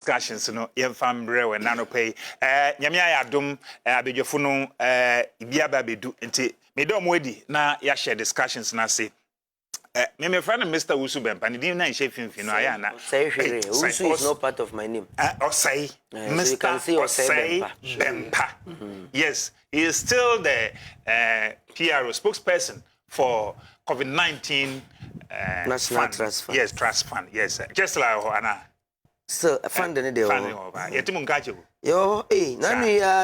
discussions no yemfam brewe na no pay nyame ayadom abedwofo no ibiaba bedu nti me do mwedi na ya share discussions na say me friend Mr. Usu Bempa ni din na nhye finfin no aya na Usu is not part of my name. Osai Mr. So you can see Osai Bempa. Yes, he is still the PRO spokesperson for COVID-19 National Trust Fund. Yes, Trust Fund. Yes, just like Hana. So fund any day. Yetimu ngache. Yo,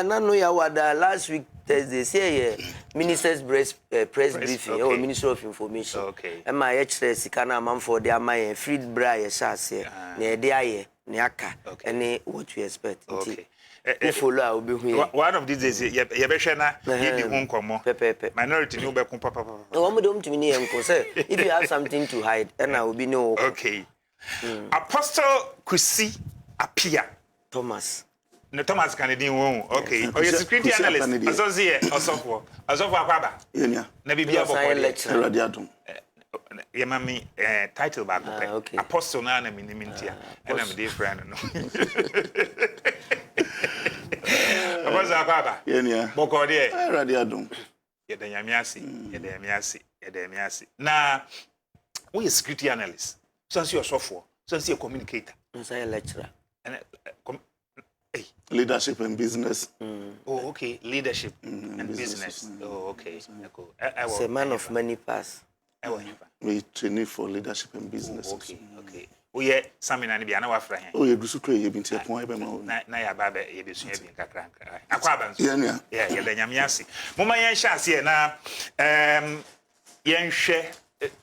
nanu ya wada last week Thursday say minister's press briefing or Minister of Information. Okay. And my HTS sikana man for their my free bra ya shase ne de aye ne aka any what you expect. Okay. Follow will be one of these days ye be hwe na ye di ho nkomo. Minority no be kun papa. No one don't me nko say if you have something to hide and I will be no. Okay. Apostle Kusi-Appiah. Thomas. No Thomas Kennedy won. Okay. Oh, yes, security analyst. Azozie Osofo. Osofo Akwaba. Yenya. Na bibia boko lecture. Radiadum. Ye mami title back okay. Apostle na na minimia. And I'm dear friend no. Apostle Akwaba. Yenya. Boko de. Radiadum. Ye de nyamiasi, ye de miasi. Na we security analyst. Since you're software, since you're communicator. I'm a lecturer. And leadership and business. Oh, okay. Leadership and business. Oh, okay. Cool. It's a man of many paths. We train for leadership and business. Okay. Oh, yeah. Something I need to know. Oh, you do so crazy. You've been to a point. Na ya baba ye be so ye kakra. Akwaba. Yeah. Yeah, the nyamiasi. Mama yen chance na yen hwe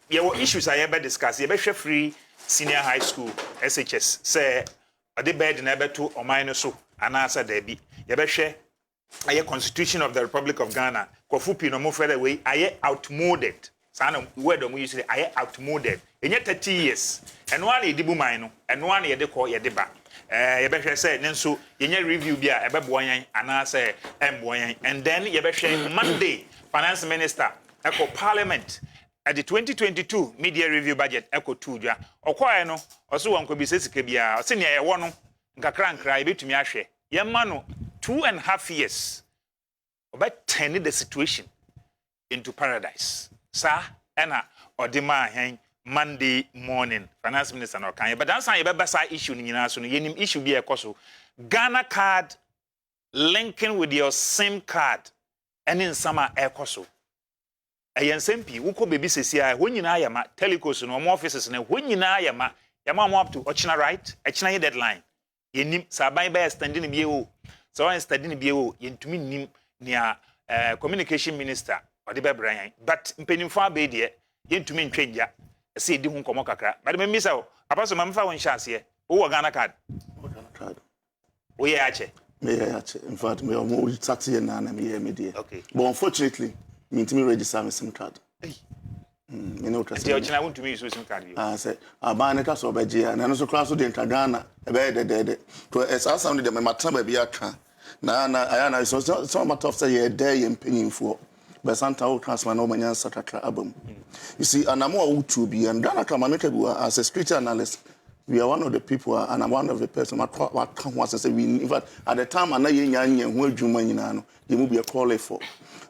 your issues I ever discuss. You be free senior high school SHS say the bed na be to o mine so anasa there be. You be hwe aye Constitution of the Republic of Ghana. Kofupi no mo further way aye outmoded. Sana word we use say aye outmoded. Enye 30 years. And one e dibu mine no. And one ye de call ye de ba. You be hwe say nenso yenye review bia e be boyan anasa emboyan. And then you be hwe Monday finance minister echo parliament at the 2022 media review budget echo 2 dwa okwae no oso wonko bi sesika bia ose ne ye wo no nkakra nkra e betumi ahwe ye ma no 2.5 years about turn the situation into paradise sa ena odima hen Monday morning finance minister no kan but that's ye beba sa issue ni nyina so no yenim issue bi ekoso Ghana card linking with your SIM card and in summer ekoso ayensempi wuko bebi sesia ho nyina yama telecos no mo offices na ho nyina yama mo up to ochina right achina ye deadline yenim saban ba extending bi o so on extending bi o yentumi nim nia communication minister ode bebran yan but mpenimfo abe de yentumi ntwenja se di hu nkomo kakra but me misa o apaso mamfa won hyase o wo Ghana card o ye ache me ye ache in fact me o start here na me ye me dey okay but unfortunately me to me register my SIM card. Me no trust. You I want to me SIM card. Say aba na ka so ba je na no so class de Ghana e be de to esa sound de me matan ba bia ka na aya na so matter of say ye there ye mpanyimfo but santa o transfer no manya sakakra abam. You see anamo a utu bi and Ghana ka make as a security analyst we are one of the people and I'm one of the person what come once say we in fact at the time na ye nya ho adwuma nyina no ye mu be a call for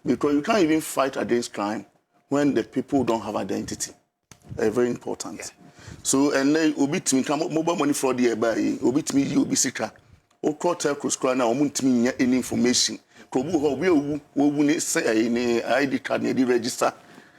because you can't even fight against crime when the people don't have identity. Very important. Yeah. So and then obi timi come mobile money fraud here by obi timi you obi sika o quarter cross cross na omo timi nya any information ko bu ho we owu ni say ni ID card ni di register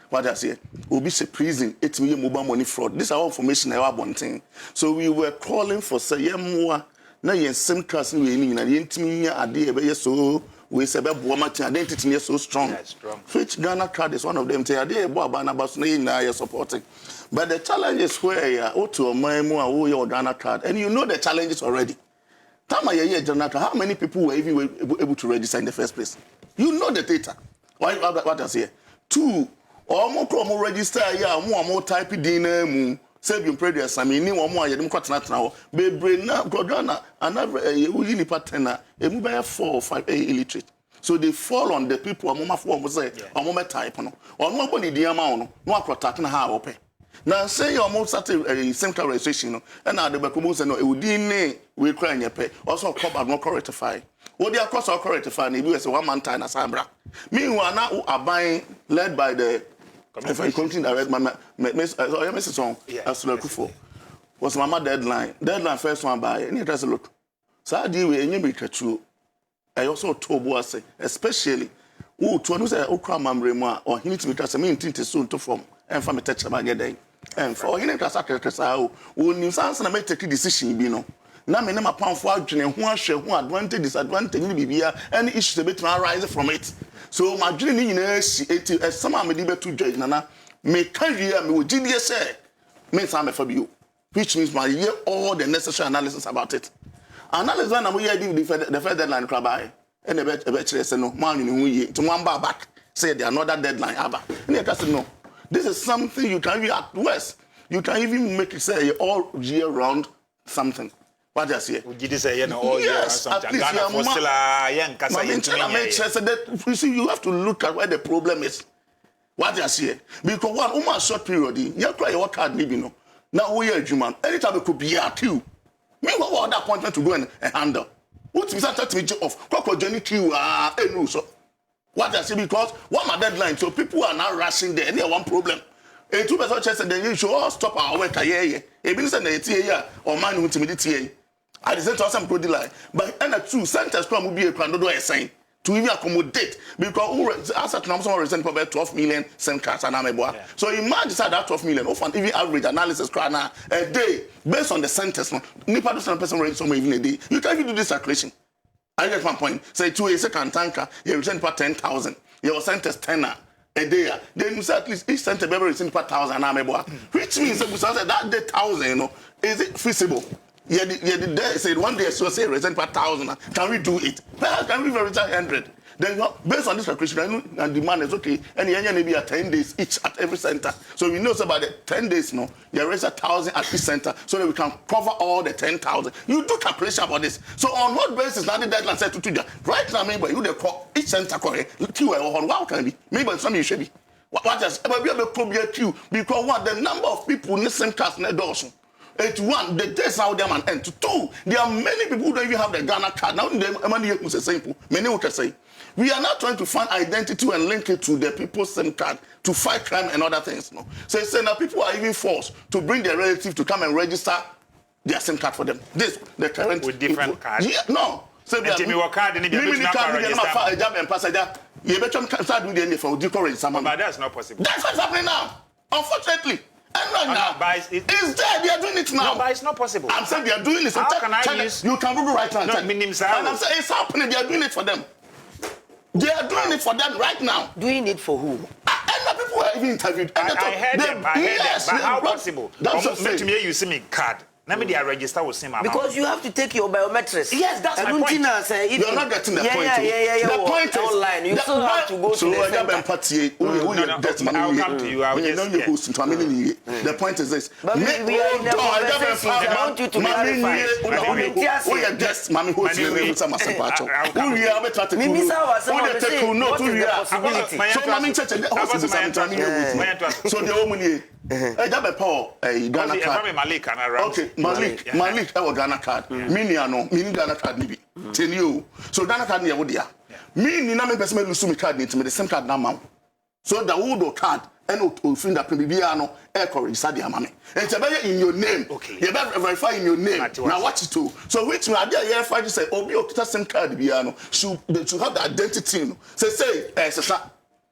what I say obi say prison etimi mobile money fraud this are information I have bonten so we were calling for say yemwa na yen SIM card ni we ni na yentimi nya ade e be so we say identity is so strong. Yeah, strong. Which Ghana card is one of them. Supporting. But the challenge is where you are your Ghana card. And you know the challenges already. How many people were even able to register in the first place? You know the data. What I say? 2, or register, more type in Sabium previous, I mean, one more, you don't cut now. Baby, now, Ghana, another, you partner, a mobile 4 or 5 illiterate. So they fall on the people, a moment form was say, a moment type, or nobody the amount, no protecting how open. Now say you almost started a central registration, no, and now the Bakumo say no, it would DNA we cry in your pay. Also, cop and not correctify. What they are cost or correctify, maybe as a 1 man time as Abra. Meanwhile, now are buying led by the committee direct Mrs. Song as Kufo. Was Mama deadline. Deadline first one by any does look. So I deal with any bit true. I also told Boase, especially who to know say Okra Mamrema or he needs to be trust me to soon to form and from a touch about getting. And for him to sacrifice how when you answer make take a decision, you know. Now me name upon for who share who advantage disadvantage be any issues a bit arise from it. So my journey in some am debate to judge nana me career me would GDS say me some for you, which means my hear all the necessary analysis about it. Analysis when we hear the first deadline crab and a bet say no man you to one bar back say the another deadline aber. And you say no. This is something you can even at worst. You can even make it say all year round something. What do you say? Yes, at least you see, you have to look at where the problem is. What do you say? Because one almost short period, you try your card, maybe no. Now we are human. Anytime it could be at you. Meanwhile, what other appointment to go and handle? What's that to me of Coco Johnny Q? So what do you say? Because one my deadline, so people are now rushing there. And they have one problem. A 2% chance that you should all stop our work. It means that the or man who timidity. I decided to some good line, but and a true sentence will be a crowd saying to even accommodate because as a number represent about 12 million SIM cards and amebo. So imagine that 12 million often even average analysis crana a day based on the sentence. Nipa do person rate some even a day. You can even do this calculation. I get one point. Say 2 a second tanker, you represent per 10,000. Your sentence 10 a day. Then you say at least each sentence ever represent per 1,000 amebo. Which means that day 1,000, you know, is it feasible? Yeah, said one day so say represent per 1,000. Can we do it? Can we represent 100? Then based on this calculation, and demand is okay, and you maybe at 10 days each at every center. So we know about the 10 days, no, you raise 1,000 at each center so that we can cover all the 10,000. You do calculation about this. So on what basis now the deadline said to do right now, maybe you the call each center correct. How can it be? Maybe some you should be. What just be able to queue because what the number of people in the same class in the doors. 1, the days out there and 2, there are many people who don't even have the Ghana card. Now, many would say. We are not trying to find identity and link it to the people's SIM card to fight crime and other things. No. So it's saying that people are even forced to bring their relative to come and register their SIM card for them. This, the current. With different cards? Yeah, no. So we are. But that's not possible. That's what's happening now. Unfortunately. And right now, it's there. They are doing it now. No, but it's not possible. I'm saying they are doing it. How can I use? You can Google right now. No, and I'm saying it's happening. They are doing it for them. They are doing it for them right now. Doing it for who? And the people who are even interviewed. I heard them. But how possible? That's what I'm saying. You see me card. Let me register with SIM. Because you have to take your biometrics. Yes, that's my point. You're not getting the point. The point is online. You still have to go to the center. I'll come to you. The point is this. But we are in the conversation. I want you to clarify. Okay, Malik, our Ghana card. Mini Ghana card, maybe. Tell you. So Ghana card near Wodia. Me, Nina, me person will sue card into me the same card now. So the wood card and to find that Pibiano, Echo, Sadia Mammy. And it's in your name. Okay. You better verify in your name. Now watch it too. So which my dear, yeah, if I just say, oh, your same card, Biano, should have the identity. Say,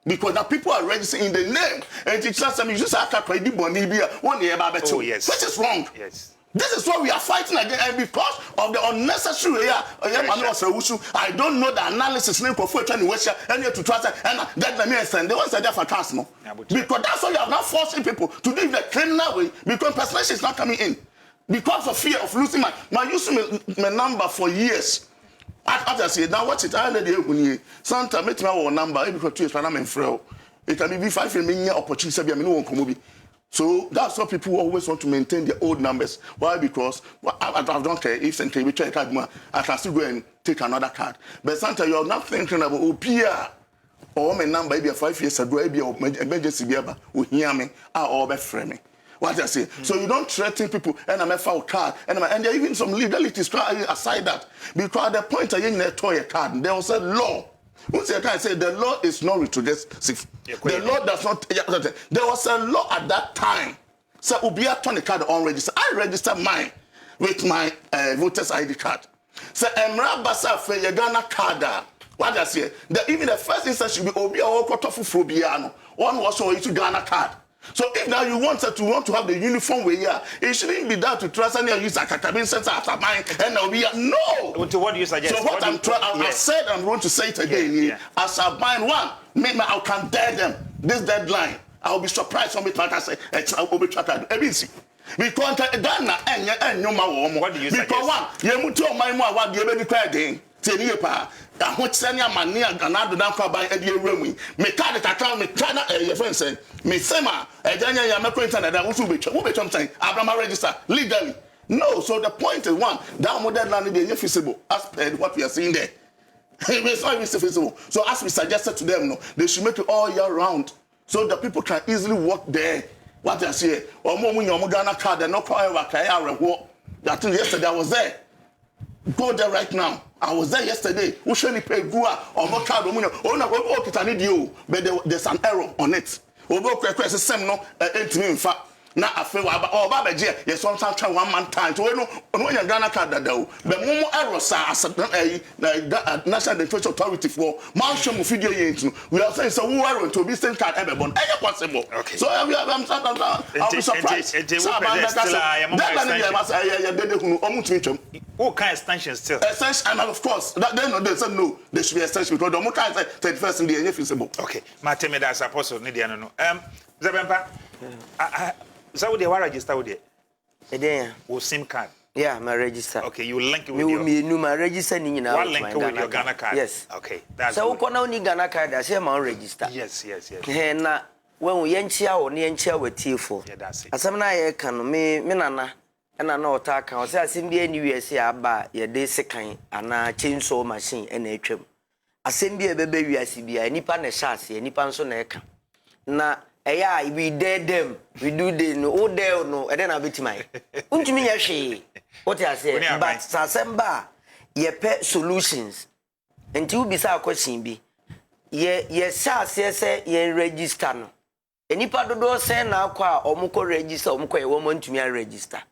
because now people are registering in the name and it's just you just have to create the Bonibia 1 year about oh, yes. Which is wrong. Yes. This is what we are fighting against, and because of the unnecessary I don't know the analysis name for trying to trust and that me and the ones that are for cast no. Because that's why you are now forcing people to do it the criminal way because personation is not coming in. Because of fear of losing my using my number for years. After I say now watch it, I had the Santa met my number because 2 years when I'm in frail. It can be 5 million opportunity. So that's why people always want to maintain their old numbers. Why? Because I don't care if Santa we try card, I can still go and take another card. But Santa, you are not thinking about OPR or my number maybe 5 years ago, maybe emergency be able to hear me or be frame me. What I say. So you don't threaten people and I'm a foul card and there are even some legalities aside that because at the point I didn't toy a card there was a law. Once I can say the law is not retrogressive. The law does not. There was a law at that time. So Ubia turn the card on register. I registered mine with my voters ID card. So Emra Basa for your Ghana card. What I say? Even the first instance should be Obia or Kotofu Frubiano. One was so into Ghana card. So if now you want to have the uniform way here, it shouldn't be that to trust and use a catabin sense after mine and now we are no. To what do you suggest? So what I'm trying, I said I'm going to say it again. As I bind one, maybe I can dare them this deadline. I'll be surprised when we try to say I'll be trying to ABC. Because Ghana and no more. What do you suggest? Because one, you must tell my mom what you're required. I want to send your money and another down for by a room. Me card it account, me try your friend say, me sema, a Daniel Yamako internet, I want to be something. Abraham register legally. No, so the point is one, that modern land is feasible as what we are seeing there. It's not feasible. So as we suggested to them, no, they should make it all year round so that people can easily walk there. What I say, or more when you're Ghana card, they're not quite that yesterday I was there. Go there right now. I was there yesterday. We should pay Gua or more card. Oh no, it's an idiot, but there's an error on it. Obo kwekwe se sem no entimi mfa na afe wa ba ba je ye so nsa twa one man time to no nya Ghana card dadawo be mo error sa na national defense authority for man show mu video ye ntino we are saying so who error to be same card ebe bon possible. Okay. So I'll be surprised. What kind of extension still? Extension, and of course, they said no, there should be extension because the more time 31st in the year feasible. Okay, Mateme that's apostle Nidiano no. Zabempa, so they were register with it. There. Or SIM card. Yeah, my register. Okay, you link it with your. My register ni na. One link with your Ghana card. Yes. Okay, that's. So we now need Ghana card. I say my register. Yes. Na when we yenchia or ni yenchia we tifo. Yeah, that's it. Asam na ye kan me nana. Na na ota kan o say asem bia ni wiase aba ye de sekan ana chainsaw machine na etwam asem bia bebe wiase bia nipa na shase nipa nso na eka na eya we dare them we do the no o dare no e de na betimai untumi nya hwe what you say but asem ba ye pe solutions enti u bisa question bi ye shase se ye register no nipa dodo se na akwa omukọ register omukọ ye wo ntumi a register.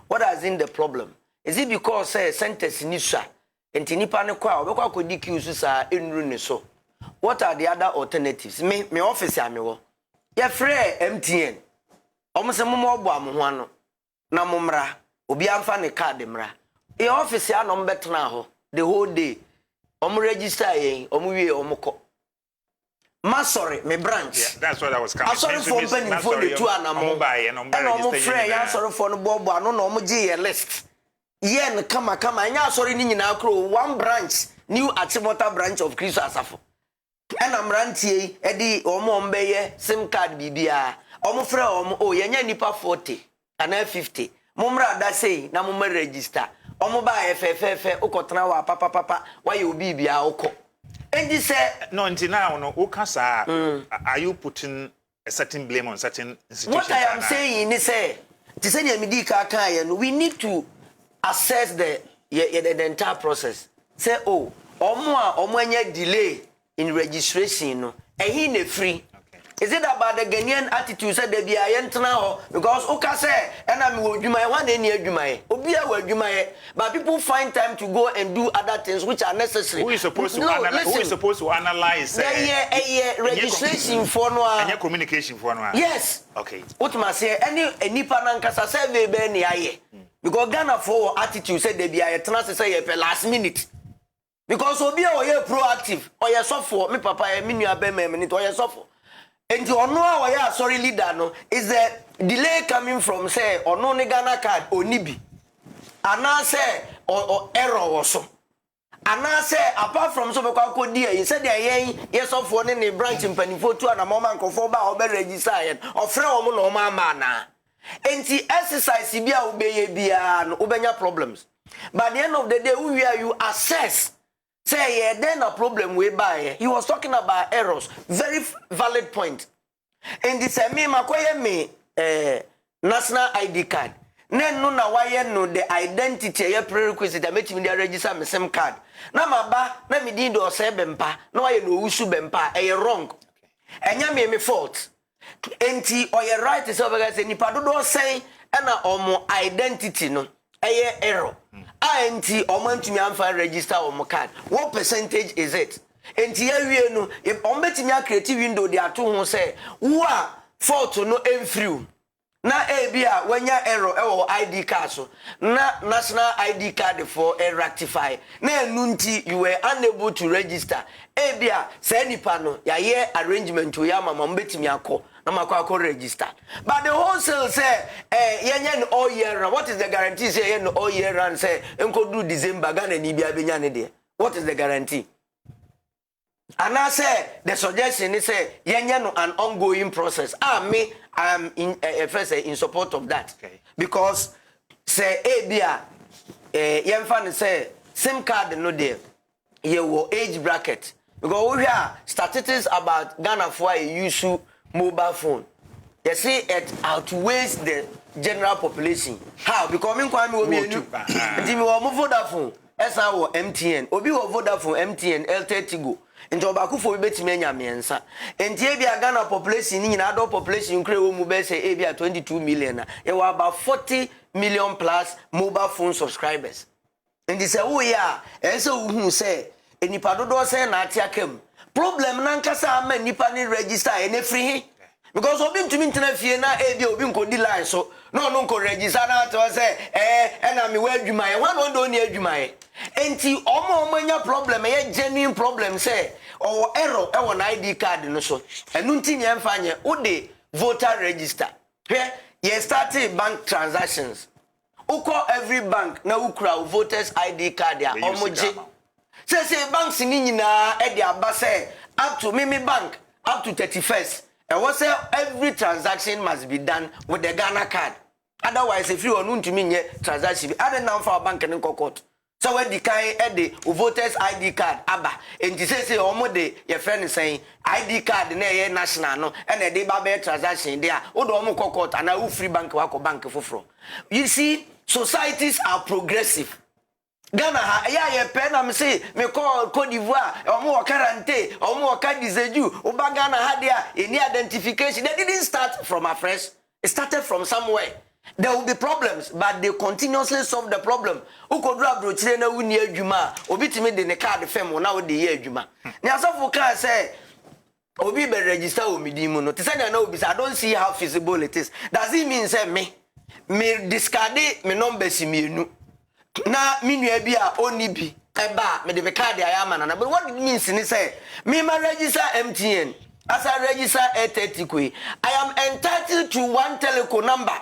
What has in the problem? Is it because sentence nisha and tinipa ne kwa obekwa kodi kiusu sa enru ne so? What are the other alternatives? Me office ya me wo. Ye free MTN. Omo se mo obo am ho ano. Na mo mra, obi amfa ne card mra. E office ya no mbetena ho the whole day. Omo register yen, omo wie omo ko. Ma sorry, me branch. Yeah, that's what I was coming. I'm sorry for opening for the two anamo. And I'm afraid I'm sorry for the bobo. No, no, a list. Yen, come, and you're sorry, Nina Crow, one branch, new Atimota branch of Chris Asafo. And I'm ranty, Eddie, or Mombay, SIM card BBR, Omofra, Yenya Nipa 40, and F50. Mumra, that say, Namuma register. Omoba FFF, Okotrawa, Papa, why you BBR Oko. And you say no until now no ukasa are you putting a certain blame on certain institutions? What I am saying is we need to assess the entire process. Say omo delay in registration no e free. Is it about the Ghanaian attitude said they be a because okay say and I'm one but people find time to go and do other things which are necessary. Who is supposed to analyze? Who is supposed to analyze? Registration for no and communication for no. Yes. Okay. What must say any nipa nankasa survey be ni aye because Ghana for attitude said they be a say last minute. Because obi o ye proactive or ye suffer me papa me nua be me minute or ye suffer. And you know our sorry leader no is the delay coming from say or no Ghana card or nibi. And now say or error or so. And now say apart from so because dear you said yes of one in a branch in Penifo and a moment conform or be registered or from no mana. And the exercise bia obey bia obenya problems. By the end of the day we are you assess. Say yeah, then a problem we buy. He was talking about errors. Very valid point. And this me makoye me national ID card nen no na waye no the identity ye prerequisite ametimi dey register me sim card na maba na me din do se bempa na waye no wusu bempa e wrong enya me fault enti oye right se obega se nipa dodo sen na omo identity no eye error enti omo ntumi amfa register omo card what percentage is it enti ya wie no omo betimi create window dey ato ho se wo a fault no emfriu na ebia wanya error ewo ID card so na national ID card for a rectify na enunti you were unable to register ebia say nipa no ya ye arrangement to ya mama mbetimi akọ na makọ register but the wholesale say yenya no all year round. What is the guarantee say yenya no all year round say enko do December Ghana ni bia benya ne de what is the guarantee? And I say the suggestion is say yenya no an ongoing process. Me I am in support of that. Okay. Because say ebia yemfa say SIM card no there ye wo age bracket because we hear statistics about Ghana for use mobile phone. You see it outweighs the general population. How? Because me kwa me wo mienu nti me wo Vodafone esa wo MTN obi wo Vodafone MTN LTT go nti obakufo bi betime anya miensa enti ebia Ghana population ni nyina adult population kre wo mu be say ebia 22 million na ye were about 40 million plus mobile phone subscribers enti say wo ya enso hu say enipa dodo say na atiakam problem na nkasa ama nipa ni register ene free because obi ntumi ntena fie na ebia obi nkodi line so no nko register na to say na me wa adwuma ye wan no ni adwuma ye enti omo nya problem ye genuine problem say or error e won ID card no so enu nti nya mfanye ude voter register here ye starting bank transactions uko every bank na ukura voters ID card ya omoje say banks ni nyina e de aba say up to mimi bank up to 31st and what say every transaction must be done with the Ghana card otherwise if you want to mean transaction other now for bank and court so when the kind the voters ID card aba and you say omo de your friend is saying ID card na ye national no and they ba transaction there o do omo court and na free bank wa bank foforo you see societies are progressive Ghana ya pen am say me call Cote d'Ivoire omo wa quarantine omo wa kadizeju oba Ghana ha dia any identification they didn't start from afresh it started from somewhere. There will be problems, but they continuously solve the problem. Ukodra brochire na wuni adwuma, obi timi de ne card fem na wo de ye adwuma. Ni asofo kan say obi be register o midimu no. Te say na obi say I don't see how feasible it is. Does it mean say me discard me number si mienu. Na me nua bia oni bi eba me de card ayama na. But what it means ni say me ma register MTN. As I register A30 I am entitled to one teleco number.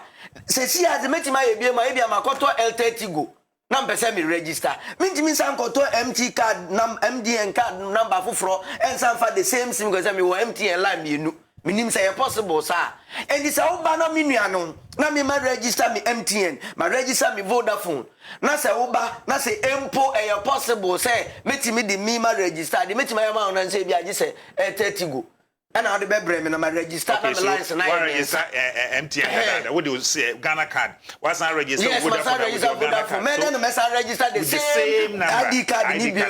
Se si az metima ebia makoto L30 go number say me register mean san koto MT card MDN card number foforo and san for the same sim because me wo MTN line me minim say possible sir and this how ba na me nuanon na me ma register me MTN ma register me Vodafone na say wo ba na say empo possible say metimi de me ma register de metima ya ma na say bia gi say L30 go and how the bebre me na my register na my license na register MTN what do you say Ghana card what's not register Vodafone me then me register the same ID card ni bi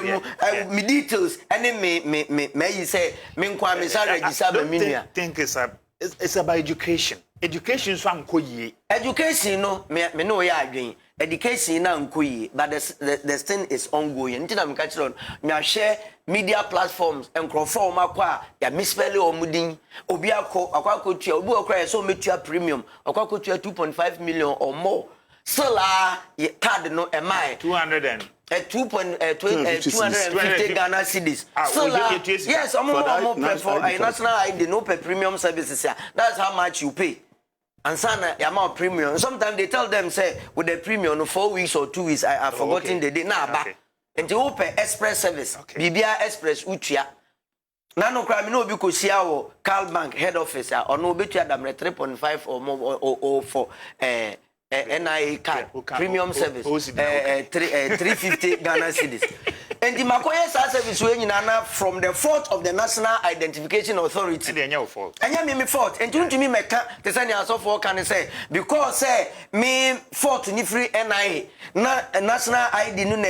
me details and me you say me nkwa me register be me nua think it's about education so anko yie education no me no ya adwen education na anko yie but the thing is ongoing ntina me catch on me share media platforms and crowdfund makwa ya misspell omudin obi akwa tua obi okra so metua premium akwa tua 2.5 million or more still card no am I 250 Ghana cedis so yes for a national ID no per premium services here that's how much you pay and sana amount premium sometimes they tell them say with the premium 4 weeks or 2 weeks I have forgotten the day na ba enti wo pe express service bibia express utua na no kra me no obi ko sia wo Carl Bank head office a ono obetua dam 3.5 or more or for NIA card premium service 350 Ghana cedis And the Makoya service when you from the fault of the National Identification Authority. And then your fault. And you me fault. And to me, the senior of for can say because say me fault ni free NIA na national ID no na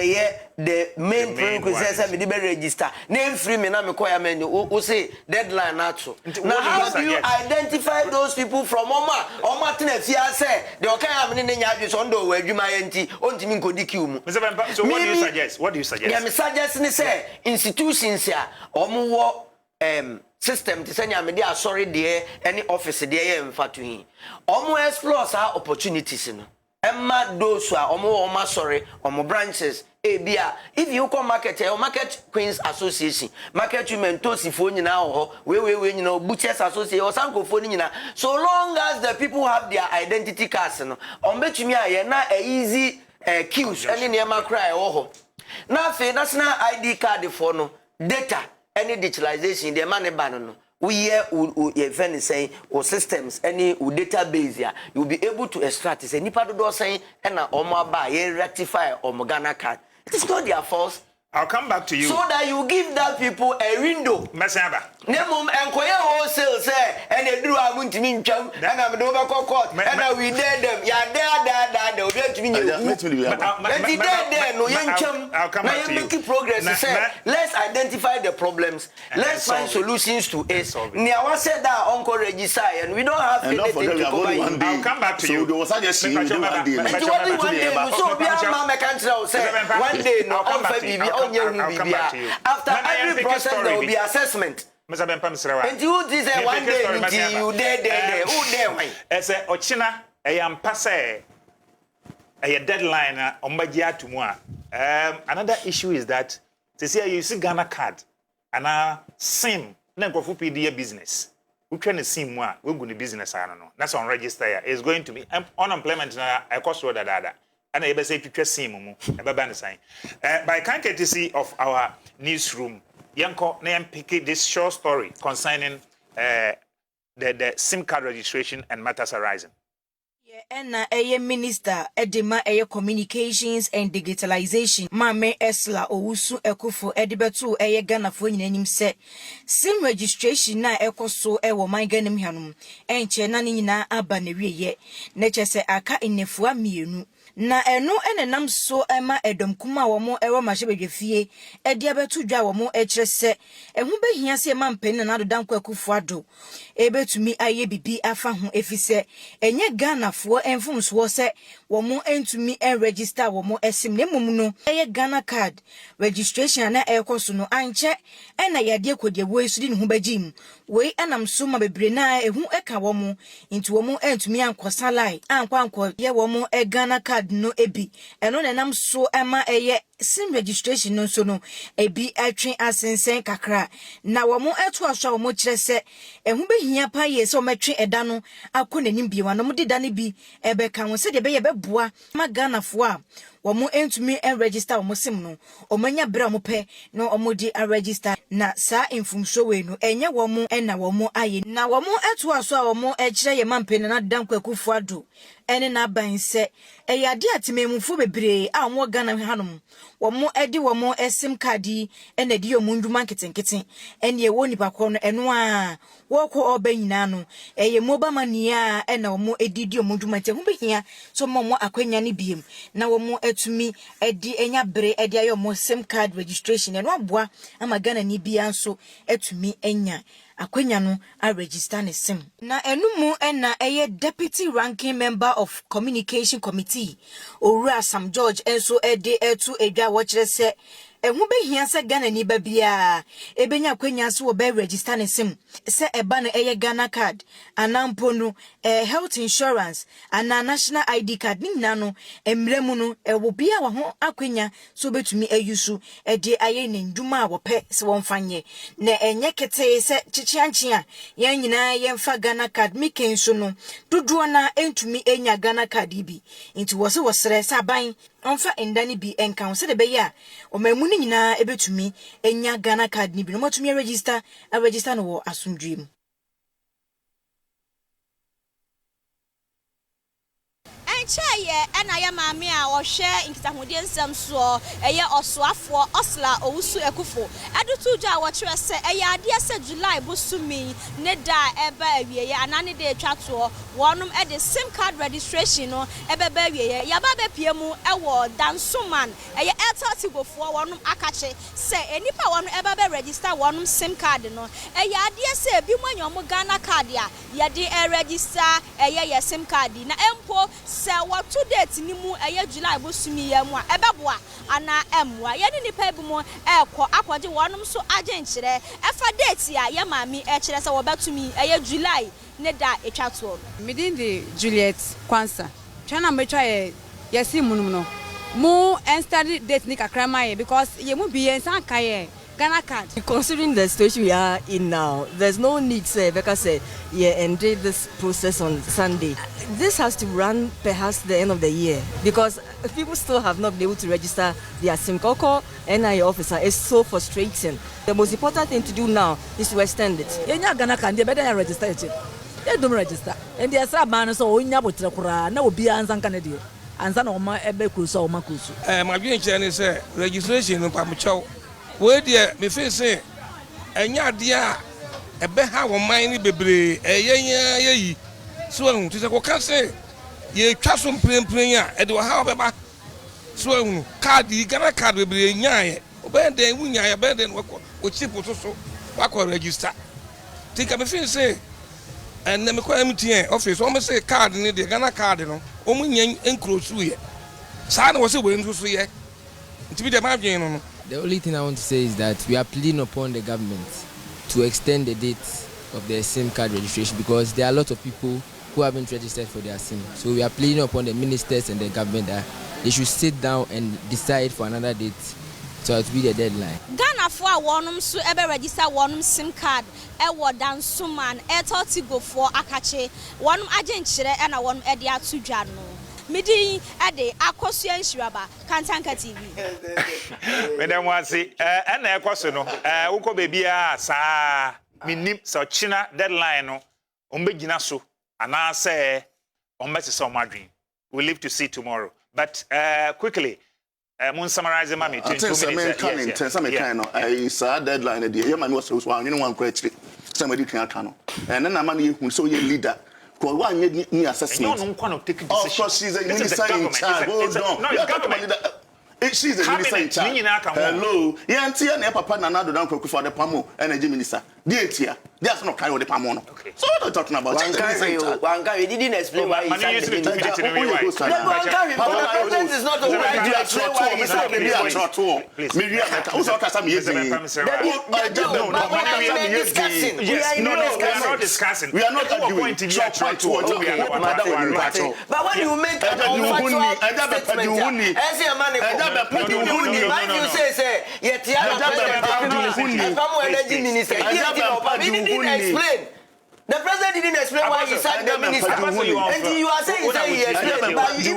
the main prerequisite say me dey register. Name free me na me call ya me o say deadline na to. Now how do you identify those people from Oma tenafia say the okan am ni nya adwe so ndo wa adwuma yenti ontimi nkodi kiu mu. So what do you suggest? What do you suggest? Yeah, me suggest ni say institutions ya omo wo system to send me there sorry there any office there mfa to hin. Omo explore sa opportunities no. Emma those who are omo sorry omo branches ebia if you come market market queens association market women tosifo nyina ho we nyina butchers association or sankofo nyina so long as the people have their identity cards no ombetumi aye na easy queues any niema cry ho na fe national ID card for no data any digitalization the money ban no we hear event saying or systems any database here you will be able to extract say nipa do saying na omo ba ye rectify omo Ghana card. It is not their fault. I'll come back to you. So that you give that people a window. Mesaba. Nemum enkoye wholesale say and they do amuntimi ntwam and am do be court and we dare them ya there obi atumi no yen ntwam na yen make progress say let's identify the problems, let's find solutions to it. Niawa said that uncle register and we don't have anything to cover you. I'll come back to you. So there was suggestion one day. So be a man can say one day no on after every process there will be assessment. And you this one day you there who there why say ochina eyampa say a deadline ombagia to mo another issue is that they say you see Ghana card and sim na nkofo pd business we try sim mo we go the business no that's on register is going to be unemployment na cost road dada and I say to sim mu e sign by kind courtesy of our newsroom yanko na pick this short story concerning the SIM card registration and matters arising. And minister edema communications and digitalization mame esla owusu ekufo edibetu Ghana fo nyinanim se SIM registration na ekoso ewo man ganim hanom enche na nyina aba na wieye na chese aka enefua mienu na eno enenam so ema edom kuma wo mo ewo mahebedwefie ediabetu dwa wo mo ekire se ehu behia se ma mpeni na adodanko akufo ado ebetumi aye bibi afa ho efise enye Ghana fo enfumso se wo mo entumi register wo mo esim ne mum no Ghana card registration na ekoso no anche ena yade kodie wo esudi ne ho bagim we anam so ma bebre na ehu eka wo mo nti wo mo entumi ankosa lai anko ye wo mo Ghana card no ebi eno nenam so ema SIM registration no so no ebi atwen asensen kakra na wo mo eto aso wo mo kire se ehu behia pa ye se o metwe eda no akonanim biwa no mo deda ne bi ebeka ho se de be ye beboa ma Ghana fo a wo mo entumi register wo mo SIM no o manya bra mo pe no o mo di register na sa infumso we no enye wo mo na wo mo aye na wo mo eto aso a wo mo kire ye mampene na danko akufo ado ene na ban se eyade atememufo bebre a wo Ghana hanom wo mo edi wo mo SIM card ena di yo munduma nketenketen ene ye woni bakọ no eno a wo ko oba nyina no eye moba mania ena wo mo edi di yo munduma te hu behia so mo akwanya ne biem na wo mo etumi edi enya bere edi ayo mo SIM card registration eno aboa ama Ghana ni bia nso etumi enya akwenya no a register ne SIM na enumu ena deputy ranking member of communication committee Owura Sam George enso ede etu edwa wo kire se ehu behia se Ghana ni ba bia ebenya akwenya so wo be register ne SIM se eba no Ghana card anampo no health insurance ana national ID card ni na no emremu no ewo bia wo ho akwenya so betumi ayusu ede aye ne nduma wo pe se won fanye na enye kete se chichianchia yan nyina yemfa Ghana card miken so no dodo na entumi enya Ghana card bi nti wo se wo sere sa ban onfa endani bi enka se de be ya o mamu ni nyina ebetumi enya Ghana card ni bi no matumi register no wo asumdwem. chaye and I am a mea or share in Tamudian Sam so a year or swap for Osla or Usu Ekufo. I do 2 jar what you say a year dear said July Busumi, Neda Eba and any day chat to one at the SIM card registration or Eba Yababe Piemu, Ewa, Dan Suman, a year to go for one Akache, say any power Eba register one SIM card no a year dear say Biman Ghana cardia, Yadi register a year SIM card na empo se what 2 dates ni mu eye July bosumi ya mu ebeboa ana emwa ye ni nipa bi mu ekọ akwaje wonum so agenkyere efa date ya ye maami ekire se wo betumi eye July ne da etwa to midin the Juliet Kwansa chana metwa ye si munum no mu en study date ni kakra mai because ye mu bi en san kaye Ghana card. Considering the situation we are in now, there's no need, say, because say, and did this process on Sunday. This has to run perhaps the end of the year because people still have not been able to register their SIM card. NIA officer is so frustrating. The most important thing to do now is to extend it. You're Ghana card, you better register it. You don't register. And there's a man so in your botra, no be answer Canada. And son of my Ebekus or Makus. My vision is registration of Pamucho. Where dear, me face say, and ya dear, a beha or mine bebre, a ye, so to the can say, ye chasum plain, and do how about so card, the Ghana card will be a obey then when you abandon what chip was so, what register. Take up a face say, and then the office almost say card in the Ghana card, only young and close to ye. Son was a win to see ye. To be the margin. The only thing I want to say is that we are pleading upon the government to extend the date of their SIM card registration because there are a lot of people who haven't registered for their SIM. So we are pleading upon the ministers and the government that they should sit down and decide for another date so it will be the deadline. Ghana for one so ever register one SIM card Dan Suman to go for Akache one agent and a one Edia to Jano. Midi ade akosuan shiraba Kantanka TV. Madam Wansi and ekoso no uko bebia sa minim so china deadline no ombegina so ana say ombese so madwin. We live to see tomorrow. But quickly mun summarize ma me 2 minutes. I saw deadline dey. Your man was one you know one correctly. Somebody can no. And then na man you so your leader. Because one need assessment. No, take a decision. Of course, she's a minister in charge. Hold on. No, it's government. She's a minister in charge. Hello. Yeah, auntie and papa Nana don't cook for the Pamo energy minister. Dear, there's no kind of the Pamono. Okay. So what are you talking about? One guy, you didn't explain why he said the minister. The president is not obliged to explain why he said the minister. Please. We are not discussing. We are not arguing. But when you make an unfactual statement, as a man, you say, yet the other president, he didn't explain. The president didn't explain why he sacked the minister. And you are saying he explained, but you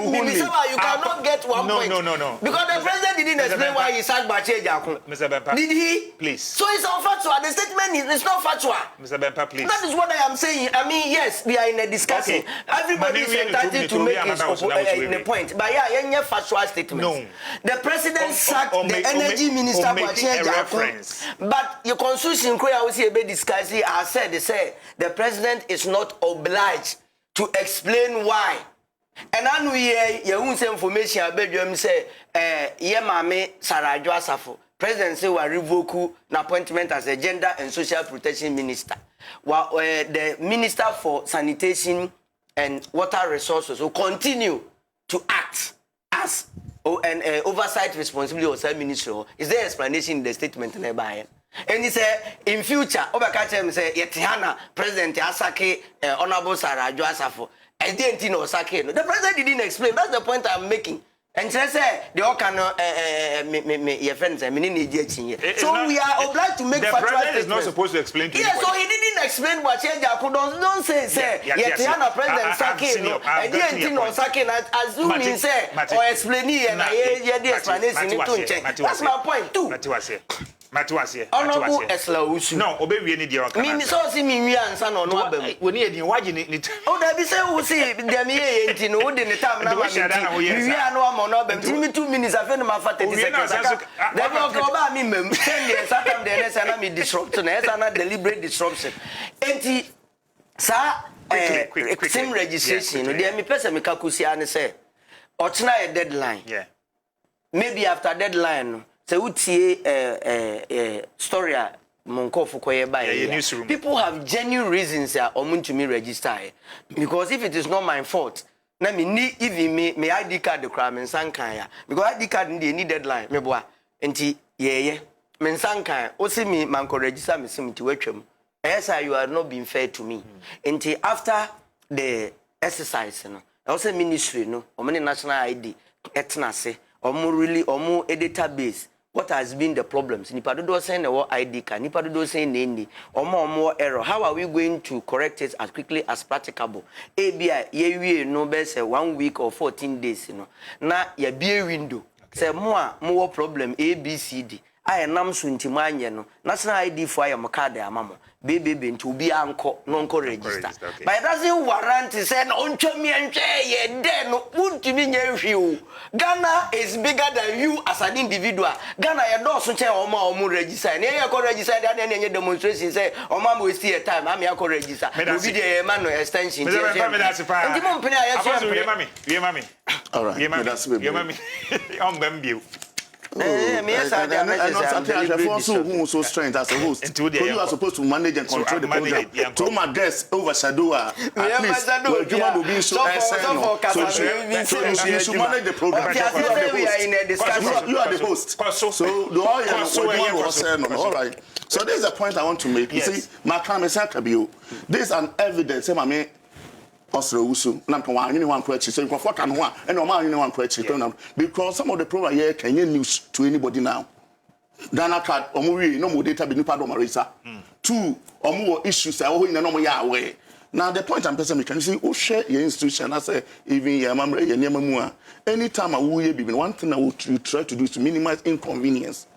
cannot get 1 point. No. Because the president didn't explain why he sacked Bache Jaku. Mr. Bempa. Did he? Please. So it's unfactual. The statement is not factual. Mr. Bempa, please. That is what I am saying. I mean, yes, we are in a discussion. Okay. Everybody is entitled to make his point. But yeah, factual statement. No. The president sacked the energy minister Bache Jaku. But your constitution, I was here discussing. I said, they say the president is not obliged to explain why. And I know you won't say information about you say, Mame Sarah Joasafo. President say we revoke an appointment as a gender and social protection minister. While the minister for sanitation and water resources will continue to act as an oversight responsibility of the ministry. Is there explanation in the statement nearby? And he said, in future, Obakatem say, Yetiana, President Asake, Honorable Sarah Joasafo. I didn't know Sake. The president didn't explain. That's the point I'm making. And she said, they all can, your friends, so we are obliged to make the president is not supposed to explain to you. Yes, so he didn't explain what Jaku don't say, Yetiana, President Sake, I didn't know Sake, assuming say, or explain, and I hear the explanation. That's my point, too. Matuasie. Honorable Esla Usu. No, obey we need your Me so see me answer no no abem. We need you why you Oh, that be say we see dem here enti no we the time na ma. We no am no abem. Ti me 2 minutes afa no ma fa 30 seconds. Dem go ba me mem. Send the Saturday the next na me disrupt na esa na deliberate disruption. Enti sa sim registration no dem me pese me ka Kusi-Appiah say ochina a deadline. Yeah. Maybe after deadline no say utie story Monko Fukoye by people have genuine reasons to me register because if it is not my fault, na me need even me ID card the crime and sankaya because ID card need deadline me boa enti me sankaya o see me man ko register me sim ti watwam yes you are not being fair to me enti after the exercise no also ministry no o me national ID etnase really database. What has been the problems? Nipa do saying the ID card. Nipa do saying nini. Omo error. How are we going to correct it as quickly as practicable? ABI ye no best 1 week or 14 days. You know. Na ye be a window. Say more problem ABCD. I nam suntimanye no. National ID for ya makade amamo. Baby to be anko non-co register. Okay. But it doesn't warrant to say no Ghana is bigger than you as an individual. Ghana you don't say omo register. Near you register any demonstration say omo we see a time I'm here register. We be the man extension. All right. Who so strange as a host. So you are supposed to manage and control the program. To my guests overshadow at least where Juma will be so you should manage the program. You are the host. So the all right. So this is the point I want to make. You see, my comment is this is an evidence. Usu, because some of the program here can you news to anybody now. Ghana card, no more data be part of Marisa. 2 or more issues are in a normal way. Now the point I'm saying, can you see, share your institution? I say, even your mama, your name, anytime I will be one thing I will try to do is to minimize inconvenience.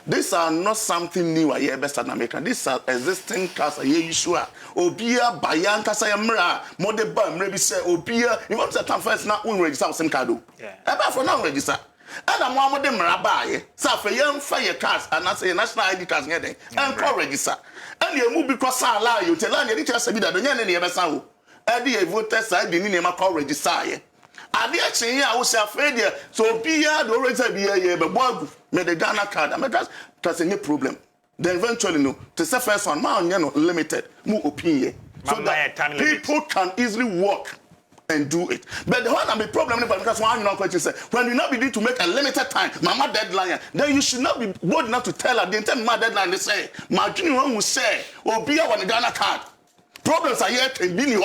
These are not something new I hear best in America. These are existing cars I hear you sure. Obia bayan kasa yamra mode ba maybe say obia you want to time first na unregister sim card. Yeah. Eba for now register. And I'm one of them rabaye. Sa for young fire cars and I say national ID cards here then and call register. And you move because I allow you tell you just say that don't you any ever say. And the voters I didn't name call register. I did say I was afraid so obia do register be here but me the Ghana card. I mean that's a problem. Then eventually no to say first one man you know limited more opinion so that people can easily walk and do it. But the one I'm a problem because one question say when you not begin to make a limited time mama deadline then you should not be bold enough to tell her the intent my deadline they say my junior one will say be on the Ghana card problems are here can be new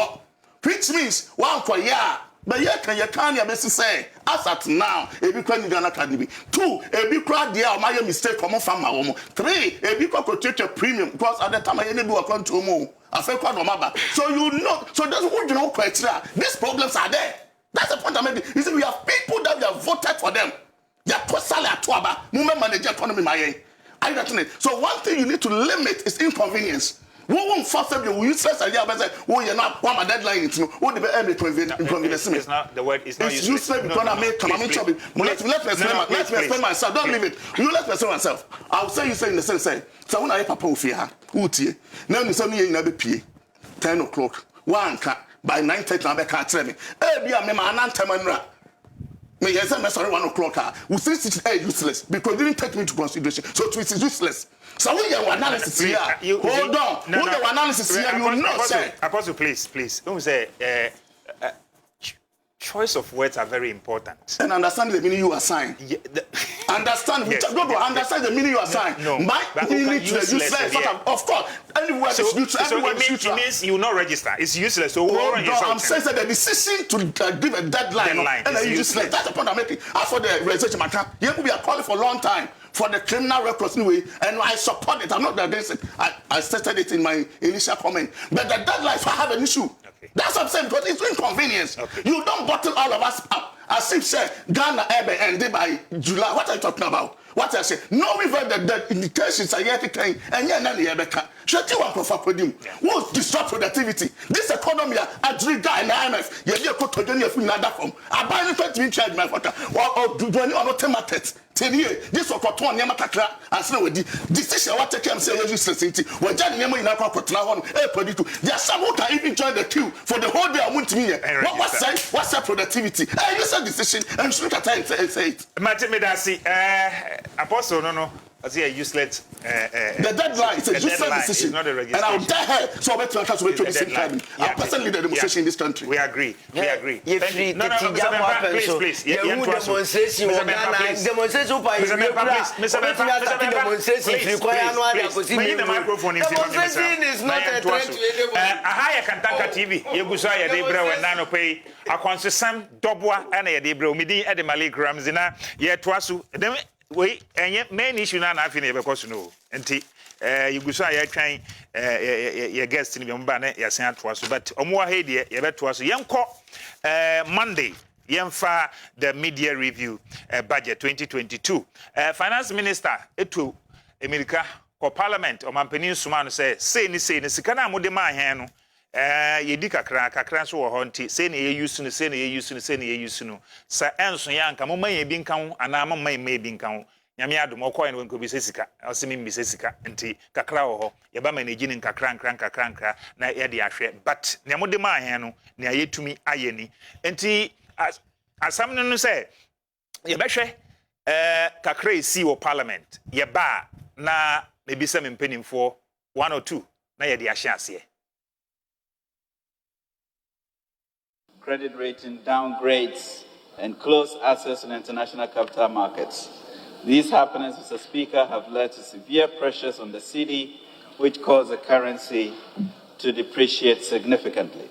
which means one for year. But yet can you say as at now a big Ghana Academy 2 a big crowd there my mistake come from my home 3 a big cockroach premium because at the time I do account to more I feel quite normal so you know so that's what you know criteria these problems are there that's the point I made you see we have people that we have voted for them they are totally at Tuaba movement manager economy my so one thing you need to limit is inconvenience. We won't force them. We useless idea. But say, "Oh, you're not one my deadline." It's no. What the inconvenience? It's not the word. It's not useless. Because I make come. I'm trouble. Let me explain myself. Don't leave it. You let me explain myself. I'll say you say in the sense say. So when I papa ofia, utie. Now you say you na be pie. 10 o'clock. One by 9:30 na be ka tell me. Eh, be am me ma anantamanra. Me yes I'm sorry 1 o'clock. We say it's useless because it didn't take me into consideration. So it is useless. So we your analysis here. Hold on. Who your analysis here? You know, say. Apostle, please. Don't say choice of words are very important. And understand the meaning you assign. Yeah, understand. Yes, understand the meaning you assign. No. My meaning to useless. Yeah. Of course. Anywhere is useless. Everywhere is useless. It means you will not register. It's useless. So I'm saying that the decision to give a deadline and then useless. That's the point I'm making. As for the registration matter, you will be calling for a long time for the criminal records anyway, and I support it. I'm not against it. I stated it in my initial comment. But the deadlines, I have an issue. Okay. That's what I'm saying, because it's inconvenience. Okay. You don't bottle all of us up. As if say Ghana Ebe ended by July. What are you talking about? What I say, knowing that the indications are yet to come, and yet none of the should you want to podium? Won't disrupt productivity. This economy, I drink guy in the IMF, you have to do your another form. I buy the 20 minute charge my water, or do any other markets. 10 years, this was for 20 Yamakakra, and so with the decision what take him say you city, when Johnny Nemo in our Kotna, there are some who can even join the queue for the whole day. I want to me. What's that productivity? You said decision, and should look at it and say it. Martin Medasi, Apostle, no. I see a useless. The deadline is a useless decision. Not a registration. And I'll die so I bet you can't wait to the same time. I personally lead the demonstration in this country. We agree. We agree. You free no, please. Demonstration the microphone demonstration is not a threat to anyone. A higher Kantaka TV. You go say they bro and nano pay. A consistent dobwa and a debro midi at the Malay Gramzina. Yet twasu. We and main issue now I feel because no and you go say trying your guest in Yombane ya sent to us but omo head ye bet to us yanko Monday yemfa the media review budget 2022 finance minister etu America ko parliament o mampanin suma no say ni sika na mode ma hen no yedi kakra so wo ho nti say na ye use no sa enso ya nka mo man ye bi nka ho ana mo man me bi nka ho nyame adom okoy no nko bi sesika osimi mi sesika nti kakra wo ho ye ba manage ni kakra na ye de ahwe but ne mo de ma hen no ne ayetumi ayeni nti asam no say ye behwe kakra esi wo parliament ye ba na maybe some mpanimfo 1 or 2 na ye de ahye ase. Credit rating downgrades, and close access to the international capital markets. These happenings, Mr. Speaker, have led to severe pressures on the cedi, which caused the currency to depreciate significantly.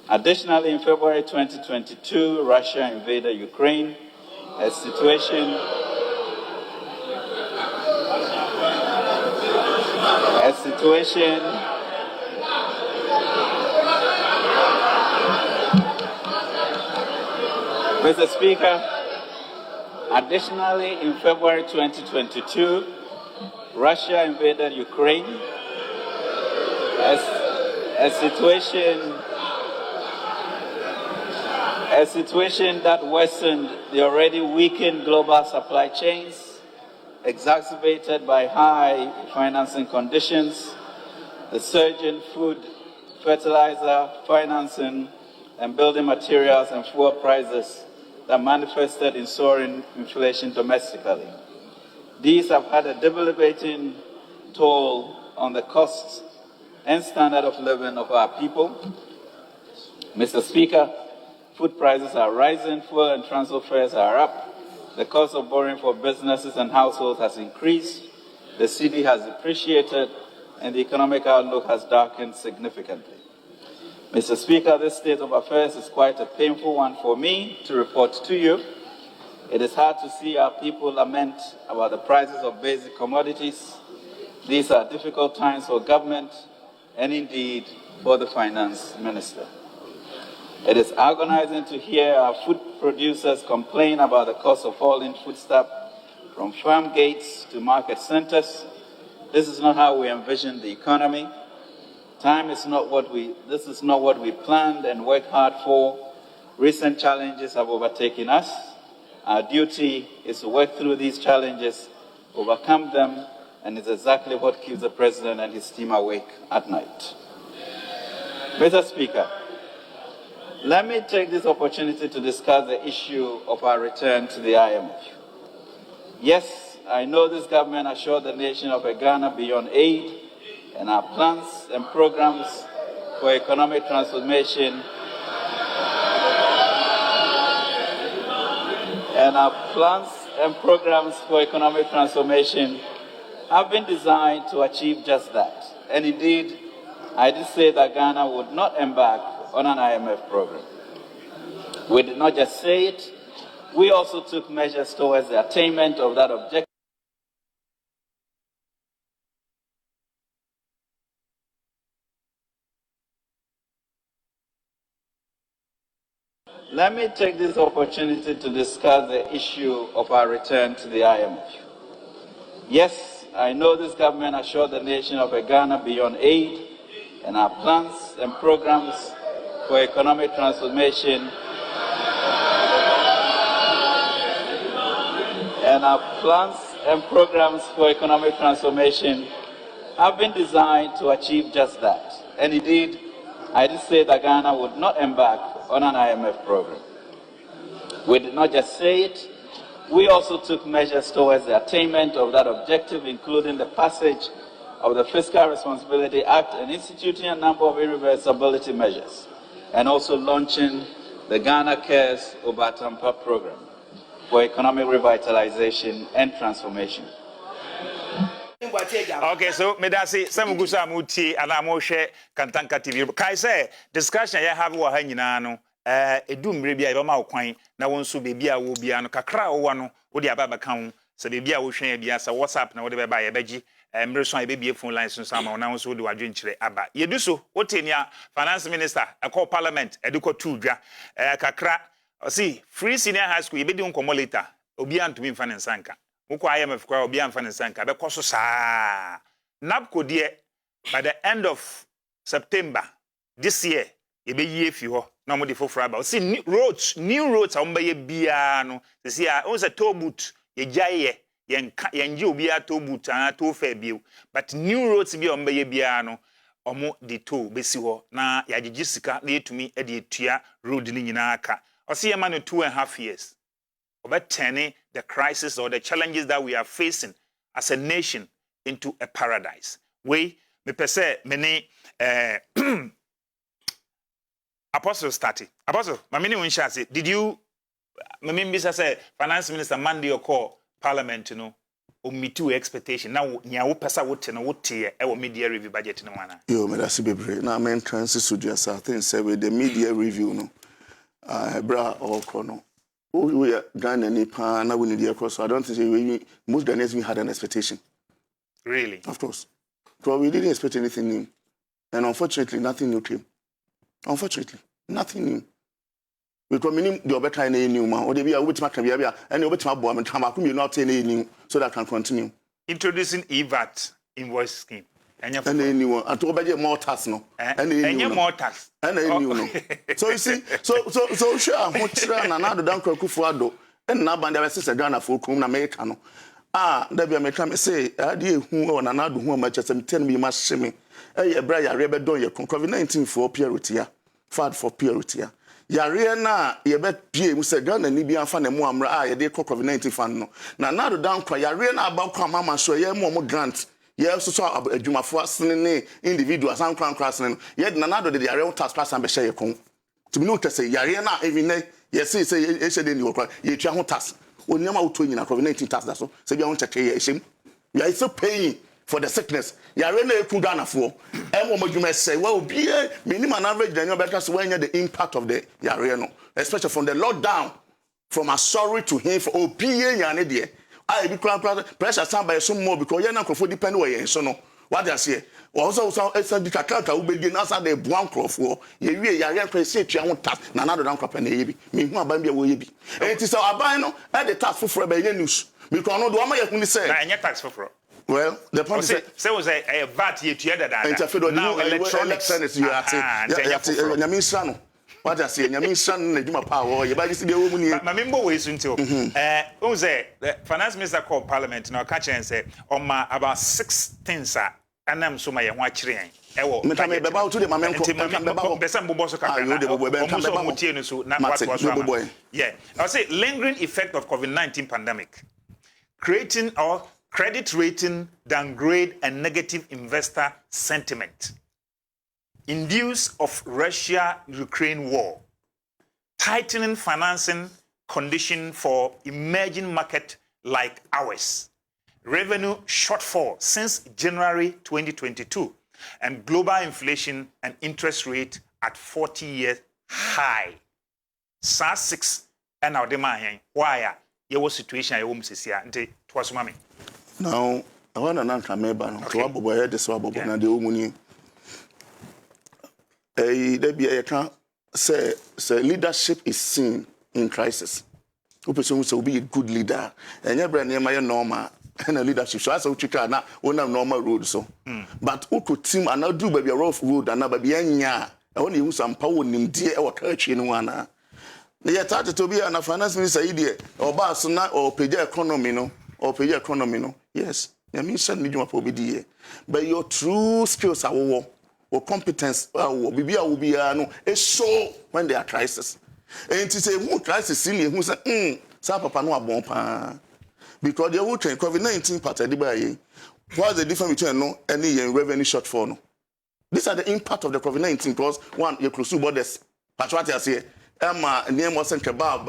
Additionally, in February 2022, Russia invaded Ukraine, a situation Mr. Speaker, additionally, in February 2022, Russia invaded Ukraine, a situation that worsened the already weakened global supply chains, exacerbated by high financing conditions, the surge in food, fertilizer, financing, and building materials and fuel prices that manifested in soaring inflation domestically. These have had a debilitating toll on the costs and standard of living of our people. Mr. Speaker, food prices are rising, fuel and transport fares are up, the cost of borrowing for businesses and households has increased, the cedi has depreciated, and the economic outlook has darkened significantly. Mr. Speaker, this state of affairs is quite a painful one for me to report to you. It is hard to see our people lament about the prices of basic commodities. These are difficult times for government and indeed for the finance minister. It is agonizing to hear our food producers complain about the cost of falling foodstuff from farm gates to market centers. This is not how we envision the economy. This is not what we planned and worked hard for. Recent challenges have overtaken us. Our duty is to work through these challenges, overcome them, and it's exactly what keeps the President and his team awake at night. Mr. Speaker, let me take this opportunity to discuss the issue of our return to the IMF. Yes, I know this government assured the nation of a Ghana beyond aid, and our plans and programs for economic transformation have been designed to achieve just that. And indeed, I did say that Ghana would not embark on an IMF program. We did not just say it, we also took measures towards the attainment of that objective. let me take this opportunity to discuss the issue of our return to the IMF. Yes, I know this government assured the nation of a Ghana beyond aid, and our plans and programs for economic transformation have been designed to achieve just that. And indeed, I did say that Ghana would not embark on an IMF program. We did not just say it, we also took measures towards the attainment of that objective, including the passage of the Fiscal Responsibility Act and instituting a number of irreversibility measures, and also launching the Ghana Cares Obatampa program for economic revitalization and transformation. Okay, so medasi some gusa muti ana mo hwe Kantanka TV. Kai say discussion ya have wo ha nyina no edum bia e ma kwan na wonso bebia wo bia no kakra wo no wo de aba baka ho se bebia wo hwen bia sa WhatsApp na wo de beba ye beji mreso e bebia phone line so sama na wonso de wadwe nkyire aba. Yedu so wotenia finance minister e call parliament e de ko tu dwa kakra see free senior high school ye be di nkomo later obi antumi mfa ne nsanka. Muko IMF kwa obi amfa ne sanka be koso saa napco de by the end of September this year e be yie fi ho na mo de foforo aba see new roads a mo be ye bia no see a o se tobut ye jaye yenje obi a tobut an to fa biu but new roads bi o mo be ye bia no omo de to be si ho na ya gigi sika na etumi e de etua road ni nyina aka o see e ma no 2.5 years about turning the crisis or the challenges that we are facing as a nation into a paradise. We, me pese, many Apostle started. Apostle, my mini winsha say, did you, my mimi say, Finance Minister Monday or call Parliament, you know, me too expectation. Now, nya wo pesa wote no wote e wo media review budget no wana. Yo, me that's bebre. Na men transit to just I think say with the media review no. Bra or kono. We are Ghana Nipa na we need the across. So I don't think most Ghanaians we had an expectation. Really? Of course. So we didn't expect anything new. And unfortunately, nothing new came. Unfortunately, nothing new. Because meaning the better any new man, or they be a witch maker, and the witch my boy, and Tamakum, not any new, so that can continue. Introducing EVAT invoice scheme. And anyone, and to obey more tax no, and more tax, and no. So you see, so sure, and another down Kufuado, and now by the sister Ghana for Kum Americano. There be a mechanic say, I dear who on another who much as 10 me must shimmy. A braya rebel do your COVID-19 for purity, fad for purity. Yariana, ye bet P. Mr. Ghana, Libyan fan and Muamra, a day COVID-19 fan no. Now, another down cry, Yariana about Mama, so ye more grants. Ye also saw a Juma for individuals and crown crossing. Yet another the Ariel task pass and Beshay. To be noticed, say Yariana, even yes, say, in your cry, ye travel task. When you're out to in a COVID-19 task, that's all. So you want to pay him. You are still paying for the sickness. Yarena Kudana for. And you may say, well, be a minimum average, then you're better when you're the impact of the Yareno, especially from the lockdown, from a sorry to him for OPA Yanedi. I be pressure some by some more because you're not going to depend on you. So, no, what I say. Also, it's a Dicacata who begin us at the one crop for you. Yarian President, you won't tap another down crop and a baby. Meanwhile, Bambia will be. And it is our bino at the task for rebellion news. Because no, what I say, and your tax for. Well, the point is, there was a VAT here to other now electronics. You are saying, what I say, Yamin Juma power, you buy this the woman. My member ways into who's the finance minister called parliament now catch and say, on my about 6 things, and I'm so my watching. About to the moment, yeah, I'll say lingering effect of COVID-19 pandemic, creating or credit rating downgrade and negative investor sentiment. Induce of Russia-Ukraine war, tightening financing condition for emerging market like ours, revenue shortfall since January 2022, and global inflation and interest rate at 40-year high. SARS 6 and our demand. Why? Your situation at home, Sisia, and it was mommy. Now, I want to answer me, but to avoid the swab and the woman. There be a say leadership is seen in crisis. Who person will be a good leader, and your brand name normal and a leadership. So as a chicken now, one of normal road so. But who could team and now do baby a rough road and now baby anya. I only use some power in dear or church in one. They are started to be an finance minister idiot or Barsona or pay economy no or pay economy no. Yes, I mean send me your probity. But your true skills are or competence will be no it's so when there are crisis. And to say who crisis in who say sa papa no abon pa because they will train COVID-19 part of the buy. What's the difference between no any revenue shortfall no? These are the impact of the COVID-19 because one you close borders. But what I say near wasn't kebab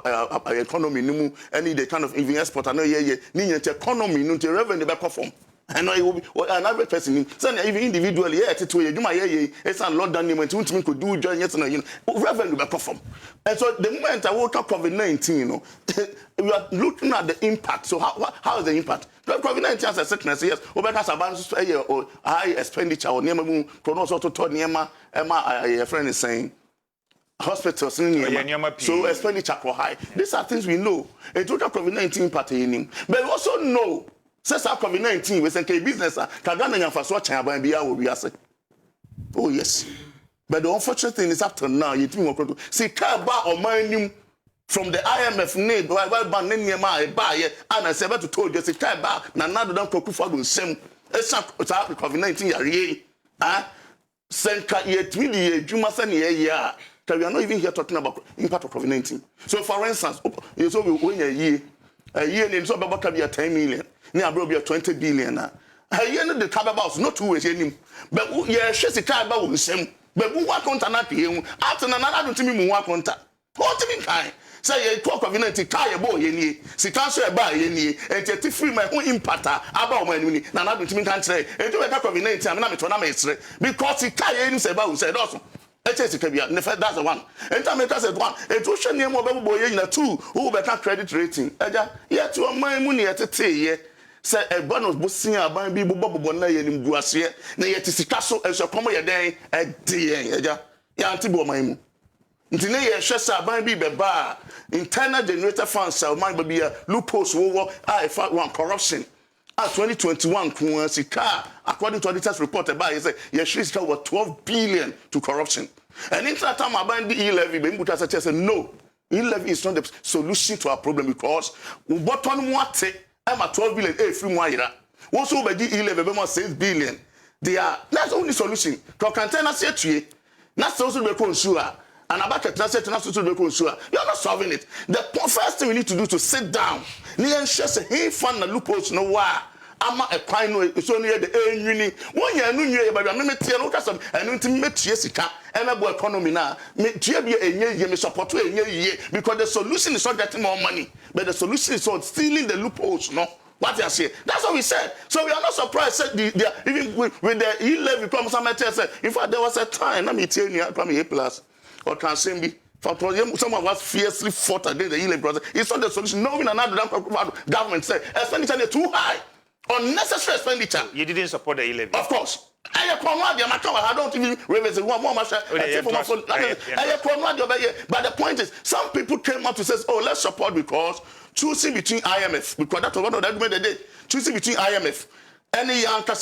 economy no any the kind of even export no ni economy no the revenue back from. I know it will be an average person. Some even individually, to you my it's a lockdown name could do join yes and revenue back from. And so the moment I woke up COVID-19, we are looking at the impact. So how is the impact? COVID-19 has a sickness, yes, or because abundance or high expenditure or near chronos also told Niema a friend is saying hospitals so expenditure for high. These are things we know. A total COVID-19 pertaining. But we also know since COVID-19 we say business Kagana and Faso China be our we say. Oh yes. But the unfortunate thing is up to now you think we see Kaba or mining from the IMF need why ban Niema buy and I said to told you say Kaba na nado don koku for do same. It's COVID-19 yare. Senka yet really Juma San year. We are not even here talking about impact of COVID-19. So, for instance, you saw we win a year in so about 10 million, near probably 20 billion. A year in the car about not 2 ways anymore. But yeah, she's a car about the same. But we want contact here. After another, don't tell me more contact. What do you mean, kind? Say you talk of COVID-19, car boy, ye, see, transfer by ye, and to free my own impact about my money. Now, I don't mean can't say, and do a COVID-19, I'm not to because he can't say about said also. That's the one. And Tameka said one. It was shiny mobile boy in a 2 who better credit rating. Yet to my money at a tea. Say a bonus bossing about Bibo Bobona in Guasia. Nay, yet is castle as a common day at dear. Yantibo my Today, Shesa by Biba bar. Internal generator funds shall mind be a loopholes over I found one corruption. At 2021, according to auditors reported by, Shs was 12 billion to corruption. And in that time, I bind the e-levy, but said no, e-levy is not the solution to our problem because what on what I'm at 12 billion, free wire. Also, by the e-levy, 6 billion. That's the only solution. Container say to you, that's also the consumer. And about the transit to the consumer. You're not solving it. The first thing we need to do is to sit down. Near Shs, he found the loopholes no why. I'm a pine, it's only the uni. 1 year, no year, but I'm not telling you, and ultimate Jessica, and a economy now. Maybe a year, support a year, because the solution is not getting more money, but the solution is not stealing the loopholes, no? What I say? That's what we said. So we are not surprised. Even with the e-levy, in fact, there was a time, let me tell you, I'm A plus. Or can say be some of us fiercely fought against the e-levy process. It's not the solution. No, we are not government said expenditure is too high. Unnecessary expenditure. You didn't support the e-levy? Of course. I don't even raise one more. But the point is, some people came up to say, oh, let's support because choosing between IMF, because that was one of the arguments they did, choosing between IMF. Any young that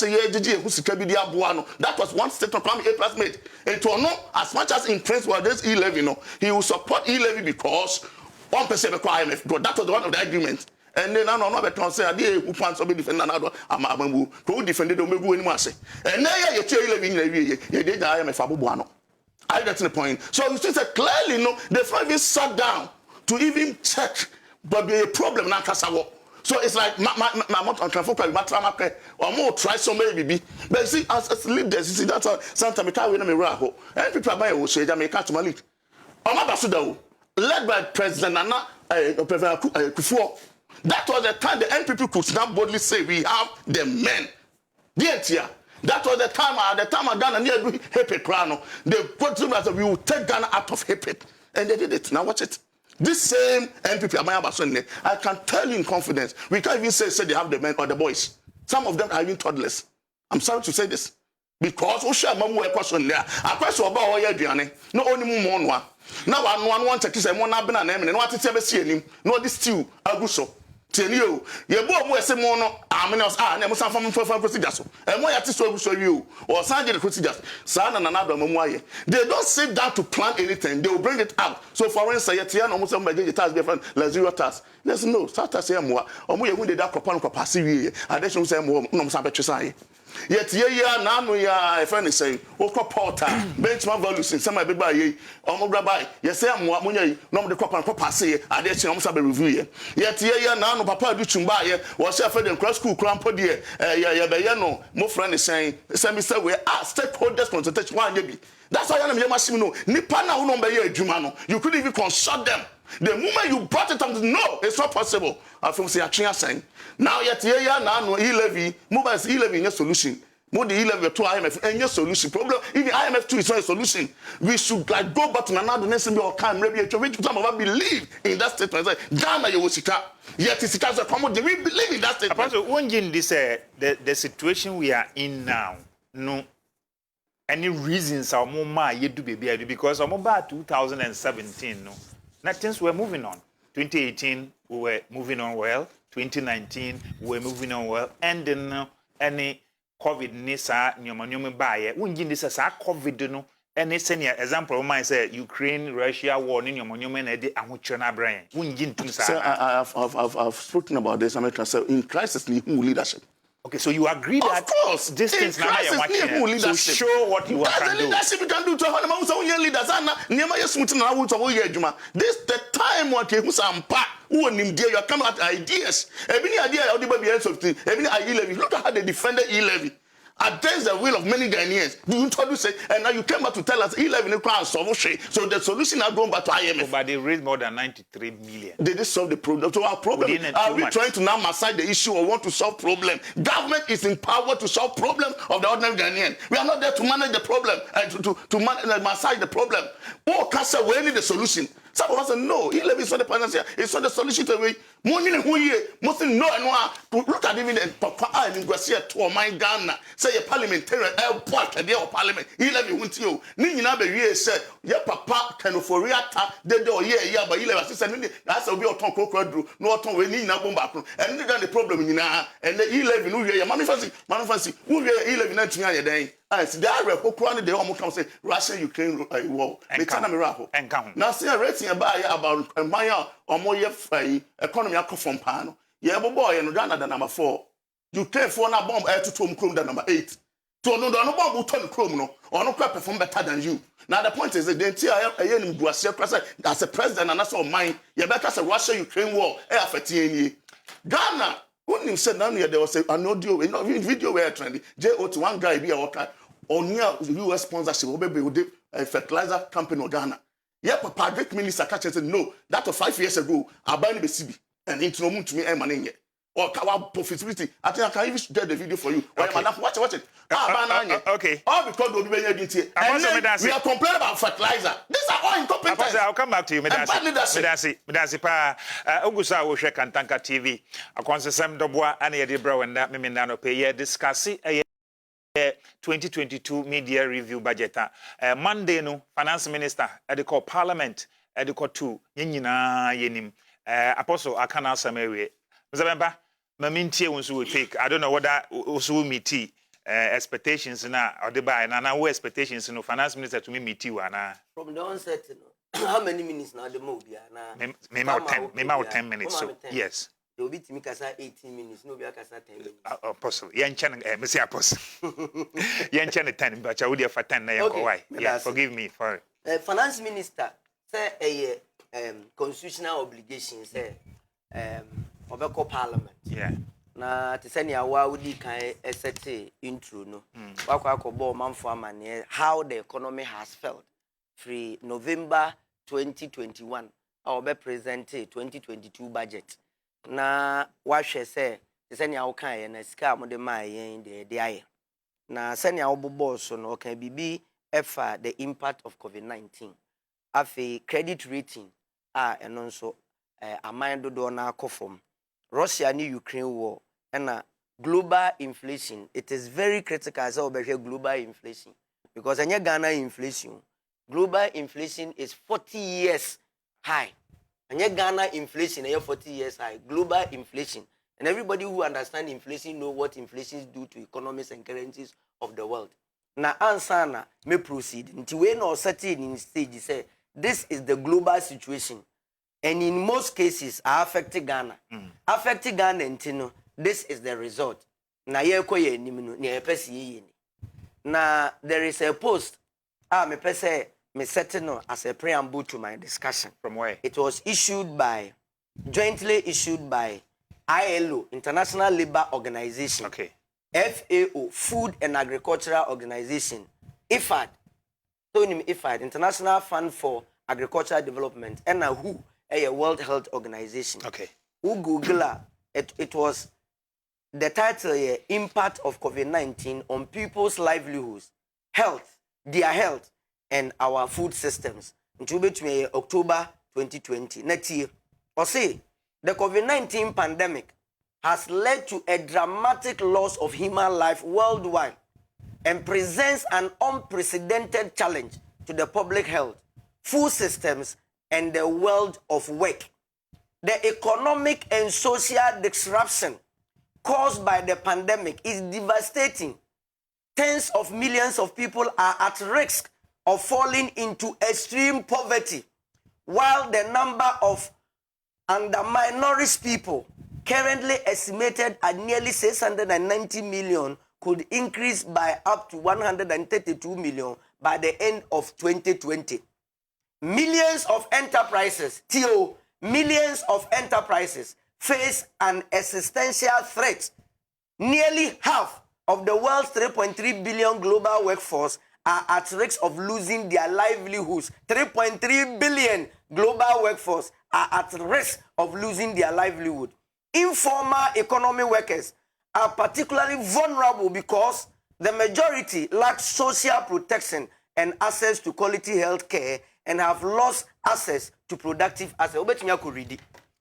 was one statement from A plus made. And to know as much as in principle this e-levy, he will support e-levy because 1% require IMF. But that was one of the agreements. And then I know that can say, who plans to be defended another Amabu, who defended the Mebu anymore. And now you tell you did the IMF Abuano. I get to the point. So you see that clearly, they've not even sat down to even check, but be a problem now. So it's like my or more try so maybe. But you see, as leaders, you see that's sometimes we can't win a miracle. And people are buying say Jamaica to Malik. Ambassador, led by President Nana Kufuor. That was the time the NPP could now boldly say we have the men. That was the time Ghana near Hepe Krano. They put to that we will take Ghana out of Hepe. And they did it. Now watch it. This same NPP, I can tell you in confidence, we can't even say they have the men or the boys. Some of them are even toddlers. I'm sorry to say this. because o share mamu e question there akwese oba o ya aduane na onimu mo noa na wa noa no ntake se mo na bena na eme no atete be sie anim na odi stew aguso tieni o ye bo mo ese mo no amene na mo san fam procedure so e mo ya te so aguso wi o san je the procedures sa na na do mamu aye they don't sit down to plan anything, they will bring it out. So for instance yet ya no mo say mo be tax different la zero tax let's no start tax e mo o mo ye hu de da kopa no kopa se wi addition say mo no mo san be twesa yet ye na no ya e friend say wo ko portal benchmark values in some big buy ye omo graba ye say mo nya no mo de kopa se ade chi no mo sabe review ye yet ye na no papa du chumba ye wo say for the cross school cramp de ye be ye no mo friend say me say we stakeholders consultation wan ye bi that's why you machine no nipa na wo no be ye adwuma no you couldn't even consult them. The moment you brought it up, no, it's not possible. I feel say a saying. Now yet yeah now no e-levy, mobile e-levy in a solution. More the e-levy to IMF and your solution. Problem even IMF too is not a solution. We should like go back to another nation be or time maybe some of us believe in that statement. Ghana you will sit up. Yet it's a common we believe in that statement. So when this the situation we are in now, no any reasons our mama you do baby because our mobile 2017 no. Now things were moving on. 2018 we were moving on well. 2019 we were moving on well. And then any COVID nisa nyoma baye. Unji this as COVID no. Any senior example of mine say Ukraine Russia war ni nyoma na de ahuchona brain. Unji things are. I've spoken about this. I'm trying to say in crisis need leadership. Okay, so you agree that of course this things now you're watching so show what you can do. Leadership you can do to how so leaders and never you smooth na wo to wo ye adwuma. This the time what you sampa who nim there you come at ideas. Every idea of the baby ends of thing. Every E-levy. Look at how they defended E-levy. Against the will of many Ghanaians. You introduce it, and now you came back to tell us E-levy no crown solve. So the solution are going back to IMF. But they raised more than 93 million. They didn't solve the problem. So our problem are we trying to now massage the issue or want to solve problem? Government is empowered to solve problems of the ordinary Ghanaian. We are not there to manage the problem and to massage the problem. Oh, Kasa, we need the solution. Some of us say no, E-levy is not the financial, it's not the solution to way. Money who ye, most no and look at even the Papa and Garcia to my Ghana. Say a parliamentarian airport and your parliament. E-levy won't you. Nina be said, your papa can for reata, then do yeah, but E-levy assistant. That's a real tongue crowd, no tongue we need no back. And then the problem in and the E-levy, no, your manifest, who are E-levy 19 day. As the Arab who crowned the almost come say Russia Ukraine war. They tell me raho. Now see a rating about my or more economy from Pano. Yeah, boy and Ghana the number 4. Ukraine for na bomb air to Tom Chrome the number 8. So no bomb will turn Chrome no or no crap perform better than you. Now the point is that they as a president and that's all mine. You better as a Russia Ukraine war Ghana. When you said there was an audio, video where trendy. J.O. one guy be a worker on near US sponsorship will be with a fertilizer company in Ghana. Yeah, Papa Great Minister catch said no. That was 5 years ago. I buy the CB and into no to me and money or kawa profitability. I think I can even get the video for you. Okay. Watch it. Okay. All because we are complaining about fertilizer. These are all incompetent. I'll come back to you, Medasi pa Augusta wo hwe Kantanka TV. Akonsesem dobwa ana ye de bra wenda me nano pe ye discuss 2022 media review budget. Monday no finance minister at the call parliament at the call 2 nyina yenim. Apostle akana samewe. Mzabemba mamintie wonso we take. I don't know whether also meet expectations na or the buy na we expectations no finance minister to me meet you na from the onset how many minutes now the movie na me 10 minutes so yes they will be to me kasa 18 minutes no be kasa 10 minutes apostle yen chen me say apostle yen chen 10 but I would for 10 na yen go why yeah forgive me for finance minister say constitutional obligation say obeko parliament yeah na tisani awa udi kan esete intro no wakwa akobo manfo amane how the economy has felt free November 2021 our be present 2022 budget na wahwe se tisani awo kan na sika mo de mai yen de aye na sani awo bobo so no kan bibi efa the impact of COVID-19 afi credit rating eno nso aman dodo na akofom Russia ni Ukraine war na global inflation, it is very critical as well global inflation. Because in Ghana inflation, global inflation is 40 years high. And Ghana inflation is 40 years high. Global inflation. And everybody who understands inflation know what inflation do to economies and currencies of the world. Now, answer may proceed. Until we know certain in stage say this is the global situation. And in most cases, affecting Ghana. Affecting Ghana, and this is the result. Now, there is a post. Me setting as a preamble to my discussion. From where? It was jointly issued by ILO, International Labour Organization. Okay. FAO, Food and Agricultural Organization. IFAD, IFAD, International Fund for Agricultural Development, and WHO, a World Health Organization. Okay. Who Google it was the title here, Impact of COVID-19 on People's Livelihoods, Health, their health, and our food systems. Until between October 2020. Next year, or say the COVID-19 pandemic has led to a dramatic loss of human life worldwide and presents an unprecedented challenge to the public health, food systems, and the world of work. The economic and social disruption caused by the pandemic is devastating. Tens of millions of people are at risk of falling into extreme poverty, while the number of undernourished people, currently estimated at nearly 690 million, could increase by up to 132 million by the end of 2020. Millions of enterprises face an existential threat. Nearly half of the world's 3.3 billion global workforce are at risk of losing their livelihoods. 3.3 billion global workforce are at risk of losing their livelihood. Informal economy workers are particularly vulnerable because the majority lack social protection and access to quality health care and have lost access to productive assets.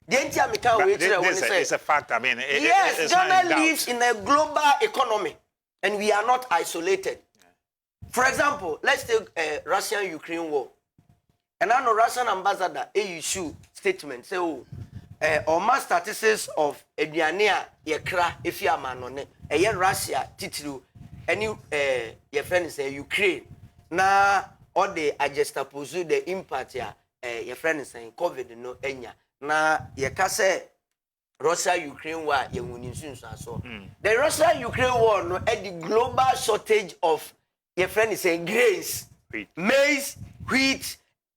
It's a fact. I mean, yes, Ghana lives in a global economy and we are not isolated. For example, let's take Russia-Ukraine war. And I know Russian ambassador issue statement say, Oma statistics of Ediania Yekra Ifia Manone, Russia titru, any your friend say Ukraine. Na all the adjustapose the impact ya your friend saying COVID no enya. Na yekase Russia-Ukraine war ye so. The Russia-Ukraine war no at the global shortage of your friend is saying grains, maize, wheat,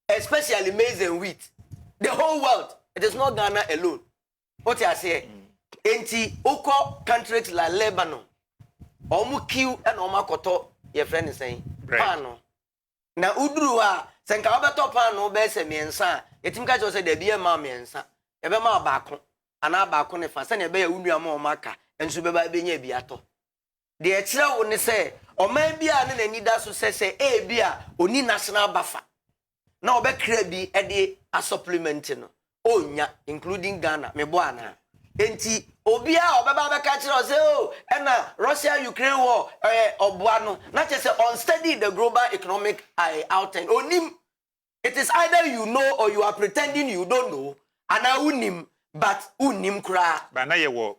especially maize and wheat. The whole world. It is not Ghana alone. What I say? Enti oko countries like Lebanon, omu kill and oma koto. Your friend is saying pano. Na udruwa senka obeto pano be se miensa. Etim ka jo say de bia ma miensa. Ebe ma baako. Ana baako ne fa se ne be ya unua ma omaka. Enso be ba be nya biato. De ekire wo ne say oman bia ne nani da so say bia oni national buffer. Na obekra bi e de a supplement no. Onya including Ghana me boana. Enti obia obeba be ka kire o say oh na Russia Ukraine war oboano na say unsteady the global economic outturn. Onim it is either you know or you are pretending you don't know ana unim but unim kra. But na ye wo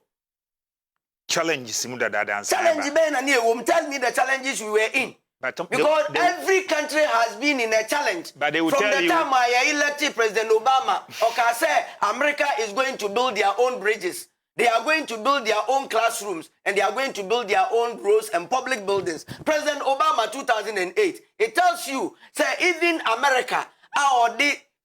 challenge simuda dada answer. Challenge be na ne tell me the challenges we were in. But because every country has been in a challenge. But they will from tell the time I elected President Obama, okay, say America is going to build their own bridges. They are going to build their own classrooms and they are going to build their own roads and public buildings. President Obama 2008, it tells you, say even America, our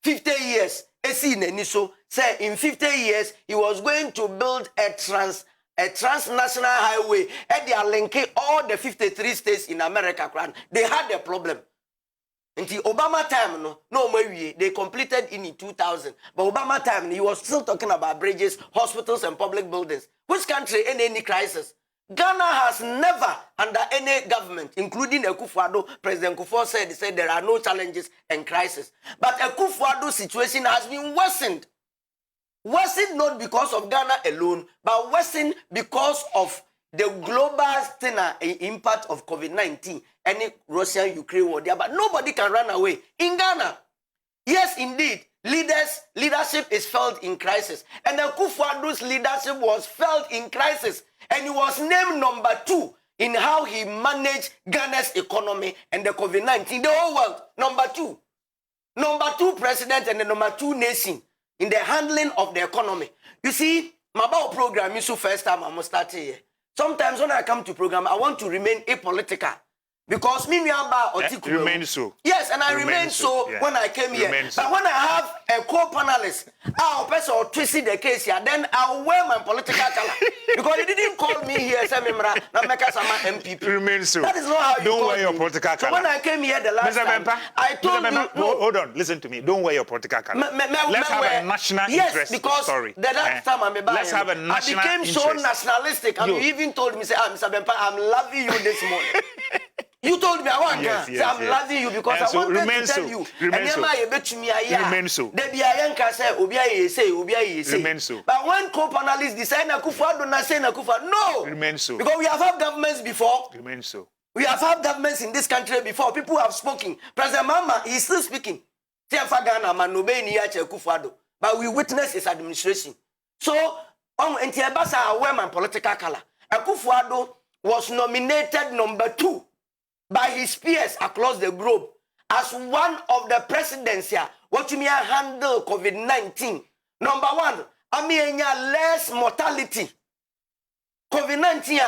50 years, say in 50 years, he was going to build a transnational highway and they are linking all the 53 states in America. They had a problem. Until Obama time, they completed in 2000. But Obama time, he was still talking about bridges, hospitals, and public buildings. Which country in any crisis? Ghana has never, under any government, including Akufo-Addo, President Akufo said there are no challenges and crises. But Akufo-Addo's situation has been worsened. Worsened not because of Ghana alone, but worsened because of the global thing, impact of COVID-19, any Russian-Ukraine war there, but nobody can run away. In Ghana, yes, indeed, leadership is felt in crisis. And the Akufo-Addo's leadership was felt in crisis. And he was named number 2 in how he managed Ghana's economy and the COVID-19. The whole world, number 2. Number 2 president and the number 2 nation in the handling of the economy. You see, my program is the first time I'm starting here. Sometimes when I come to program, I want to remain apolitical. Because me remain so. Yes, and I remain so yeah. when I came here. But when I have a co-panelist, I'll person or twist the case here, then I'll wear my political color. Because he didn't call me here, say Mimra, na make us MPP. Remain so. That is not how you don't call wear your me. political color. So when I came here the last time, I told you, no. Hold on, listen to me. Don't wear your political color. Let's have a national interest because story. The last time I'm about, let's have a national I became so nationalistic. And you even told me, say, Mr. Bempa, I'm loving you this morning. You told me I want to. I'm loving you because I wanted to tell you. Remain so. Remain so. Remain so. But when co-panelists decide Akufo-Addo not say Akufo, no. Remain so. Because we have had governments before. Remain so. We have had governments in this country before. People have spoken. President Mahama, he's still speaking. But we witness his administration. So, I wear my political color. Akufo-Addo was nominated number 2 by his peers across the globe as one of the presidents here. What you mean handle COVID-19? Number 1, less mortality. COVID-19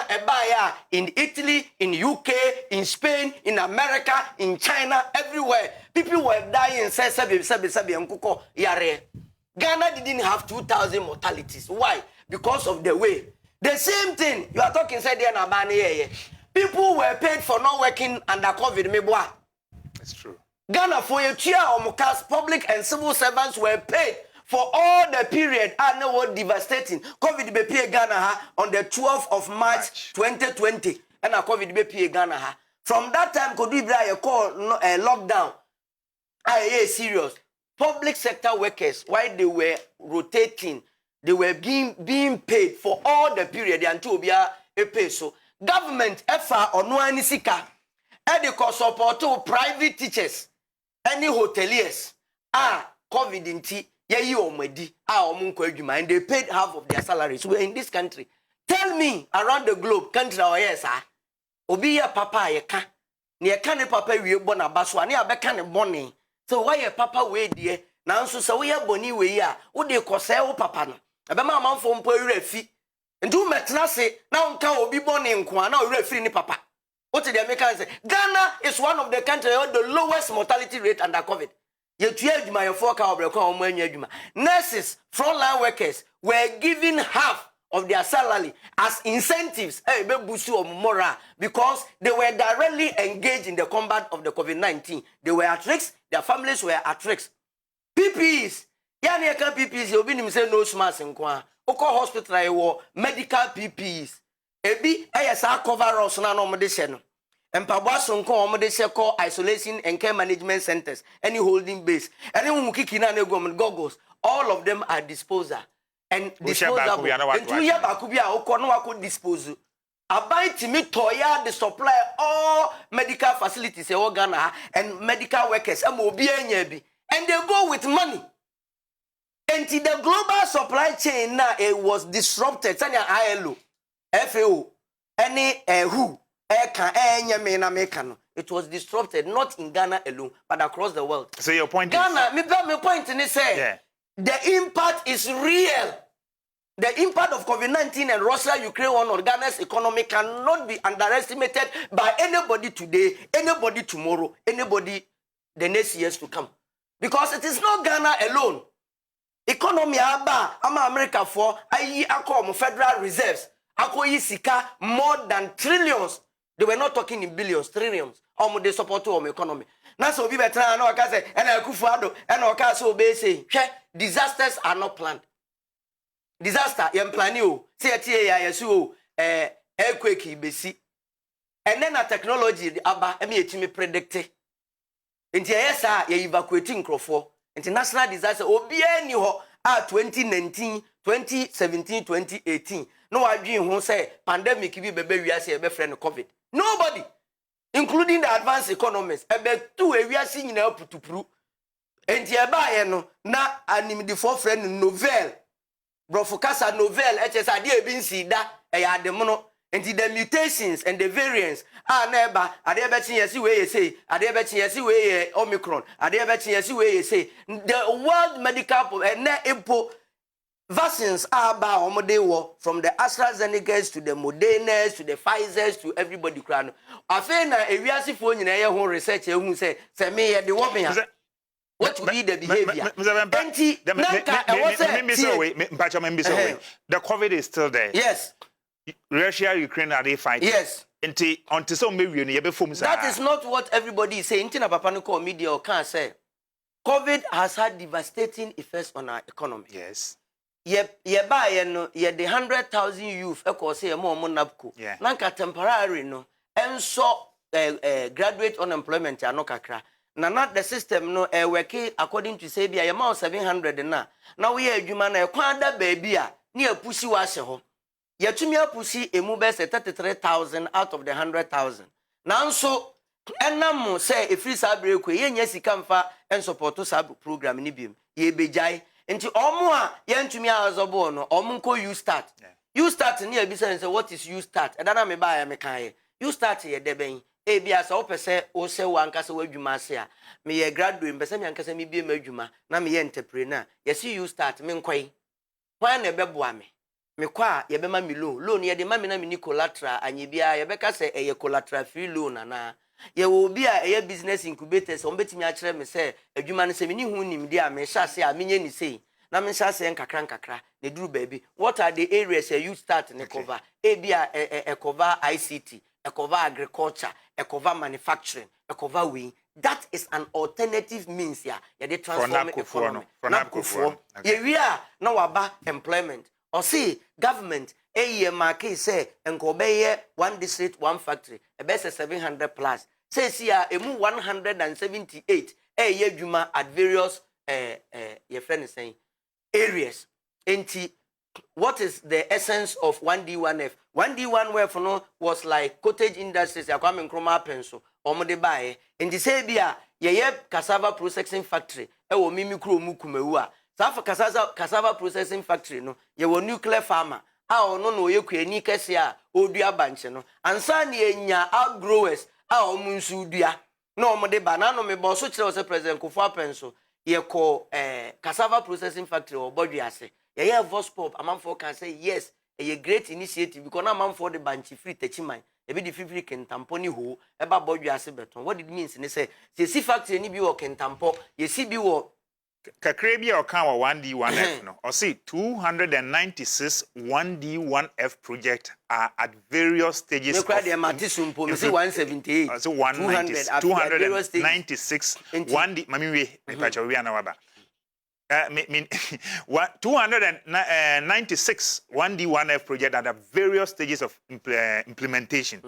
in Italy, in UK, in Spain, in America, in China, everywhere. People were dying. Ghana didn't have 2,000 mortalities. Why? Because of the way. The same thing. You are talking, said there, people were paid for not working under COVID. It's true. Ghana, for a year, public and civil servants were paid for all the period. I know what devastating. COVID be pay Ghana on the 12th of March 2020. And COVID be pay Ghana. From that time, could we call lockdown? Serious. Public sector workers, while they were rotating, they were being paid for all the period until we are a peso. Government effort on one sika, educate support to private teachers, any hoteliers, COVID inti, and they paid half of their salaries. We're in this country. Tell me around the globe, country or yes, Obiya papa yeka, near canny papa we born a baswa, near becane bonny. So why a papa way dear? Now so we are bonny way ya, would they coseo papa? A bama from poor fee. And do metna say, now can be born in Kwana or free ni papa. What did the Americans say? Ghana is one of the countries with the lowest mortality rate under COVID. Yet my 4 nurses, frontline workers were given half of their salary as incentives because they were directly engaged in the combat of the COVID-19. They were at risk, their families were at risk. PPEs, PPEs, you'll be say no smarts in Kwan. Oko hospital I war medical PPEs. Ebi ayasa cover us na no mode se no. Empabwa sonko omode se call isolation and care management centers, any holding base. Any kiki na government goggles, all of them are disposal and disposable. And 2 years back be oko no wako dispose. Abai timi toya the supply all medical facilities e Ghana and medical workers am obi anya bi. And they go with money. Until the global supply chain now it was disrupted. Sanya ILO, FAO, any who, it was disrupted not in Ghana alone, but across the world. So your point Ghana, my point in say the impact is real. The impact of COVID-19 and Russia-Ukraine war on Ghana's economy cannot be underestimated by anybody today, anybody tomorrow, anybody the next years to come. Because it is not Ghana alone. Economy aba ama America for ayi akom federal reserves akoyi sika more than trillions. They were not talking in billions, trillions. They support our economy. Now so be better na waka say and Akufo-Addo and waka so be say disasters are not planned. Disaster yem plan you say tie ya yesu earthquake besi. And then a technology aba emi etimi predict. Nti yesa ye evacuating crofo. International disaster obi ani ho 2019, 2017, 2018. no adwin ho say pandemic bi bebe wiase e be friend COVID. Nobody, including the advanced economists, ebe tu ewiase nyina putupuru. Enti eba ye no na animdifo friend novel. Brofokasa novel HS ade e bi nsi da e ya de mono. Enti the mutations and the variants are never ade be chin yesi we say ade be chin yesi we Omicron ade be chin yesi we say the world medical and impo vaccines are about from the AstraZeneca to the Moderna to the Pfizer to everybody crown. Afen na ewiasefo nyina ye ho research ehun say me ye de wo me what will be the behavior? The COVID is still there. Yes. Russia, Ukraine, are they fighting? Yes. Until some that is not what everybody is saying. Intina Papa no call media or can't say. COVID has had devastating effects on our economy. Yes. Ye buy no ye the 100,000 youth say more monapco. Yeah. Nanka temporary no and so graduate unemployment no kakra. Na not the system no working according to say be amount 700 na. Now we adwuma na kwanda baby a ne apusi wa hye ho. Yetumi apusi emu be 33,000 out of the 100,000. Nanso enam say e free sabre ko ye nya sika mfa en support sab program ni biem. Ye bejai nti omo a ye ntumi azobo no omo nko you start. You start ni abisa say what is you start? Edana me ba ya me kan ye. You start ye deben. E bia sa opese o se wankasa wadwuma ase a me ye graduate mpese me ankasa me bie madwuma na me ye entrepreneur. Ye see you start me nkwai. Hwan na beboa me? Me kwa ye be ma me loan ye de ma me na me ni collateral anye bia ye be ka se ye collateral free loan na ye wo bia ye business incubators on betimi a kire me se adwuma no se me ni hu nim dia me hya se a me nye ni sei na me hya se nkakra ne duru baby. What are the areas you start ne cover? E bia e cover ICT, e cover agriculture, e cover manufacturing, e cover we. That is an alternative means here. Ye de transform economy. Ye we are now about employment. Or see government market say enko one district one factory e be 700 plus. Say see emu 178 juma at various your friend is saying areas. Enti what is the essence of 1D1F? 1D1F no was like cottage industries ya kwame nkroma penso omode bae. Enti say bia ye cassava processing factory e wo mimi kro mu kumawu a Safa cassava processing factory no ye wo nuclear farmer a ono no ye kwani kese a odua banche no ansa ne enya outgrowers a omu nsu dua na omode ba na no me bo so kire o se president Kusi-Appiah penso ye ko cassava processing factory o boduase ye voice pop amamfo can say yes a great initiative because na amamfo the banche free techiman e be the free kentampo ni ho e ba boduase beton. What it means ni say si factory ni bi wo kentampo ye si bi wo Kakrebi or Kawa 1D1F no. Or see 296 1D1F projects are at various stages. Of 178. So 296 1D. Mami we we anawaba. 296 1D1F projects are at various stages of implementation.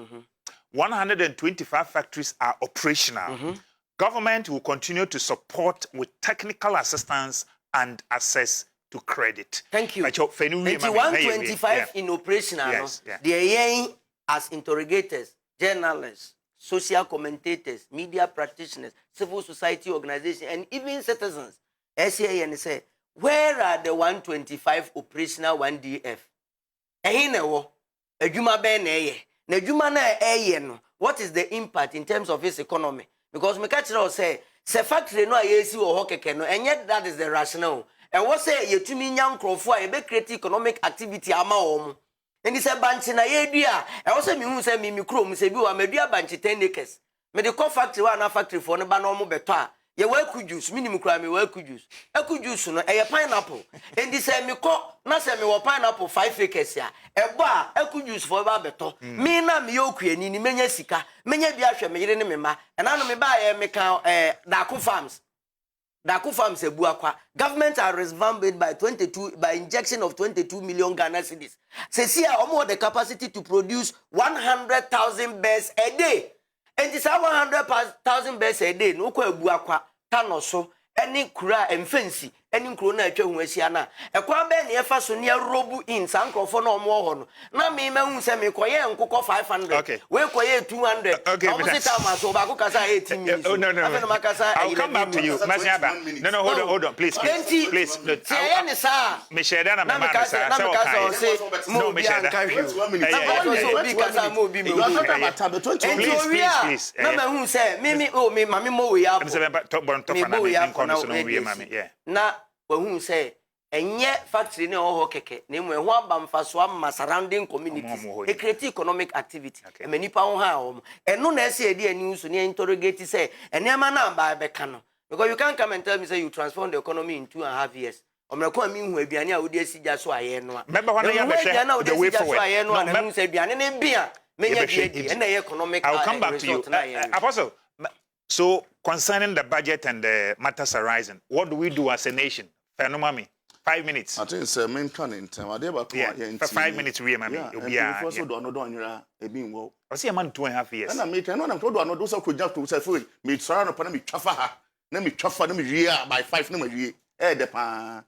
125 factories are operational. Government will continue to support with technical assistance and access to credit. Thank you. 125 in operational. Yes, they are as interrogators, journalists, social commentators, media practitioners, civil society organizations, and even citizens. SAN say, where are the 125 operational 1DF? What is the impact in terms of its economy? Because me catch say factory no ayesi wo hokeke no and yet that is the rationale. And what say yetumi nya nkrofo a be create economic activity ama wo. And this banchi na ye dua e wo say me hu say me kro mu say bi wa madua banchi 10 acres. Me the co factory wa na factory for no ba no mo beto a ye wa ku juice minimum kra me wa ku juice. Eku juice no e pineapple. And this say me ko na say me wo pineapple 5 acres ya. E ba eku juice for ba beto. Me na me yokuani ni menya sika. Menya bi ahwe me yire ne me ma. And ano me ba ye me kan Daku farms. Daku farms ebu akwa. Government are revamped by injection of 22 million Ghana cedis. Say see omo the capacity to produce 100,000 birds a day. And this 100,000 birds a day no ko ebu akwa tanoso any kura emfensi eni nkro na atwa hu asia na ekwan be ne efa so ne robu in sankrofo na omo ho no na me ma hu se me koye nkokọ 500 we koye 200 omo sit am so ba ko kasa 18 minutes no I'll come back to you Masiaba no hold on please say any sir me share na me man sir say no me share please na me hu se me mami mo we ya na hu se enye factory ne ho keke na emu ho aba mfaso am surrounding communities e create economic activity e manipa ho ha ho eno na ese edi ani nso ne interrogate say enema na ba be ka no because you can't come and tell me say you transform the economy in 2.5 years omreko ami hu aduane a wodi asija so aye no a meba ho na ya be hwe the way forward no na hu say aduane ne bia menya die na economic I'll come back to you Apostle. So concerning the budget and the matters arising, what do we do as a nation? Phenomenal. 5 minutes. I think it's a main turning time. I for 5 minutes, we mami. Yeah. Also do another one. Being well. I see a man 2.5 years. And I make another told another so could just to say for me try no pan me chafa. Na me chafa na me year by 5 na me year. The pan.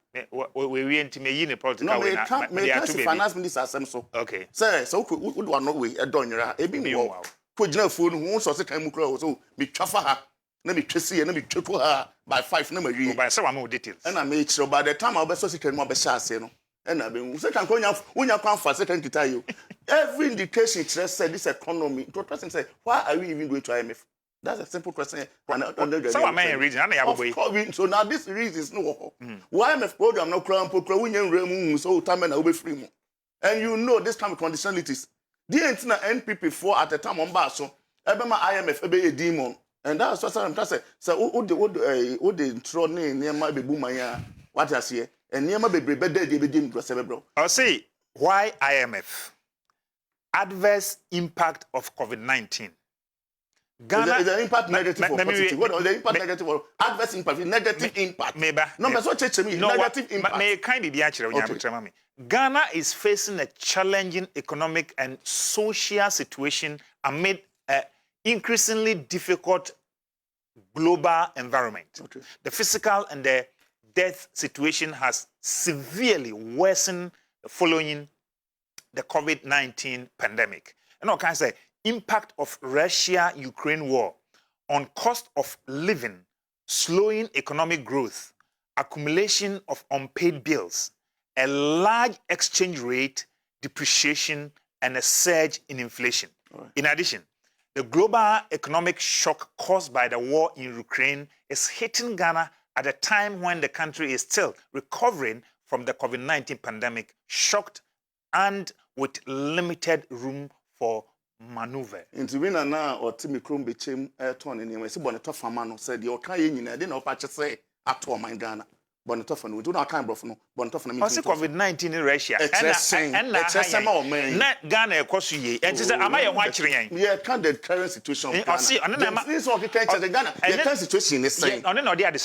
We into me in political way. No, me finance minister asem so. Okay. Sir, so could do another way. A donora. Being well. Could you phone who so say time so me chafa. Na me twesi na me tweko ha by 5 na me wi by say more details na me chiro by the time I be so secret mo be shase no na be say kan ko nya kwan fa second kita you every indication said this economy to person say why are we even going to IMF? That's a simple question. So am I reason na ya boy so now this reasons no why IMF program no kran po kran wunya nremu so time na we free mo and you know this kind of conditionalities the antina NPP for at the time on ba so ebe ma IMF ebe a demon. And that's what I'm saying. So, what the throne near my baby maya, what I see, and near my baby better, they begin to say, bro. I'll say, why IMF? Adverse impact of COVID-19. Ghana is the impact negative or positive? What are the impact negative or adverse impact? Negative impact. Maybe. No, but what me? Negative impact. May kindly be actually. Ghana is facing a challenging economic and social situation amid a increasingly difficult global environment. Okay. The physical and the death situation has severely worsened following the COVID-19 pandemic. And I can say impact of Russia-Ukraine war on cost of living, slowing economic growth, accumulation of unpaid bills, a large exchange rate depreciation, and a surge in inflation. Right. In addition, the global economic shock caused by the war in Ukraine is hitting Ghana at a time when the country is still recovering from the COVID-19 pandemic, shocked and with limited room for maneuver. Into winner now or Timmy Chrome became a ton in him. Bonnet of a man said, you're carrying in a dinner patch say at all my Ghana. Bonetofen we do not kind of no Bonetofen also COVID-19 in Russia and Ghana across ye and say am I watching yeah can the current situation of Ghana this one can change the Ghana the current situation is saying on no there and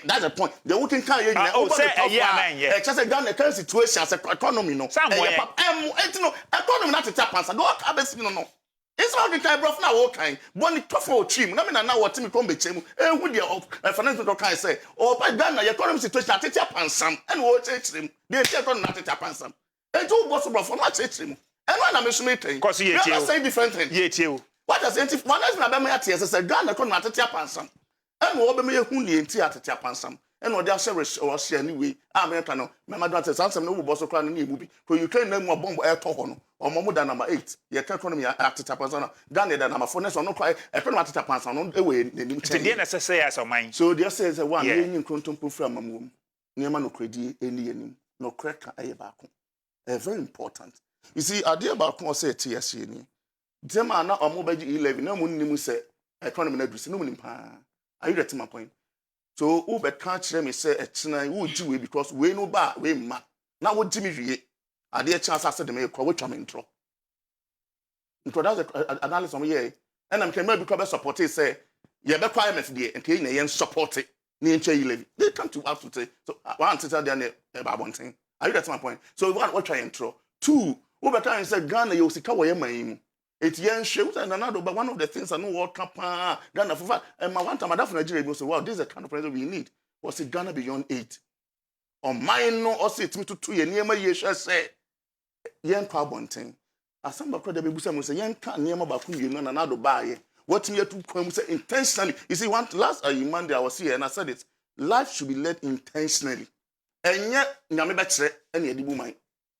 that's the point the wouldn't can you just say Ghana current situation as economy no economy not to tap answer no no it's all the time of now kind but the tough team na me na what me come be chemu who the financial kind say oh by Ghana your economic situation at tap ansam and what him they take on not tap ansam and two boss for not him and when am so meeting cause you say different thing what does it one is na be me at say Ghana kon not tap ansam and what be me hu the enti at tap ansam and what they are share anyway America no me ma do say ansam no boss kra no emu bi ko Ukraine na mu bomb air to ho no omo da number 8 ye ka economy at tapansa Ghana da number 4 next no cry economy at tapansa no e we nenim chen dey necessary as o man so there says one ye nyin krontompo fra mamum niema no kredi eni enim no kreka aye baako very important you see ade baako o say TS ni dem na omo baji 11 na mun nim say economy na dusi no mun pa are you get my point so who be kan kire me say echina who ji we because we no ba we ma na wo ji mi hwie ade chance ase de me kwa we twa me ntro that's the analysis on here and I'm can be support it say ye be kwa IMF de nke na ye support it ni nche 11 they come to us to say so one to tell them about one thing are you get my point so one try intro two we be trying say Ghana you sika wo ye man it yen show and another but one of the things I know what kapa Ghana for and my one time I for Nigeria so wow this is the kind of president we need was it Ghana beyond 8 on mine no also it me to 2 year near my year say yen kwabonten asamba kwa da bebusa mo say yen ka near ba ku yenu na do baaye what me to kwam say intentionally you see one last Monday I was here and I said it life should be led intentionally enye nyame be kire ene edibu man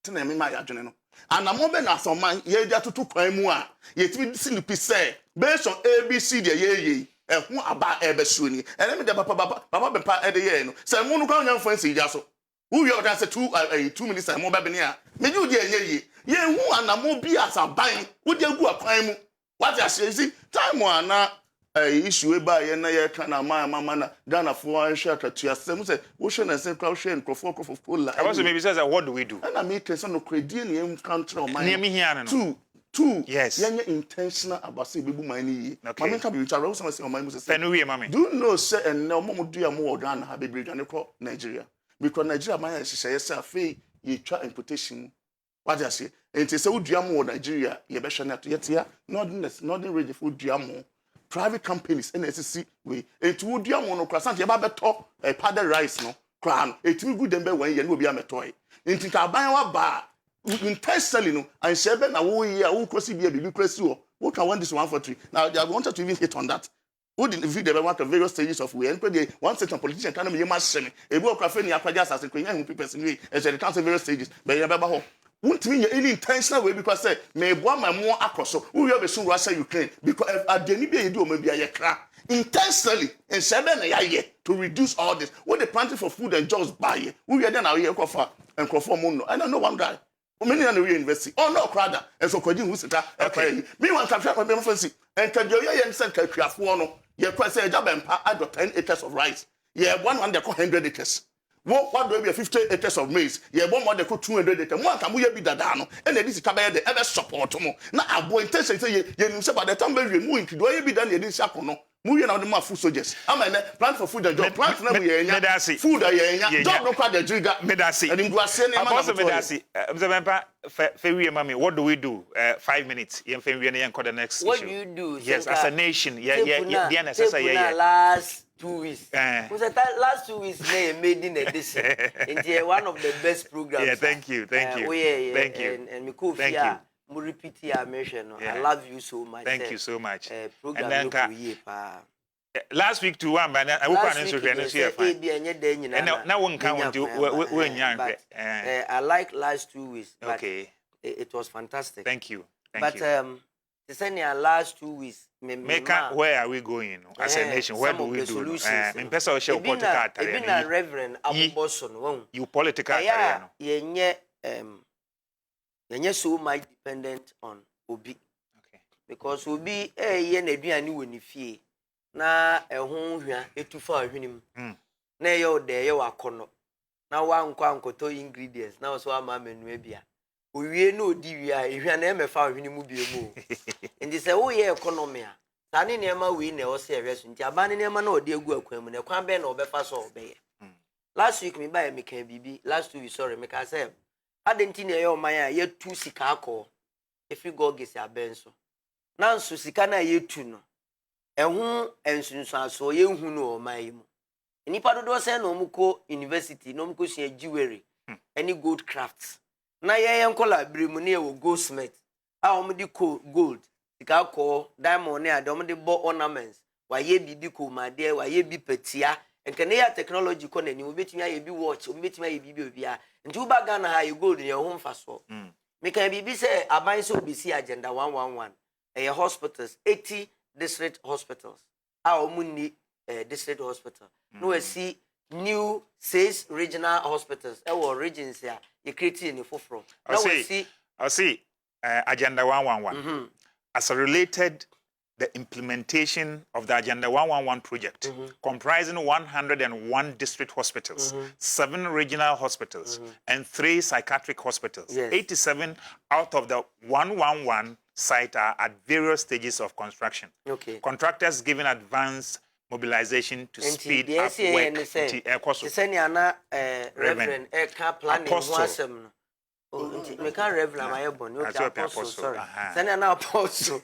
tena me ma ya dwene no anamo be na so man ye dia tutu kwan mu a ye tibi silipi say based on ABC de ye ehun aba ebe suoni ene me de papa be pa ede ye no say mu no kwa nyam fancy dia so who you can say 2 minutes mo be ne a me ju de enye ye hu anamo bi asaban wo de agu akwan mu what you say time ana issue ba ye na ye ka na mama na Ghana for an share to asem say wo hwe na say crowd share crofo pola I also maybe says what do we do and I make person no credit ni em country o man near me here no two yes yenye intentional about say bebu man yi mama ka be try say o man say penuwe mama do you know say and now mo do am wo Ghana ha be dwane ko Nigeria because Nigeria man ye hye say afi ye twa importation what you say enti say wo duam wo Nigeria ye be hwe na to yetia northern region for duam private companies NSC we enti wo duam no krasant ye ba beto powder rice no kra no enti we good dem be wan ye no obi ametoy enti ka ban wa ba intentionally no and shebe na wo ye wo cross bi bi cross wo what can want this 143 now I wanted to even hit on that who did video be one of various stages of we and one certain politician can be massem e bi okwafe ni akwaja asase kwenya hu people ni e say the council various stages but you be ba ho won't mean any intentional way because say me boa my more akoso who you be soon Russia Ukraine because at the ni be do ma bia ye kra intentionally and shebe na ye to reduce all this what they planting for food and jobs buy who you then na ye kofa and conform no I don't know one guy many na we university oh no crowd and so kwaji hu sita me one can try me fancy and can you ye nsan ka twiafo no ye kwa say jabempa add 10 acres of rice ye one they call 100 acres what do be 50 acres of maize ye one more they call 200 acres mo kan mo ye bi dada no and this ka be the ever support mo na abo intention say ye nim say by the time we mo into do ye bi dan ye dis akono mo ye na the food soldiers am na plant for food and job plant na we ye nya food ye nya job no kwa the jiga medasi and do ase ne ma na medasi mzempa fe we mami what do we do 5 minutes ye fe we na yen the next what issue do you do yes as a nation yeah necessary last 2 weeks last 2 weeks they made in edition and one of the best programs yeah thank you thank you and me cool here mo repeat here mention I love you so much thank you so much program and then last week to one but I will plan to share and now one count we nyan I like last 2 weeks but okay it was fantastic thank you but the senior last 2 weeks where are we going as a nation where do we do in person share political career even a reverend Abu Boson you political career yenye so much dependent on obi okay because obi ye na aduane wo ni fie na ehun hwa etufa ahwenim na ye ode ye wakono na wankwa ankoto ingredients na so ama menu bia owie na odi wi a ehwa na emefa ahwenim bia mu ndi se wo ye economy a tane ne ma wi na o se ehwe so nti abane ne ma na ode agu akwan mu na kwan be na obefa so obeye last week me buy me kan bibi last 2 weeks sorry me ka say adenti na ye oman a ye tu sika akọ efi gogesi abenso na nso sika na ye tu no ehun ensunsu aso ye hu no oman yi mu enipa dodo se na omuko university na omuko sua jewelry any gold crafts na ye nkola bremu na ye wo goldsmith a omudi gold sika akọ diamond na ade omudi bo ornaments wa ye bibi ko made wa ye bi petia enkene ya technology ko na ni obetimi aye bi watch obetimi aye bibi obia nti uba Ghana ha you gold ye ho mfaso me kan bibi say aban so obisi agenda 111 hospitals 80 district hospitals a omuni district hospital no we see new 6 regional hospitals our regions here you create in foforo now we see I see agenda 111 as a related the implementation of the Agenda 111 project, comprising 101 district hospitals, 7 regional hospitals, and 3 psychiatric hospitals. 87 out of the 111 sites are at various stages of construction. Okay. Contractors given advance mobilization to speed up work. Reverend planning Me can revel my born. Okay, apostle. Sorry. Send an apostle.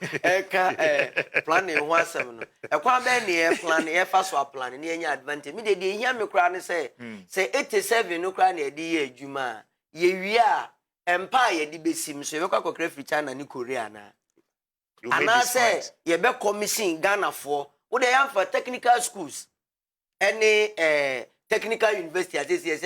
Planning one seven. A quan be plan. First one plan. Any advantage. Me dey hear me cry say 87 no cry near the Juma. Ye empire di besim so you go free China ni Korea na. And I say ye be commission Ghana for. Wo dey am for technical schools. Any technical university as yes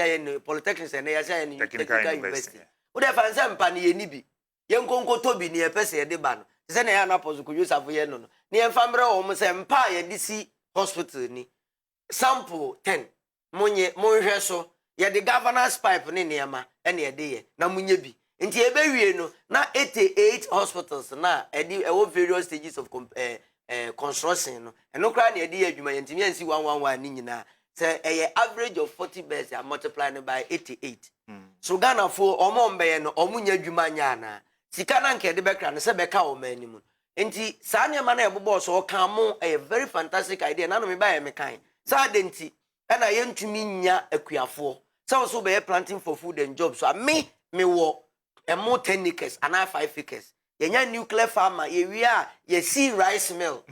polytechnics and yes technical university. Wo dey fancy mpa ne ye ni bi. Ye nkonko to bi ne ye pese ye de ba no. Se na ya na pozo ko use afo ye no no. Ne ye famre wo mo se mpa ye di si hospital ni. Sample 10. Monhwe so ye de governance pipe ne ne ma ene ye de ye na munye bi. Nti e be wie no na 88 hospitals na e di various stages of construction no. Eno kra na e di adwuma ye ntimi ansi 111 ni nyina. Say a average of 40 beds are multiplied by 88. So Ghana for omombe no omunya dwuma nya na. Sika na nke de bekra no se beka o manimu. Enti sa ne ma na ebobo so o kan mo a very fantastic idea na no me ba ye me kan. Sa denti na ye ntumi nya akuafo. So so be planting for food and jobs. So me wo more 10 acres and 5 acres. Ye nya nuclear farmer ye wi a ye see rice mill.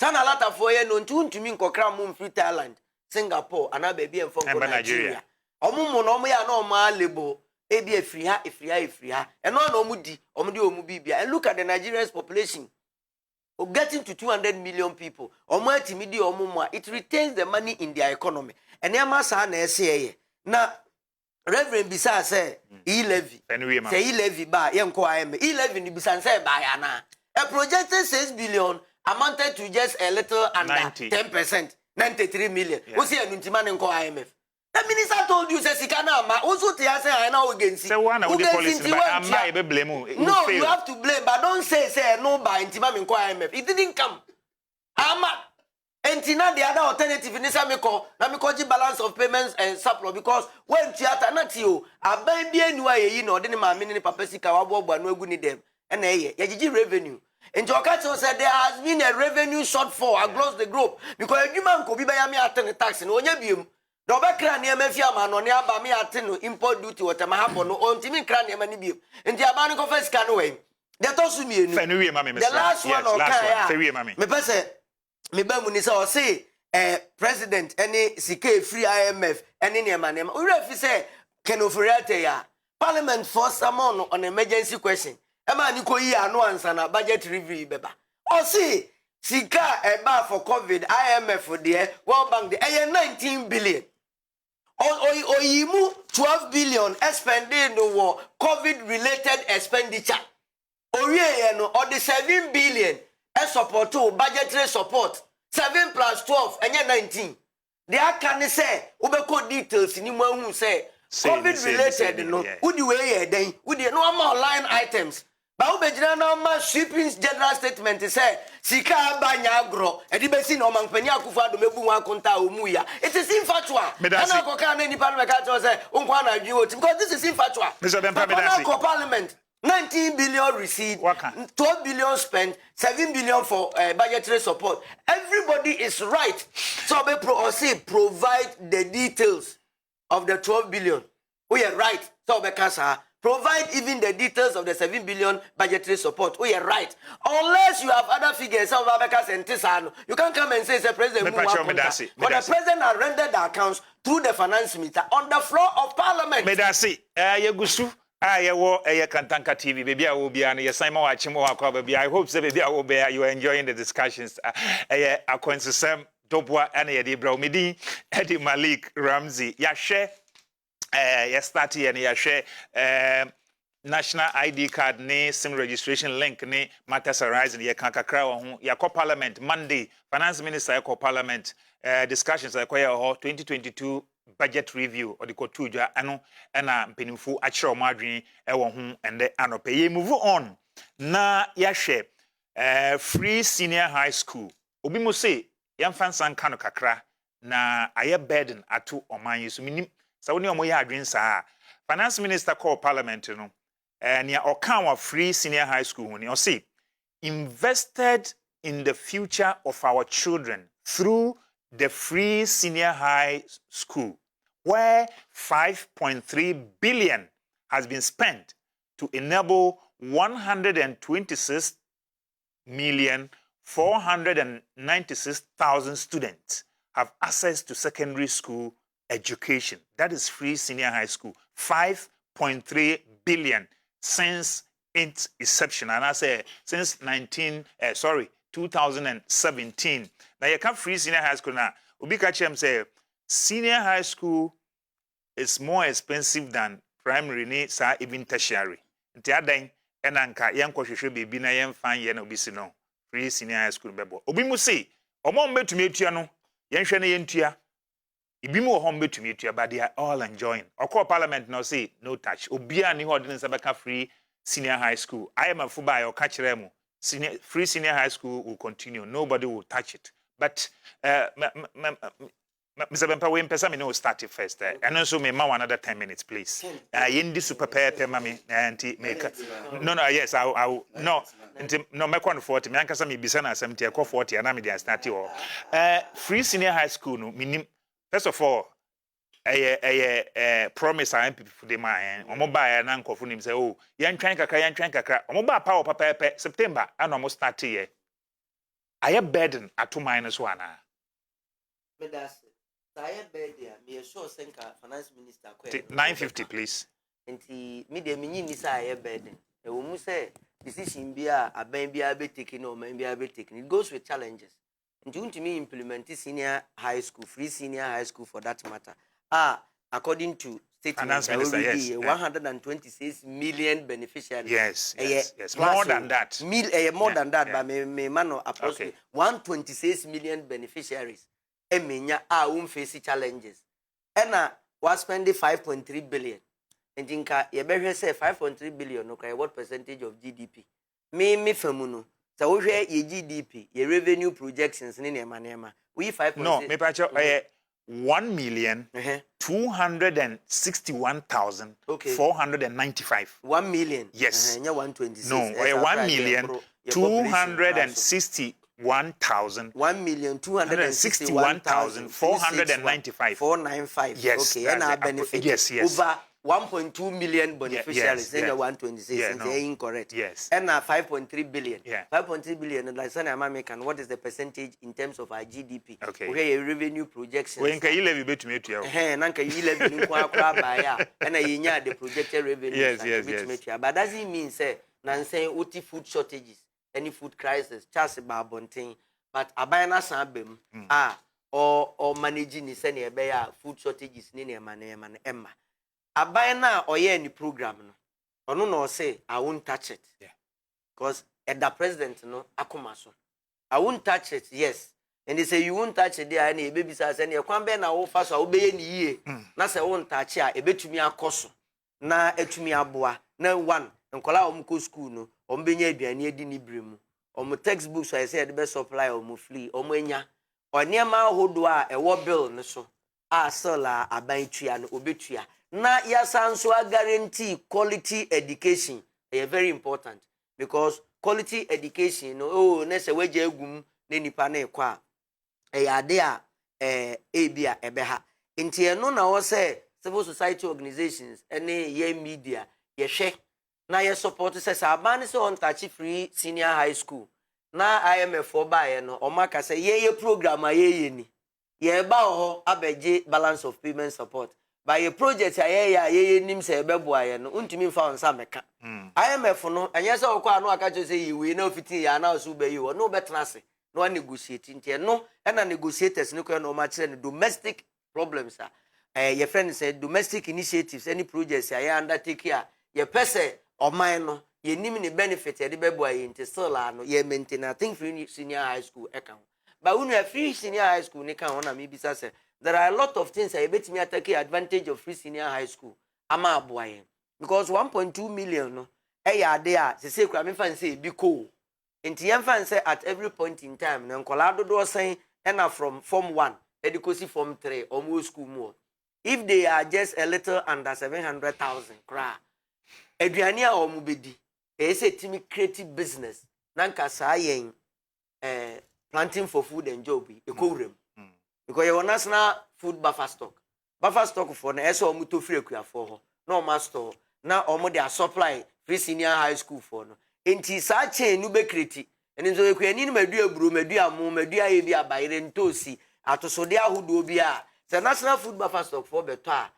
Sana lata for ye no ntumi nkokra mo free Thailand. Singapore and baby and from Nigeria. Omumu no mo ya no ma lebo ebi efiri ha and no omudi omubibia. And look at the Nigerian population. Getting to 200 million people. Omo atimidi omumu it retains the money in their economy. And yama sa na ese na Reverend Bisa say e-levy. Say e-levy ba yenko ayeme. E-levy ni Bisa say ba ya na. A projected 6 billion amounted to just a little under 10%. 93 million. What's here Nuntiman and IMF? The minister told you, Sikana, also to say, I know against say one of the policy. No, you have to blame, but don't say no by Intimam and IMF. It didn't come. And Tina, the other alternative in this Namiko balance of payments and supply because when theater not you, a baby and you know, then my mini papesica, but no good them. And a revenue. And Jokacho said there has been a revenue shortfall across the globe because you man could be by me at the tax and only beam. Dobakran near Mefia man on near Bami at import duty or Tamahapo no on Timmy Cran many beam. And the Abanico first can away. That also mean the last one or Kaya. Me pese me Bamunisa or say president any CK free IMF any near my name. We say can offer Parliament for someone on emergency question. Ema ni ko yi anu ansa na budget review beba. O see sika eba for COVID IMF there World Bank there 19 billion. O yimu 12 billion expended no COVID related expenditure. O ye no or the 7 billion e support to budgetary support 7 plus 12 enye 19. There can say ubeko details ni mo hu say COVID related no udi we ye den udi no more line items. But we begin now ma sweeping general statement say sika abanya agro edibesi no mampani akufa do mebu wan konta omuya. It is infatual. Ana ko kan ni parliament ka say unkwa na dwi because this is infatual. Mr. Bempa Medasi. Parliament 19 billion received, 12 billion spent, 7 billion for budgetary support. Everybody is right. So we provide the details of the 12 billion. We are right. So we can provide even the details of the 7 billion budgetary support. We are right. Unless you have other figures, you can come and say, President, but the President has rendered the accounts through the finance minister on the floor of Parliament. Medasi, Yagusu. Kantanka TV, baby, I will be on your Simon Wachimo, baby. I hope so, baby, I will be. You are enjoying the discussions. Sam Dobwa and Eddie Bromidi, Eddie Malik Ramsey, Yashe, Yastati and Yashe, National ID card, ne, SIM registration link, ne, matters arising, Yakanka Crow, Yako Parliament, Monday, Finance Minister, Yako Parliament, discussions, 2022. Budget review or the kotuja ano ena mpenifu achiro madwin ewo ho ende anope ye move on na ya hwe free senior high school obi mo say yamfa nsanka no kakra na aye burden ato oman yesu minim sa woni omo ya adwen sa finance minister call parliament no nia okan wa free senior high school ho ni o say invested in the future of our children through the free senior high school, where 5.3 billion has been spent to enable 126,496,000 students have access to secondary school education. That is free senior high school. 5.3 billion since its inception. And I say since 2017. Now you can't free senior high school now. Ubika Chem say senior high school is more expensive than primary ni sa even tertiary. Nti adan enanka yenko hwehwe bebi na yemfan ye na obisi no free senior high school bebo. Obi mu say omo mbetumi etua no yenhwe na yentua. Ibi mu ho mbetumi etua but they are all enjoying. Okọ parliament now say no touch. Obia ni ho de nsa beka free senior high school. I am a fuba yo ka kire mu. Free senior high school will continue. Nobody will touch it. But Mr. Bempa, we impesa me no start it first. And also me ma another 10 minutes, please. Yendi super prepare mami anti make. No, yes, I no. No, me kwano 40. Me ankasa me bisa na asem tie ko 40 ana me dey start o. Free senior high school no minim. First of all, promise I MPP for the man. Omo ba na nkofo nim say oh, yan twan kakra. Omo ba power papa September and almost start here. Aye burden ato minus one. Medas. Aye burden me sure senka finance minister 950 please. Enti me de me nyi say aye burden. E wo mu say decision bia aban bia be taking or man bia be taking. It goes with challenges. Enti untimi implement senior high school, free senior high school for that matter. According to statement, yes, 126 million beneficiaries. Yes. More than that. More than that, but me mano approximately 126 million beneficiaries. Emenya face challenges. Ena was spending 5.3 billion. And jinka ye say 5.3 billion. Okay, what percentage of GDP? Me femuno. So we share your GDP, your revenue projections in Manema. We 5.6. No, me pacho 1,261,495. 1 million. Yes. 126. No, 1,261,000. 1,261,495. 495. Yes. Okay, and our benefit. Yes. Over 1.2 million beneficiaries. Yes. 126. Yeah, and no. they're incorrect. Yes. And 5.3 billion. Yeah. 5.3 billion. And like Sunny American, what is the percentage in terms of our GDP? Okay. Where your revenue projections. When can you levy bet to me to you? Nanka you levy in Kwabaya. And the projected revenue. Yes. But doesn't mean say Nancy Uti food shortages, any food crisis, Chelsea Barbonting, but Abana Sabim or managing is any food shortages near my name and Emma. Abana or any program no. No say I won't touch it. Yeah. Because at the president no Akumaso. I won't touch it, yes. And they say you won't touch it there any baby says any kwambe na wo fa so obey ni ye. Na say won't touch ya ebetumi akoso. Na etumi aboa. Na one nkola omko school no ombenya aduane adi ni bremu. Omo textbooks I say the best supply omo free omo enya. Oniema hodo a ewo bill ne so. Asala aban tua no obetua. Na yasanso guarantee quality education. They are very important because quality education no na se waje agum na nipa na ekwa ade a ebia ebeha nti eno na wo say civil society organizations ene ye media ye hwe na ye support say saban se on touch free senior high school na IMF obaye no o maka say ye program aye ni ye ba ho abeje balance of payment support by a project ye nim say beboaye no untimi mfa onsa meka IMF no enye say okwa no aka say we na 15 ya na so be you no betrase no negotiate nti no na negotiators no ko no ma kire domestic problems your friend said domestic initiatives any projects I undertake here your person or mine no ye nim ni benefit ye de beboaye nti still no ye maintain I think free senior high school account but when you free senior high school ni kan na me bisa say there are a lot of things I bet me take advantage of free senior high school ama aboaye because 1.2 million no ya there say kura me fan say bi ko nti yem fan say at every point in time na nkola dodo say na from form 1 education form 3 almost school more if they are just a little under 700,000 kra aduane a omo bedi say timi creative business nanka sa yen planting for food and job e ko wrem because your national food buffer stock for na eso omo to free akua for ho na omo store na omo dey supply free senior high school for no enti sa chain no be kreti eni so ekwani no madu aburo madu amu madu aye bi abayire ntosi atosode ahodo bi a se national food buffer stock for beto a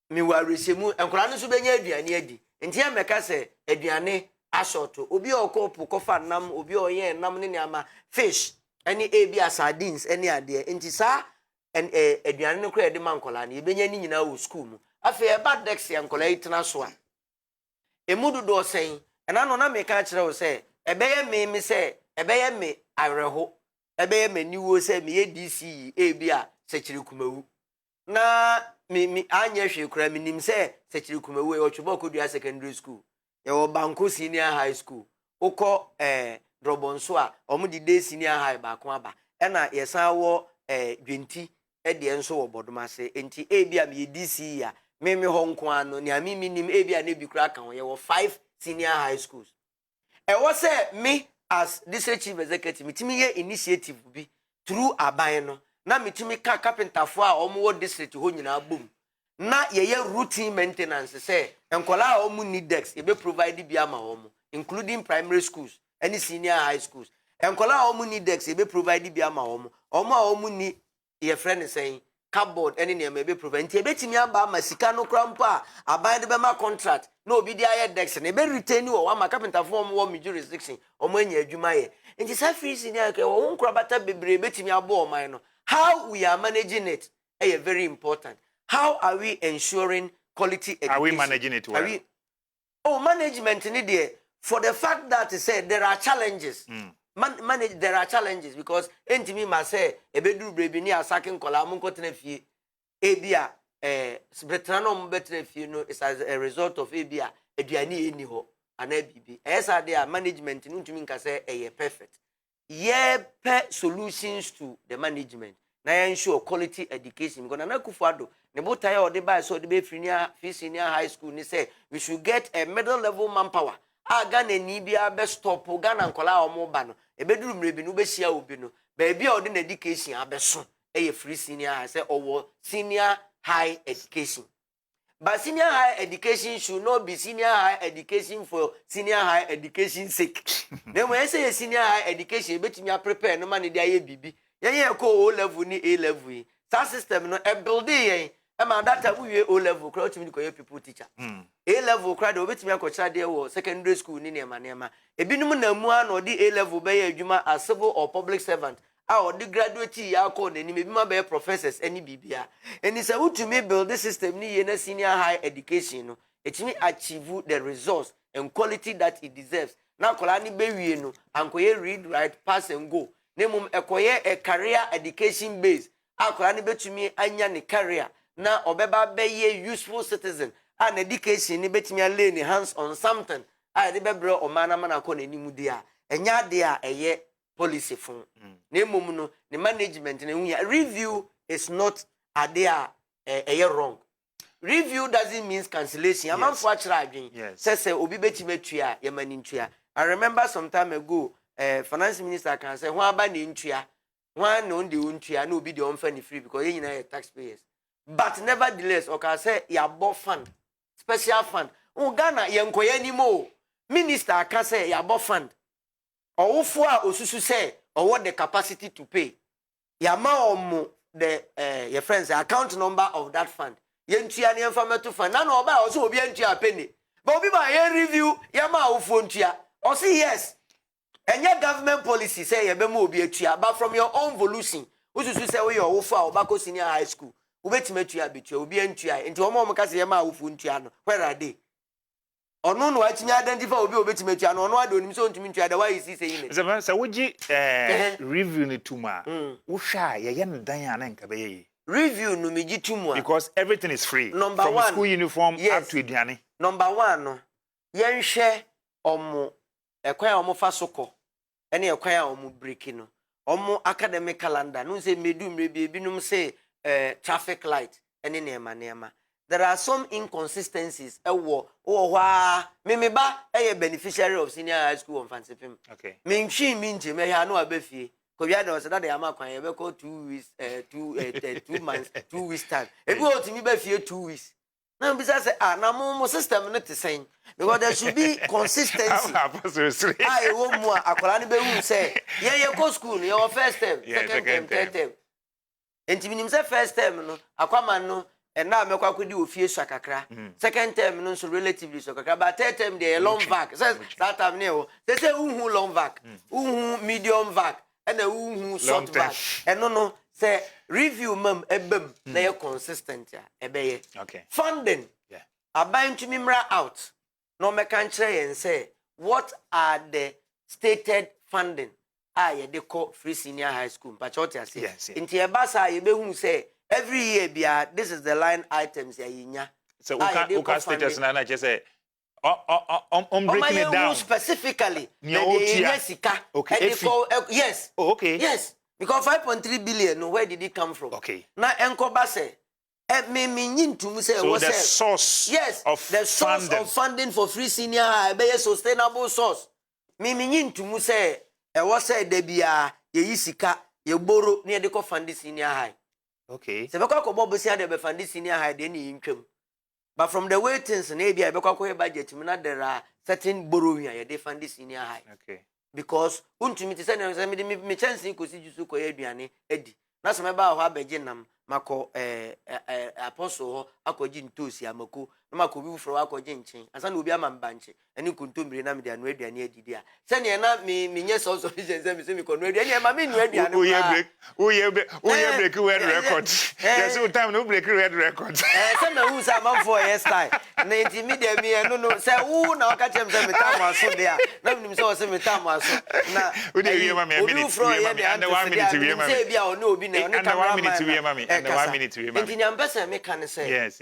me wa resemu enkora no so benya aduane adi enti e meka se aduane ashoto obi okopo kofa nam obi oye nam ne niama fish any ebi sardines any ade enti sa en aduane no kra de mankola na ebenya ni nyina wo school mu afa e bad dex yankola itena so a emudu do sen ena no na meka kire wo se ebeye me se ebeye me areho ebeye me niwo se me ye DC ebi a sekiri kumawu na mi anya hwe kra mi nim se sekiri kumawu e otwebo kodua secondary school ye wo banko senior high school ukọ drobonso a omudi day senior high ba ko aba ena yesan wo dwenti e de enso wo bodomase enti ebi a me DC ya me ho nko ano ni ami nim ebi a na bi kra kan ye wo 5 senior high schools e wo se me as district chief executive mitimi ye initiative bi through aban no na mitimi ka carpenter fo a omo district ho nyina bom na ye routine maintenance say enkola a omo need dex e be provide bi ama omo including primary schools any senior high schools enkola a omo need dex e be provide bi ama omo a omo ni ye friend saying cardboard any name be provide nti e betimi aba ama sika no krampa aban de be ma contract na obi di aye dex na e be retain wo ama carpenter fo omo wo jurisdiction omo anya adwuma ye nti sa free senior ke wo nkura bata bebre betimi abo oman no how we are managing it is very important. How are we ensuring quality education? Are we managing it well? Management in there for the fact that said there are challenges. There are challenges because entimi must say ebedu brebi ni asakin kola munko tenefie ebia betrano mbetrenefie no is as a result of ebia eduani eni ho anabibi. Esa there management ntumi nka say perfect. Solutions to the management. Na ensure quality education. Because na kufuado ne botaya or the buy so the be senior high school ni say we should get a middle level manpower. Gana ni bia be stop Ghana nkola omo ba no. Ebeduru mrebi no be hia obi no. Ba bia o de education abeso free senior high say or senior high education. But senior high education should not be senior high education for senior high education sake. Then when I say senior high education, betimi prepare no man dey aye bibi. Ye ko O level ni A level. That system no e build yen. E ma data we O level crowd timi ko people teacher. A level crowd betimi akocha dey wo secondary school ni nema. Ebinum na mu an odi A level be ye adwuma as civil or public servant. Or the graduate ya call the name be professors any bibia. And it's a to me build this system ni in senior high education. No, it me achieve the results and quality that it deserves. Now kolani be we no ankoye read, write, pass and go. Nemum ekoye a career education base. Akolani be to me anya ni career. Na obeba be ye useful citizen. An education ni betimi lay ni hands on something. I de be bro o mana akọ na nimu dia. Enya dia eye policy fun. Nemum no the management review is not wrong. Review doesn't mean cancellation. Yes. Say obi betime tua ye mani ntua. I remember some time ago finance minister can say who ba ni ntua one no de ntua no obi de on fan free because you are taxpayers. But nevertheless o can say ya bo fund special fund. Ghana ye nkoye ni mo minister can say ya bo fund. Owofo a osusu say or what the capacity to pay. Yama the your friends account number of that fund. Yentia ni information fund. Na no ba also obi entia penny. But obi ba ye review yama ofo ntia. Or say yes. And your government policy say ye be mo obi etua but from your own volition. Ususu say we your ofo obako senior high school. Ubetime tua betua obi entua. Enti omo ka say yama ofo ntia no. Where are they? Ono no atimi identify obi obetime tua no ono ade onim so ntimi tua da why is he saying it so wogi review ni tuma wo hwa ye ne dan ya na nka be ye review no meji tumu because everything is free number from one, school uniform yes, up to eduane number 1 no yen hwe omo ekwan omo fa soko ene ekwan omo break no omo academic calendar no say medu mrebi ebinum say traffic light ene nema there are some inconsistencies me ba beneficiary of senior high school on Fansipim. Okay. Me nchi me ya no abefie. Ko bia de so that dey am kwan ye be ko 2 weeks 2 months 2 weeks time. Ebi o timi be fie 2 weeks. Now because say na mo system no te saying because there should be consistency. I wo mu akola ne be hu say ye go school your first term, second term, third term. Enti minim say first term no akwama no and now me kwa kodi ofie so kakra. Second term no so relatively so kakra but third term dey long vac. Say that time ne o. Say who long vac, who medium vac and who short vac. And no say review mem ebem na ye consistent ya ebeye. Okay. Funding. Yeah. Abayin to mimra out. No me can and say what are the stated funding? Ye dey call free senior high school. But what you say? Yes. Inti ebasa ye be hu say every year bia this is the line items ya yinya. So uka status na just say breaking it down specifically. Okay. Yes. Oh, okay. Yes. Because 5.3 billion, where did it come from? Okay. Now, Enkoba say, so the source of the source funding. of funding for free senior high, be a sustainable source. Me to say, was said there be a yisika, ye borrow near the fund senior high. Okay. So, because Bobo said they be fund senior high, then income. But from the way things in ABI, because budget, there are certain borrowing here, they fund senior high. Okay. Because untumi te say na me chance nkosi jusu ko aduane edi na so meba ho abeje nam mako apostle ho akoji ntosi amako na mako bi furo akoji nchen asa na obi amamba nche eni kuntombire na me de anu aduane edi dia se ne na me nye so vision se me ko no aduane e ma me nu aduane o ye break world record yes o time no break world record se na hu sa man for yes style na intimidate me no se wu na aka chem se me tam aso dia na me nim se o se me tam aso na we dey hear mama minute under 1 minute we mama se bia o no obi na under 1 minute we mama under 1 minute we mama intinyam pesa me kan say yes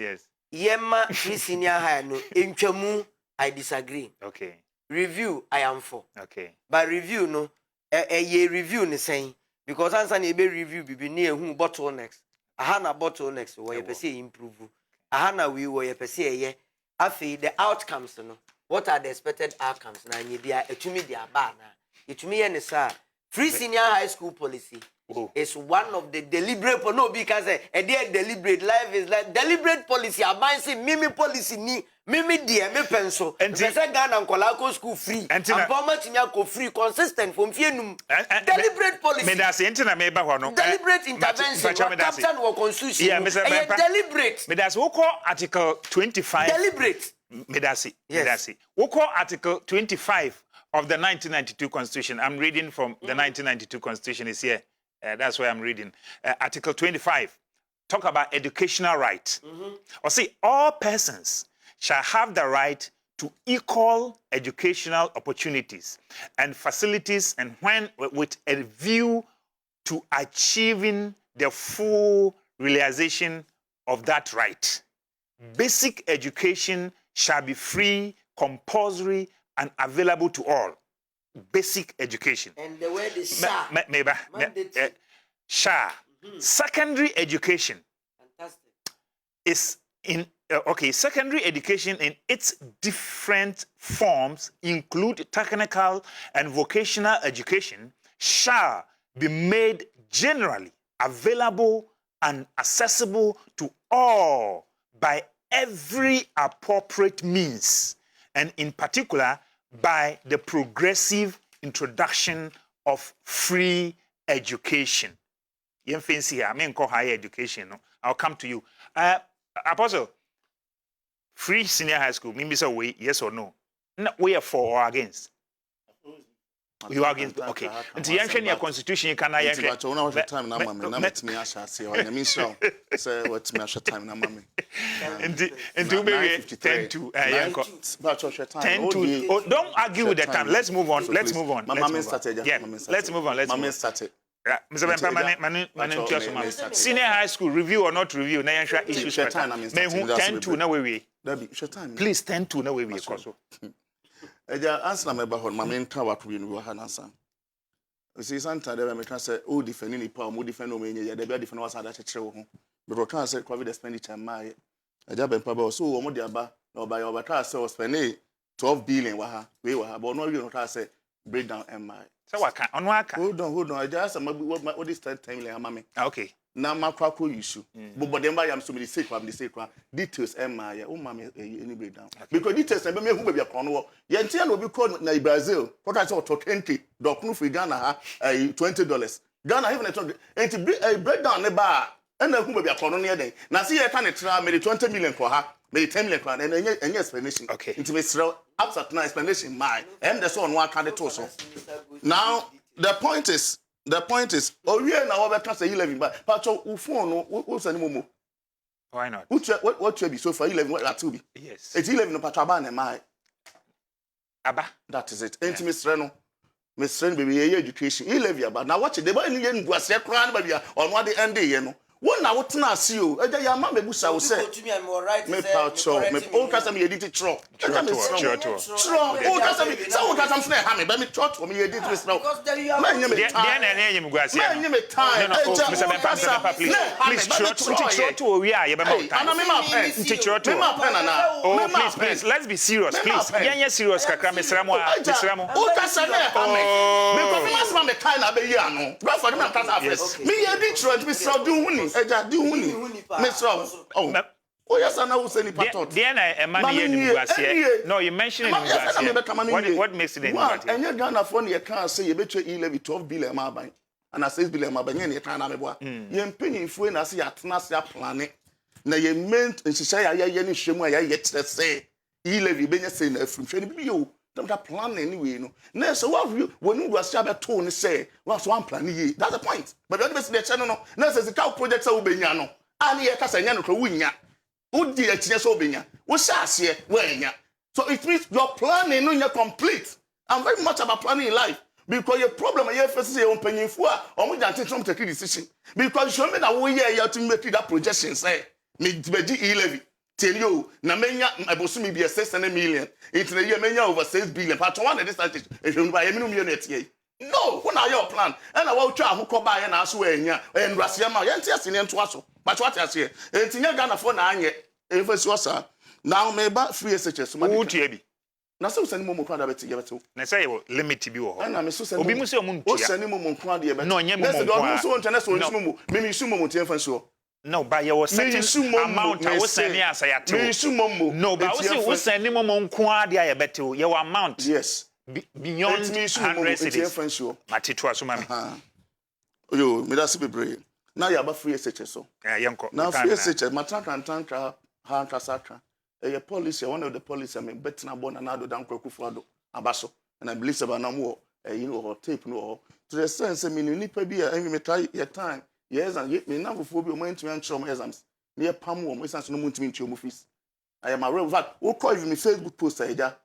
yema free senior high no entwamu I disagree. Okay. Review I am for. Okay. But review no ye review ni saying because answer na be review bibi na ehu bottlenecks. Aha na bottlenecks wo ye pese improve. Aha na we wo ye pese ye afi the outcomes no. What are the expected outcomes na nye bia etumi dia ba na. Etumi ye ne sa free senior high school policy. It's one of the deliberate no because deliberate life is like deliberate policy abansi mimi policy ni mimi dia me penso pese Ghana nkola ko school free and format nya ko free consistent from fienum deliberate policy me da say entina me ba ho no deliberate intervention captain wo constitution deliberate me da say wo call article 25 deliberate me da say wo call article 25 of the 1992 constitution. I'm reading from the 1992 constitution is here. That's why I'm reading. Article 25, talk about educational right. Or say, all persons shall have the right to equal educational opportunities and facilities, and when with a view to achieving the full realization of that right. Basic education shall be free, compulsory, and available to all. Basic education. And the word is SHA. SHA. Secondary education. Fantastic. Is in secondary education in its different forms include technical and vocational education shall be made generally available and accessible to all by every appropriate means, and in particular by the progressive introduction of free education. You fancy here, I mean, call higher education. No? I'll come to you. Apostle, free senior high school, maybe so we, yes or no? No, we are for or against? You are against, okay. Until you actually your constitution, you cannot actually. But you know what time now, mammy. Now let me ask you. I mean, so say what's my time now, mammy. And to be 10 to 10 to. Don't argue with the time. Let's move on. Let's move on. Mammy started. Yeah. Let's move on. Mammy started. Mr. Permanent, senior high school review or not review? Na yansha issues. 10 to na we. Please 10 to na we. Eja answer me ba hon mama nka wato bi no ha nansa. Osi santa de me ka say o defend ni pa o defend o menye ya de be defend wasa da chekere wo ho. Be ro ka say covid expenditure ma eja be pa ba so wo mo de aba na oba ya oba ka say o spend 12 billion wa ha we wa ha but no we no ka say breakdown mi. So what can on waka? Hold on. I just what this 10 million mama. Okay. na makwako issue but dem ba yam so me say kwa details ya o ma me any breakdown because details na be me hu ba kwa no ye ntia na obi call na Brazil what I say to 20 dokunu fi Ghana ha $20 Ghana even a breakdown ne ba na hu ba kwa no ne den na say ye ka ne tra me 20 million kwa ha me 10 million kwa na any explanation into me throw absent na explanation my that's one one can to so now the point is owie na wo be ka say 11 but patcho u phone no wo sani momo why not what you be so for 11 what to be yes it's 11 no patcho aba na mai aba that is it enti misre no be ye education 11 aba na watch the boy ni ye nguase kra na ba bia ono ade end ye no won na wotena ase o eja ya ma mebusa wo se me patcho me o ka say me edit tro o ka say me say o ka say me ha me ba me tro me edit me tro ma nya me time na nya me guase ma nya me time Mr. Bempa please tro we are ye be more time ana me ma pen me ma pen na oh please let's be serious please yen serious kakra mesramo o ka say me ha me because me ma me time na be yi ano go for me am kasa first me edit tro me so do huni eja di huni me so oh yes na wo say ni patot there na e man ye ni guase no you mentioned ni guase what makes it in guase enye Ghana for na ye kan say ye betwe 11 12 billion ma ban and 6 billion ma ban ye ni kan na me boa ye mpanyinfo na say atena say plane na ye ment nhihya ya ni hwemu ya ye kire say 11 benye say na afrimhwe ni bi yo dem ka plan anyway no na so what when guase abeto ni say what so one plan ye that's the point but the best the channel no na say the project say ubenya no ani ye ka say nya no kro wunya udi atinye so obenya wo shaase wo enya so it means your planning no nya complete. I'm very much about planning in life because your problem you face say on panyinfo a omo jante trom take decision because show me that wo ye ya to make that projection say me beji 11 tell you na menya abosumi be 600 million it na ye menya over 6 billion part one at this stage ehun ba ye minum ye na tie no when are your plan and I want to ahukọ ba ye na aso enya enduase ma ye ntia sene nto aso but what I say entinya Ghana for na anye efesi osa now me ba free SHS mo tua bi na so sani mo kwa da beti ye beti na say you limit bi wo ho na me so sani obi mu se o mu ntua o sani mo kwa da ye beti no nye mo kwa so ntana so nsu mo me su mo tie fa so no ba ye was certain amount I was sending as I at me su mo no ba we sending mo kwa da ye beti ye wa amount yes beyond 100 cities matitwa so mami yo me da se bebre na ya ba free SHS so yenko na free SHS matranka ha kasaka a policy one of the policy I mean betina bona na do dan kwakufu ado abaso and I believe say na mo you know tape no to the sense me nipa bi a me try your time yes and me na fofo bi o man ntimi antro exams me pam wo mo sense no mo ntimi ntio mo fees I am aware of that who call me Facebook post eja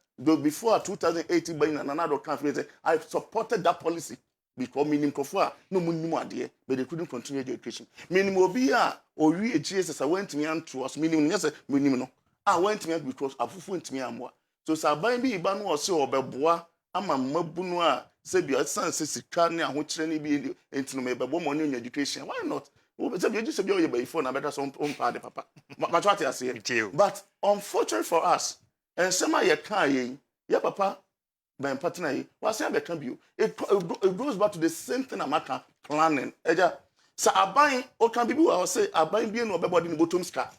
before 2018 by Nanado conference I supported that policy because meaning kofa no munnim ade but they couldn't continue the education meaning obi a owi GSS went me anto us meaning yes meaning no went me because afufu ntimi amwa so saban bi iba no ose obeboa ama mabunu a se bia sense sika ne ahokyere ne bi entino mebebo mo ne education why not se bia just bia oye by phone na better so on pa de papa but what I say but unfortunately for us and some of your kind, your papa, my partner, was never can be. It goes back to the same thing I'm planning. Eja, so I buy or can be who I say I buy being nobody in bottom scar.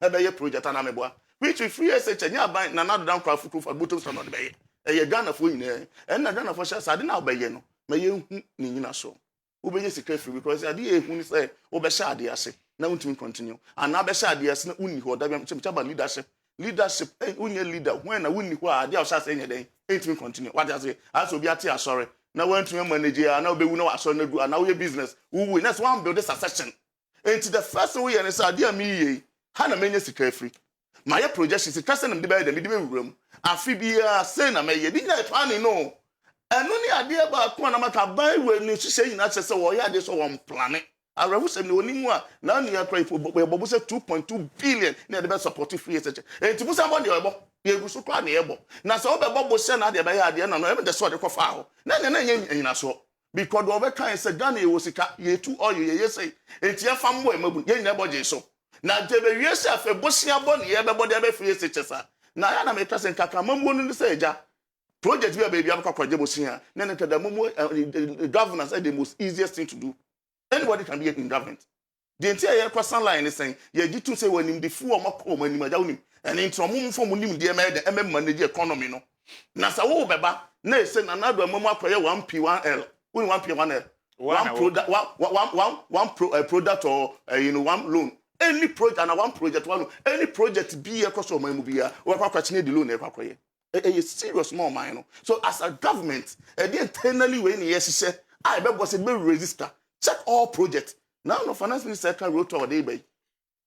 I buy a project and I'm a boy. Which we free SH and you buy another down crowd for bottom scar not bay. A Ghana for you, and a Ghana for shots. I didn't know by you. May you Nina so. Who be secret free because I did when you say, oh, Beshadi, I say, now to continue. And now Beshadi, I say, only who have leadership. Leadership unye leader when na wunni ho a dia o sha say nyeden entimi continue what I say as obi ate asore na wantumi manage na obewu na asore na du na wo business wo next one build succession enti the first thing we hear say dia me yi ha na menye sika free my projection sika say na me dey dem wuram afi bia say na me ye di na plan no enu ni ade ba ko na maka ban we ni hye nyina say wo ya de so won plan I revolution no ni mu a na nua cry for bobo say 2.2 billion na de be support free SH enti bu somebody ebo ye gu so kwa na ebo na so obebo bo se na de be ya de na no e de so de kofa ho na nyina so because do obeka say Ghana e wosika ye tu oil ye say enti ya fam bo e mabu ye nyina boje so na de be wie se afa bosia bo na ye be bo de be free SH sa na ya na me trust nkaka mamu no say eja project bi baby abakwa kwaje bosia na ne tada mamu governance is the most easiest thing to do. Anybody can be in government. The entire croissant line is saying, yeah, you to say when him the fool or mock when him down him, and into a moment from him, dear man, the manage the economy. No, Nasa wo beba, nay, send another moment for 1P1L, 1P1L, one product or one loan. Any project and one project, any project be across or Mamubia, or question the loan, a serious more minor. So, as a government, the internally when yes, he said, I was a bill register, check all projects. Now, no finance minister can road to our day by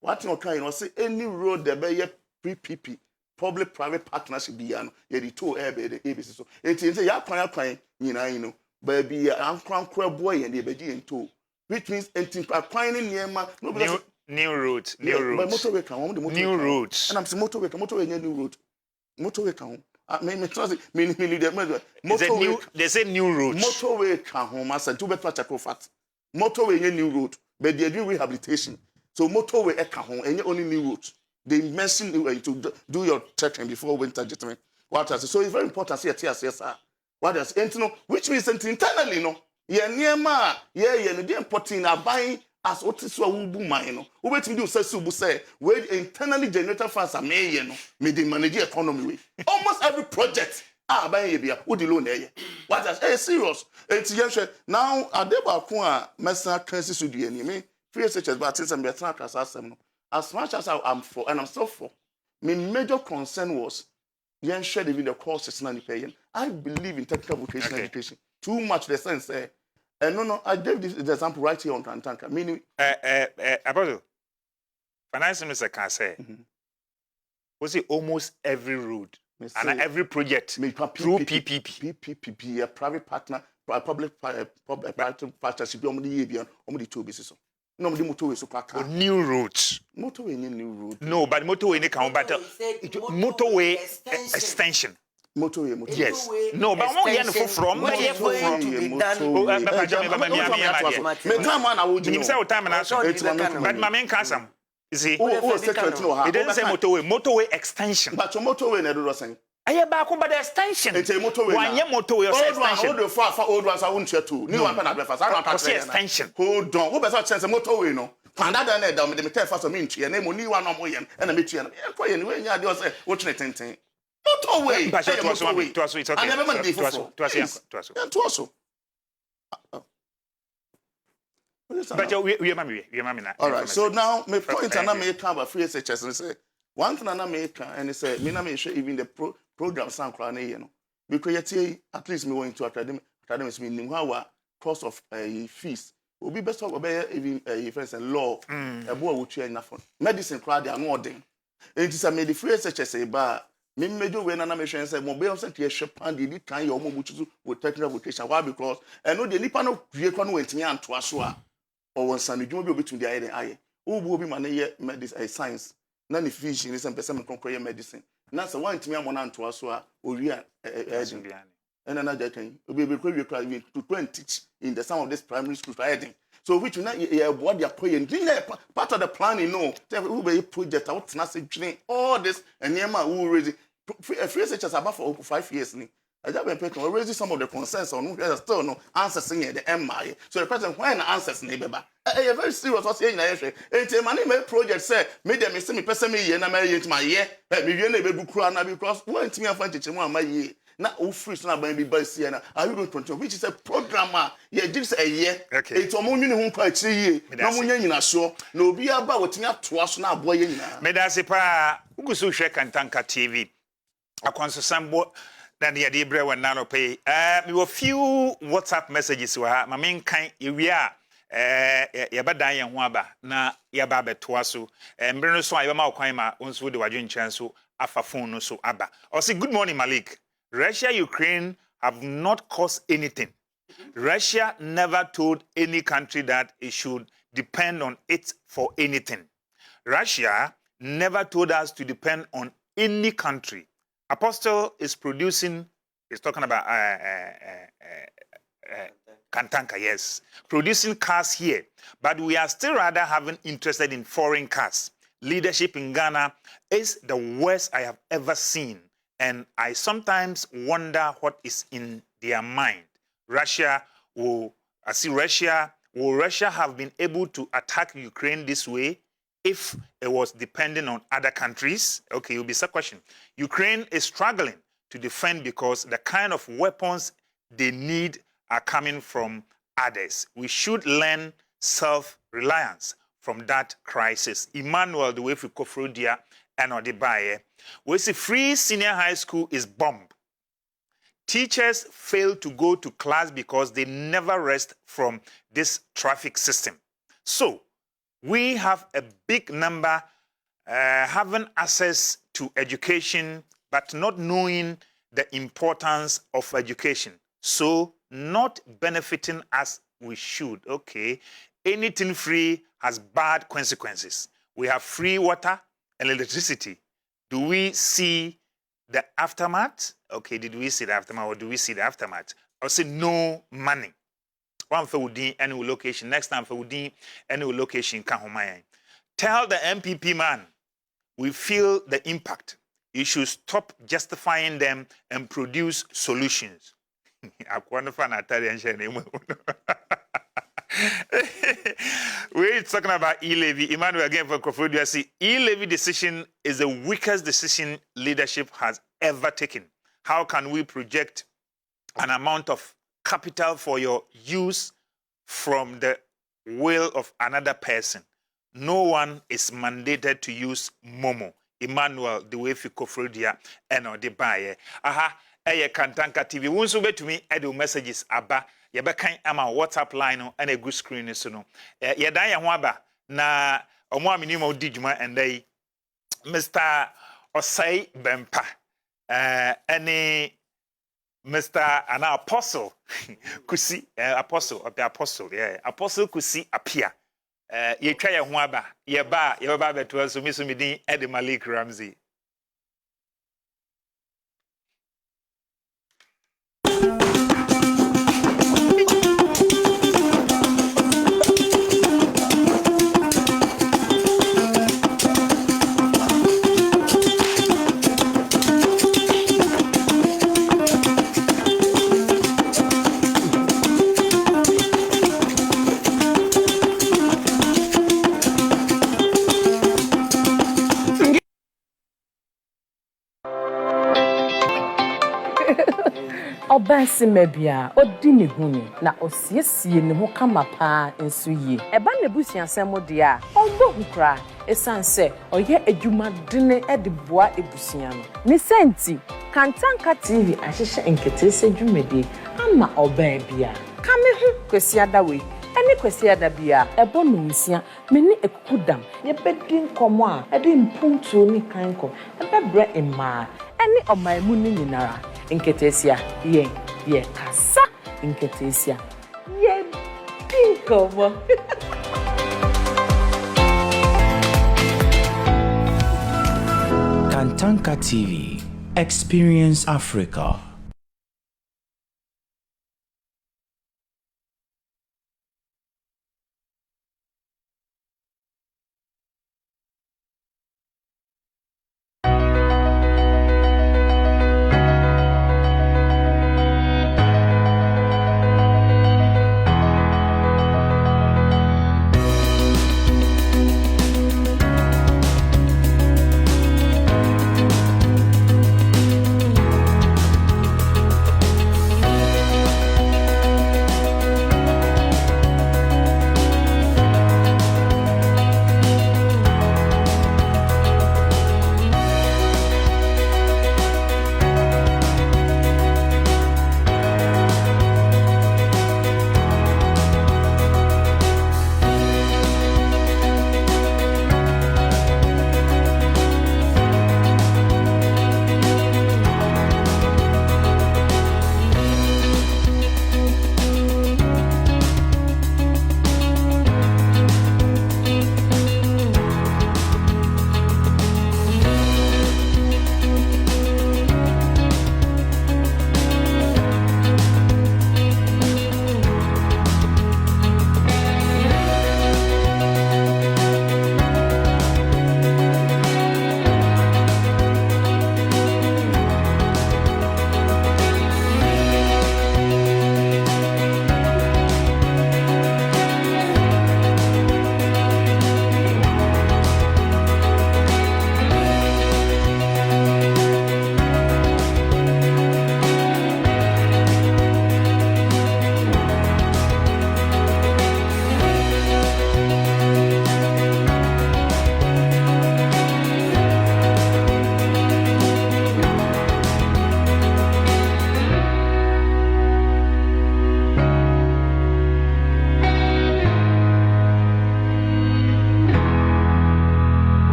what you kind of say any road there be pre-PP, public private partnership be the two air by the ABC. So, it is a yakwan, baby, I'm crown boy and the baby and two, which means anything acquiring near my new route, new routes, new routes, and I'm saying motorway, new route, motorway count. There's a new route. Motorway can home as a two better check fat. Motorway a new route, but they do rehabilitation. So motorway can home and only new route. They mention to do your checking before winter judgment. What else? So it's very important. See, yes, what else? Which means internally, no. Yeah, near ma, yeah, the importing are buying. As what is what we do, man. We wait to do say where internally generated funds are made, made the manage economy. Almost every project by a would the loan there. What is serious? It's now I deba kwa mesa crisis to the enemy. Free such as but since I'm better as much as I'm for and I'm still for. My major concern was the shared even the courses and paying. I believe in technical vocational education. Too much the sense no, I gave this example right here on Kantanka. Meaning, Apostle, finance minister can say, was it almost every road and every project through PPP? PPP, a private partner, public partnership, only two businesses. No, the motorway so car. New routes. Motorway, new route. No, but motorway, motorway extension. Motorway. Yes. No, but I'm going to from. But my main cousin. You see, it doesn't say motorway extension. But your motorway never saying. I have back about the extension. It's a motorway. One year motorway extension. Hold far old ones. I won't share two. New one I don't extension. Hold on. Who better chance a motorway? No. And that done down with the metal for some inch. And then only one more and a meet you. And anyway, you are say watching it. Motorway. But it was okay. I never meant to also. But we are all right. So now my point and I make about free SHS and say one thing I make and say me na me share even the program sound crown because at least me going to academics meaning how cost of fees will be best of even friends and law a boy would share enough medicine crowd they are not ordering. It is a made the free SHS ba me major when na me share say mo be on say ship and the time your mo mutu with technical vocation why because and no the nipa no create kwa no wentimi anto aso a or one son you be between the eye who will be man medicine science na the fish in some person can medicine na so one timi amona anto aso a owia and another thing we to 20 in the some of this primary schools for heading so which na what they are paying part of the planning no who be project out na say all this and yema who already free such about for 5 years ni I just been paying already some of the concerns on who still no answers in the MI so the person when answers ni beba very serious what saying na ehwe enti mani me project say me dem say me person me ye na me ye my ye me wie na be bukura na because when timi afa chiche mu amaye na o free so na ban bi ba sie na are you going to continue which is a programmer ye gives a year enti o mo nwini hu pa chiri ye na mo nya nyina so na obi aba wotimi atoa so na aboye nyina me da se pa ugusu hwe Kantanka TV akwanso sambo na de de bre wan na no pay me wo few WhatsApp messages wa ma men kan ewia ya badan ye ho aba na ya ba betoa so mbre no so aye ma okwan ma onso de wadwe nkyran so afa phone no so aba o say good morning Malik. Russia Ukraine have not caused anything. Russia never told any country that it should depend on it for anything. Russia never told us to depend on any country. Apostle is talking about Kantanka, yes, producing cars here, but we are still rather having interested in foreign cars. Leadership in Ghana is the worst I have ever seen, and I sometimes wonder what is in their mind. Russia Would Russia have been able to attack Ukraine this way if it was depending on other countries? Okay, it will be a question. Ukraine is struggling to defend because the kind of weapons they need are coming from others. We should learn self-reliance from that crisis. Emmanuel, the way for Kofrodia and Odibaye, we see free senior high school is bombed. Teachers fail to go to class because they never rest from this traffic system. So, we have a big number having access to education, but not knowing the importance of education. So, not benefiting as we should. Okay, anything free has bad consequences. We have free water and electricity. Do we see the aftermath? Okay, did we see the aftermath or do we see the aftermath? I say no money. One for Udin, any location. Next time for Udin, any location. Tell the MPP man, we feel the impact. You should stop justifying them and produce solutions. We're talking about e-levy. Emmanuel again for Kofodia. See, e-levy decision is the weakest decision leadership has ever taken. How can we project an amount of capital for your use from the will of another person? No one is mandated to use Momo. Emmanuel, the way for Kofodia and Odibaye. Aha, Kantanka TV. Won't you bet to me? Edu messages aba. Yebeka ama WhatsApp line and a good screen so no. Yeda ya hwaba na omo aminim odi djuma endai Mr. Osai Bempa. Any Mr. an apostle Kusi apostle yeah apostle Kusi-Appiah. Ye twa ya hwaba ye ba beto so mi so mi din Ed Malik Ramsey. Obansi mebia odi ne hunu na osiesie ne ho kama pa enso yi eba na busuansem de a ombo hukra esanse oye adwuma dene de boa ebusia no ne senti Kantanka TV ahihye enketese dwumede ama oba bia kame hu kwesiada we ene kwesiada bia ebo no nsia meni ekukudam ye bedi nkomo a ede mpuntuo ni kanko ebebre emma ene omaimu ni nyinara Inketesia, ye kasa, inketesia, ye pinkomo. Kantanka TV, Experience Africa.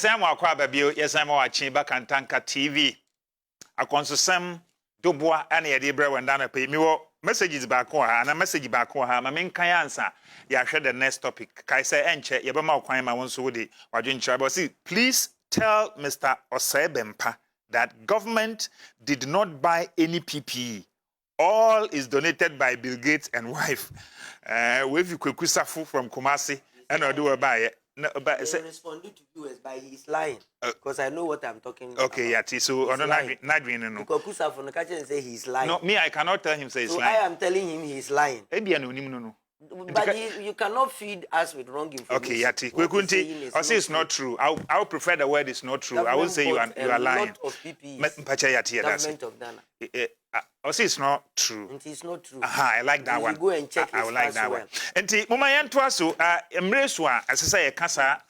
yɛsan mo akwa babio yɛsan mo achi Bakantanka TV akonsosam doboa ana yɛde brɛ wanda na pɛ mi wo messages back ha na message back ha ma menkan answer ya hwɛ the next topic kai say enche yɛbɛma okwan ma won so wode wadwenkyerɛ but see please tell Mr. Osebempa that government did not buy any PPE. All is donated by Bill Gates and wife. With you Kusi-Appiah from Kumasi and I do a buy it. No, but responding to you is by his lying because I know what I'm talking about. Okay, yeah, so on not doing no. Because Kusi-Appiah from the kitchen say he's lying. No, me I cannot tell him say he's so lying. I am telling him he's lying. No. But you cannot feed us with wrong information. Okay, Yati. I say it's not true. I'll prefer the word is not true. Government I will say you are lying. Lot of PPEs. Government of Ghana. I say it's not true. It is not true. I like that one. You go and check I would like that well. one. And mama yanto so emreswa asesa ye kasa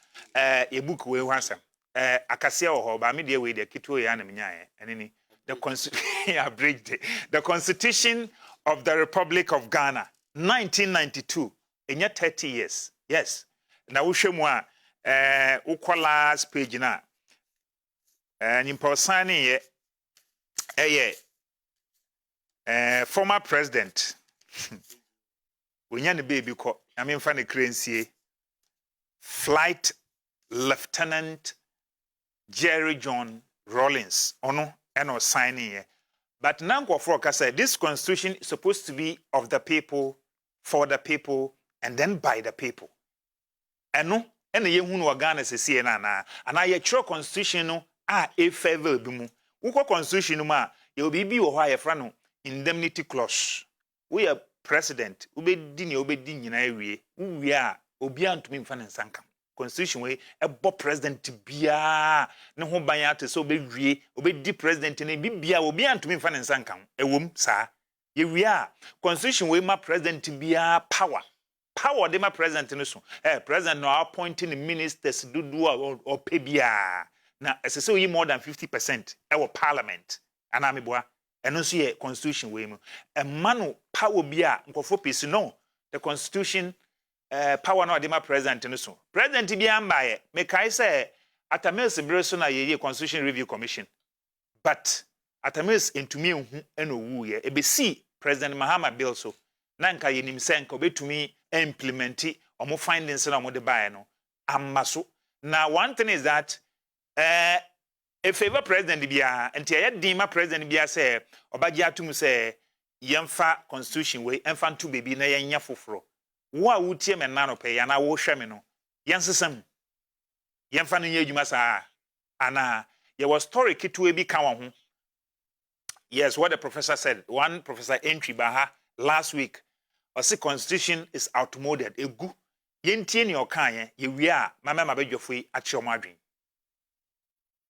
e book we wansa akasia ho ba me de we de kito ya na menyae enini the the Constitution of the Republic of Ghana 1992 enya 30 years. Yes. Na wo hwemu a ukola page na nyimposani ye former president Winyane baby ko I mean fan crancy Flight Lieutenant Jerry John Rawlings ono eno signing here. But Nanko Froka said this constitution is supposed to be of the people, for the people, and then by the people. And no, and the young Ghana says, and I your constitution no a favor bimu. Uko constitution ma you'll be or higher frano indemnity clause. We are president, ubedini we are obian to me fan and sankam. Constitution way a bob president bia no ho ban ate so be obedi president ne bibia obi antumi fa ne nsankan ewom sa ye wi a constitution way ma president bia power de ma president no so president no appointing the ministers dudu or pay bia na esese yi more than 50% e wo parliament ana meboa eno so ye constitution way mu e manu power bia nkofo pesi no the constitution power no adema president no so president bi ambaye me kai say atamis breso na ye constitution review commission but atamis entumi ehu eno wu ye ebesi president Mahama bill so na nka ye nim se nka obetumi implement omo findings na omo de bae no amaso na one thing is that a favor president bia enti ye dima president bia say obagia atum say yemfa constitution we emfa ntu bebi na yenya foforo wa wutie me nano pe ya na wo hwe me no yansesam yemfa no nyadwuma saa ana there was story kitwe bi kan ho. Yes, what the professor said, one Professor Entry Baha last week, the constitution is outmoded egu yentie ni okan ye wi a mama mabedwofo achi omadwen.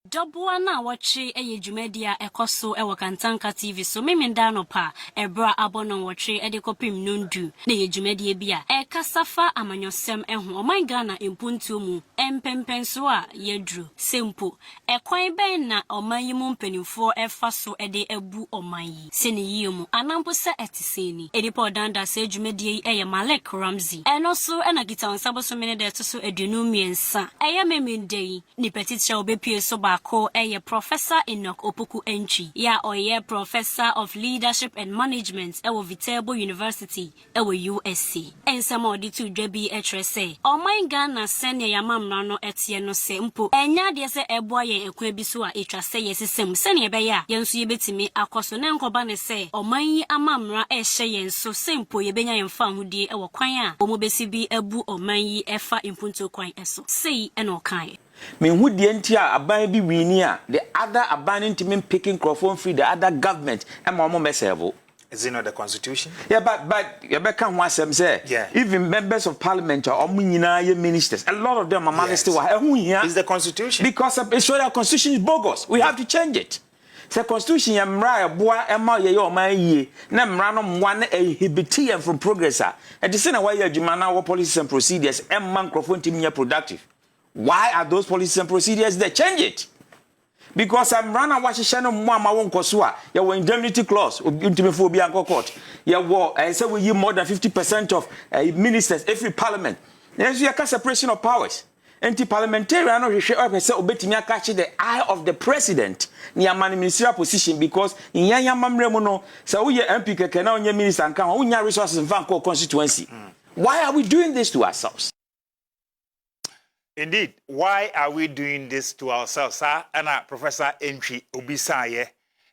Double na watchi eye dwumadia ekoso e Wakantanka TV so memenda no pa ebra abono watchi e de kopim nondu na ye dwumadie bia e kasafa amanyosem eho oman Ghana empuntuo mu empempenso a yedru sempo e kwan ben na oman yi mu mpanimfo efa so e de abu oman yi sene yi mu anampo se etiseni e de podanda se dwumadie eye Malek Ramsey eno so e na gita onsabo so mene de to so aduonu miensa eye memendei ni petitia obepie so Ko eye Professor Enoch Opoku Enchi ya oye Professor of Leadership and Management ewo Viterbo University ewo USC ensema oditu dwabi etrese oman Ghana sene ya mamra no etie no se mpo enya de se eboa ye ekwa bi so a etwase yesesem sene ebe ya yenso yebetimi akoso ne nkoba ne se oman yi amamra ehye yenso sempo yebenya yemfa hodie ewo kwan a omobesi bi abu oman yi efa impunto kwan eso sei eno kan me hu die nti a aban bi wini a the other aban ntimi picking microphone free the other government am omo mesebo. Is it not the constitution? Yeah, but you better come once say even members of parliament or omunyina ministers, a lot of them are ministers. Is the constitution? Because it's sure the constitution is bogus. We have to change it. The constitution ya mra boa ema ye yo man ye na mra no mwa e hibiti from progress a the same why you adwuma na policies and procedures emma microphone team productive. Why are those policies and procedures there? Change it. Because I'm running watching channel mama won kosua. You were indemnity clause. Ultimaphobia and court. You were I say we give more than 50% of ministers every parliament. Yes, you have separation of powers. enti parliamentarian no hwehwe o pese obetimi aka the eye of the president ni amani ministerial position because nyanya mamre mu no say wo ye MP keke na onye minister nka ho nya resources mfa nko constituency. Why are we doing this to ourselves? Indeed, why are we doing this to ourselves, sir? And Professor Entry Obisaye.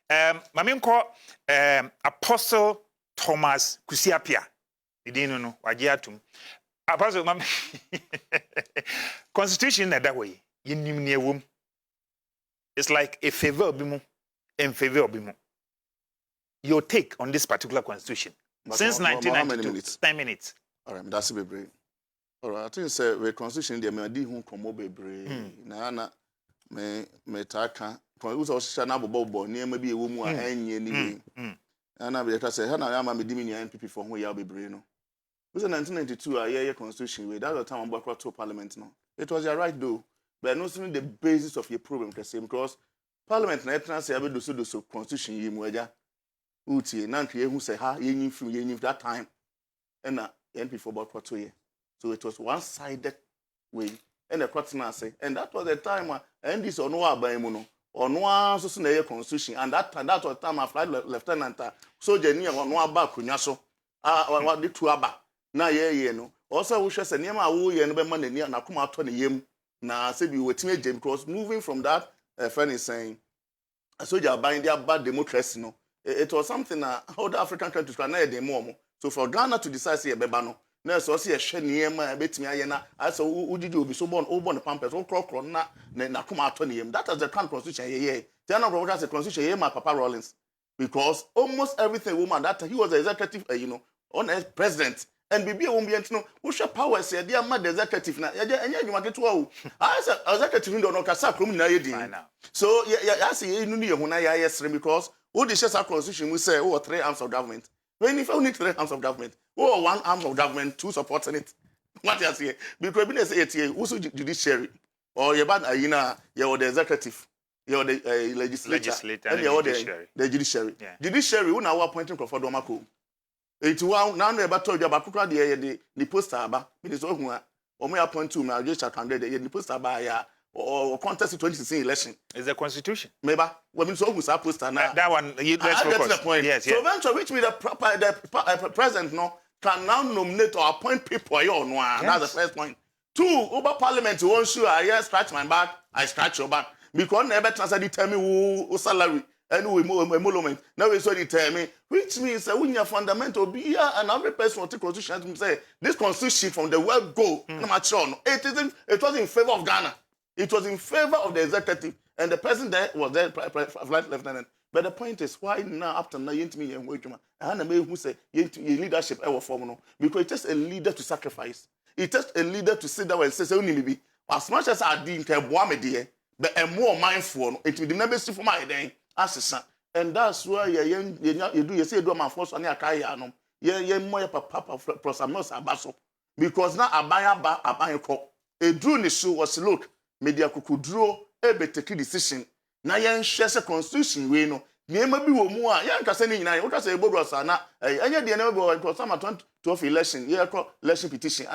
Maminko Apostle Thomas Kusi-Appiah. Didn't know wajiatum. Apostle mam Constitution that way. Yinimniewum. It's like a favor obimu, in favor obimu. Your take on this particular constitution since 1992. 10 minutes. All right, that's a bit. All right, I think say the constitution there me di hu komo bebre na me taka kon uso sha na bobo ne ma bi ewo mu a anye ni we na be say ha na ya ma me di mi NPP for hu ya bebre no. Uso 1992 a year constitution we that the time we brought to parliament no. It was your right though, but no still the basis of your problem because parliament na etna say abedo so constitution yi mu aja utie na nke hu say ha yenyin film yenyin that time and na NPP for brought to ye. So it was one-sided way. And the question say, and that was the time when this on no on one so constitution, and that was the time I flight lieutenant soldier near on one back kunyaso. What the two aba na ye no. Also we should say near my way and be man near na come out on the yem na say be waiting because moving from that friend is saying a soldier buying their bad democracy no. It was something how the African countries can na dem more. So for Ghana to decide say beba no. Na so se hwe niema betimi aye na aso udidi obi so born the pampers o krokro na kuma ato niem. That is the kind of constitution ye. The other provision is constitution ye my Papa Rawlings because almost everything woman that he was the executive on as president and bibi won be ntino wo hwe powers ye dia ma the executive na ye enya adwuma keto o I say executive ndo no kasa krom na ye din. So ya say ye nu ye hu na ya yesre because wo the share constitution we say oh 3 arms of government. When if only 3 arms of government, or 1 arm of government, 2 supporting it. What you say? Because we say also judiciary, or you ban you're the executive, you're the legislature, and you're the judiciary. Yeah. Judiciary, we now appointing for Domako. It's one now never told you about the poster about minister or may appoint to my just candidate the poster by or contest 2016 election. Is the constitution? Maybe when so who's supposed to that one let's focus. The point. Yes, so eventually which means the president no can now nominate or appoint people no. That's the first point. 2 over parliament won't sure I scratch my back, I scratch your back because never transfer determine who salary and we emolument. Now we so determine which means that when your fundamental be here and every person will take constitution say this constitution from the word go no mature no. It was in favor of Ghana. It was in favor of the executive, and the person there was there, flight lieutenant. But the point is, why now after now you me and wait, and may who say you leadership ever form because it takes a leader to sacrifice. It takes a leader to sit down and say, only maybe as much as I didn't care but I'm more mindful. It will never see for my day as a and that's why you say do my first on your career. Yeah, more papa prosamos abaso because now abaya ko. A drew issue was look. Media kukudro take decision na yen hwese constitution we no niema bi wo mu a yen kase ni nyina wo kase eboduasa na enya de na be because sama 2012 election ye election petition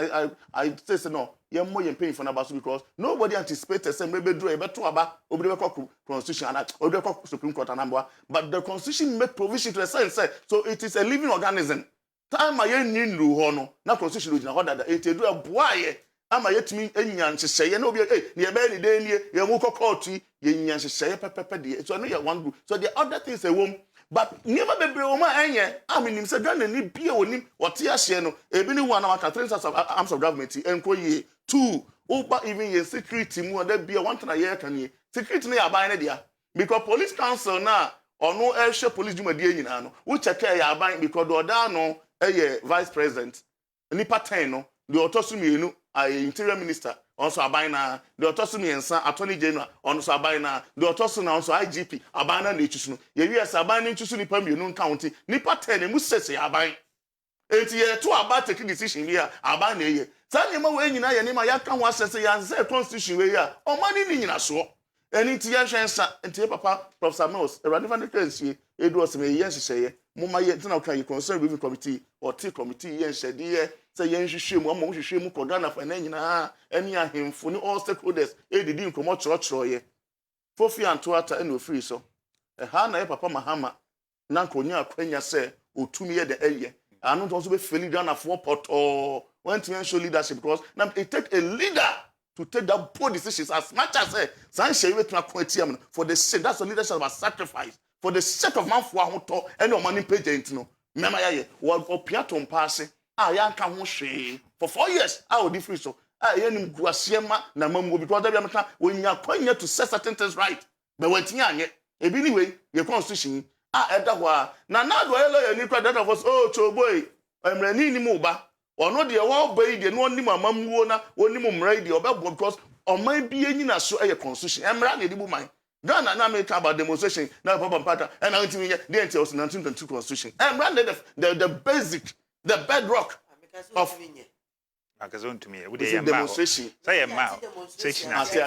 I say no yen mo yen pay for na baso because nobody anticipated say maybe draw e beto aba obide be constitution and obide be supreme court anambwa but the constitution make provision to the sense so it is a living organism time yen ni nru ho no na constitution lo gina ho dada e tedu aboaye ama yetimi enyan hyehyeye na obi ne ye be ni de nie ye mu kokoti ye nyan hyehyeye pepepe de so no ye one group so the other things e wom but never bebre wo ma enye aminim se Ghana ni bia onim wote ahye no ebi ni one na 3 arms of government enko ye 2 over even ye security mu da bia one na ye kan ye security na aban na dia because police council na ono ehwe police jumadi enyina no wo check ya aban because do da no vice president nipa 10 no the autosumi interior minister also abina the autosumi ensa attorney general also abina the autosumi also IGP abina na echusu no ye wi asa abina echusu nipa mienu county nipa 10 mu sese aban enti ye to aba take decision here abina ye sa nyema we nyina ye nima ya kan wa sese ya say constitution we here o mani ni nyina so Any tia chance and tia papa, Professor Mills, a random vacancy, it was a yes, say, Mumma yet now can you concern review committee or tea committee, yes, said, dear, say, yes, you shame one more shame Kodana for any him for no all stakeholders, a didn't come out church or ye. 4 feet and 2 and no free so. A hana papa Mahama, Nankonia, Quenya say, or 2 years the area. I not also be feeling down a 4 pot or when to show leadership because now it take a leader to take that poor decisions as much as for the sake that's the leadership of sacrifice for the sake of man for and no money page no remember ya what piaton passing ya can for 4 years I would different so nim guasiema na mamu because that be when you are to set certain things right but when tinya e bi anyway your constitution eda ho na do yelo ni kwa that was oh choboy emrani ni mu ba ono de wo boy de no nim amamuo na onim mrai de obebo because oman bi anyina so e constitution emra na edibu man Ghana na make about demonstration na papa pata and now the 1922 constitution emra the basic the bedrock of Magazine to me. We demonstration. Say a mouth. Station. Now, we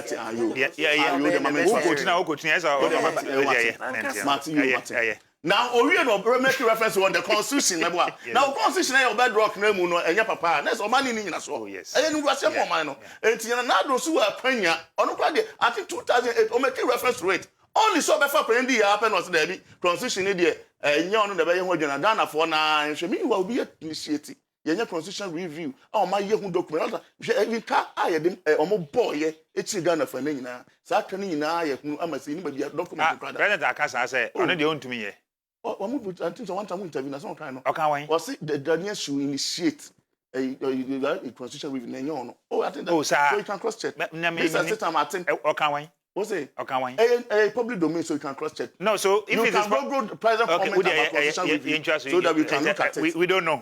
are making reference to the constitution. Now, constitution is bedrock. No, and your papa. That's all money in us. Oh, yes. And you was a woman. And you know, those who are Kenya, on Friday, I think 2008, or making reference to it. Only so before Prendi happened was the constitution idea. And you know, the way you're done for now, and she will be initiated. Yenya constitution review my yehu document even ka ayedem omo boy echi Ghana for na nyina sa ka nyina yehu amasi ni ba document kwada president akasa say ono de ontumi ye omo but until so one time interview na so kind no okay wan was the Daniel should initiate a constitution review na nyon no I think that so you can cross check this is the time I think okay wan what's it okay wan a public domain so you can cross check no so if it is go president comment about constitution review so that we can look at it we don't know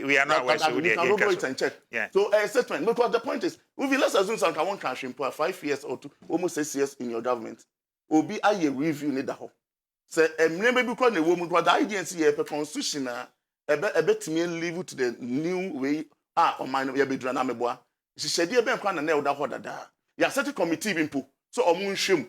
we are not aware so we can go it and check so a statement because the point is let's assume some one country for 5 years or 2 almost 6 years in your government obi aye review need that say remember because the woman because the idea see a constitution na ebetimi live to the new way o man ya bedura na meboa hihede e ben kwa na da ho dada ya set committee bimpo so omun hwem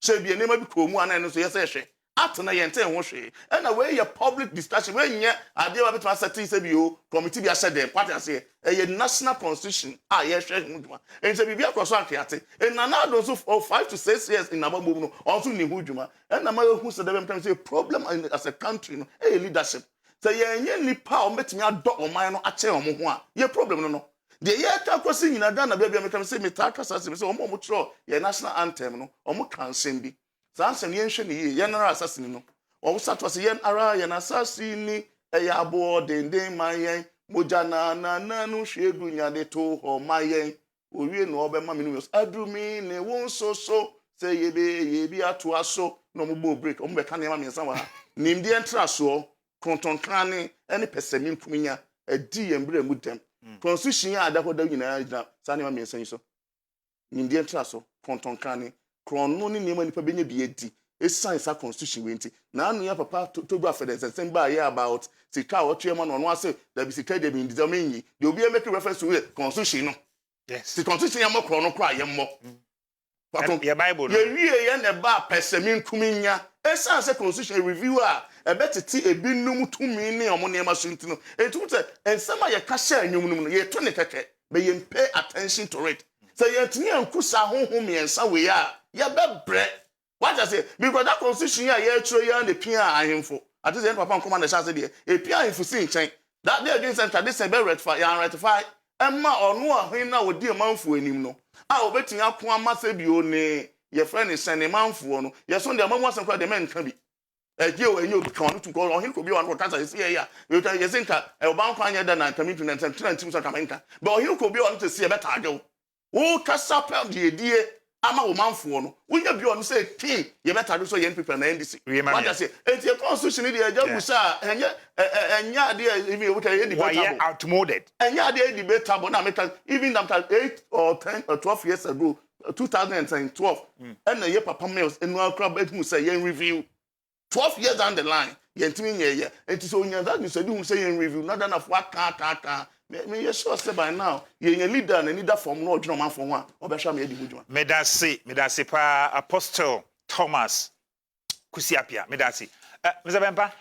so bi enema bi ko mu anan no so yesa hwe atna yente ho hwe and away your public discussion when nya ade wa betwa setting say bi o committee bi a dem party say e national constitution ye hwe huduma en say bi akroso akriate en na na do so 5 to 6 years in abambu no also ni huduma en na ma hu se dem time say problem as a country no leadership say ye nipa o metimi ado oman no ache omo ho a ye problem no the year takosi nyina Ghana bia mekam say metaka sase say omo tro ye national anthem no omo kansen bi sansen ye nhwe ne ye general assassin no omo sato say ye ara ye na assassin ni e ya bo denden mayen moja na no hwedu nyade to ho mayen owie no obema me no adumi ne won so say ye bi ato aso no mo bo break omo be ka ne ma me nsa wa nimde entra so kontonkane ene pesemi kuminya edi embre mu dem constitution ya adakoda nyina gina sane ma me nsan so nimde entra so kontonkane krono ni nema nipa benya bi edi esan sa constitution we nti na anu ya papa to do afedence sen ba ya about sika otua ma no no ase da bi sika de bi ndi zamenyi de obi make reference to constitution no yes the constitution ya mo krono kra ye mo your bible no ye wie ye ne ba pesemi kuminya esan se constitution review a ebetiti ebinum tumi ne omo nema so ntino etu te ensema ye ka sha anwum no ye to ne keke be ye pay attention to it say ye tini ankusa honhom yensa we ya ye bebre what I say because that constitution ya ye tro ya ne pia ahemfo ati say papa nkoma na sha say de e pia ahemfo si nchen that day against center this be rectify ya rectify emma onu ahin na odi manfo anim no a obetini ako amase bi o ne ye friend is send manfo no ye so de amamu asan kwa de men kan bi eje o enyo bi kan to ko ohin ko bi wan ko kasa se ya you can yes nka e ban kwa anya da na nka mi to na ntim so kamenka but ohin ko bi wan to se e beta ajo wo kasa pa die ama wo manfo no wonya bi on say king ye beta do so yen people na ndc what I say enti constitution dey aja busa enya dey even we can debatable why outmoded enya dey debatable na make even after 8 or 10 or 12 years ago 2012 and ye papa mills enu akra betu say yen review 12 years down the line yentimi nye enti so onya that you say do say yen review not done of what ka me yes sure by now ye leader and leader from no dwuma for ho a obehwa me edi hujuma medase pa Apostle Thomas Kusi-Appiah medase Mr. Bempa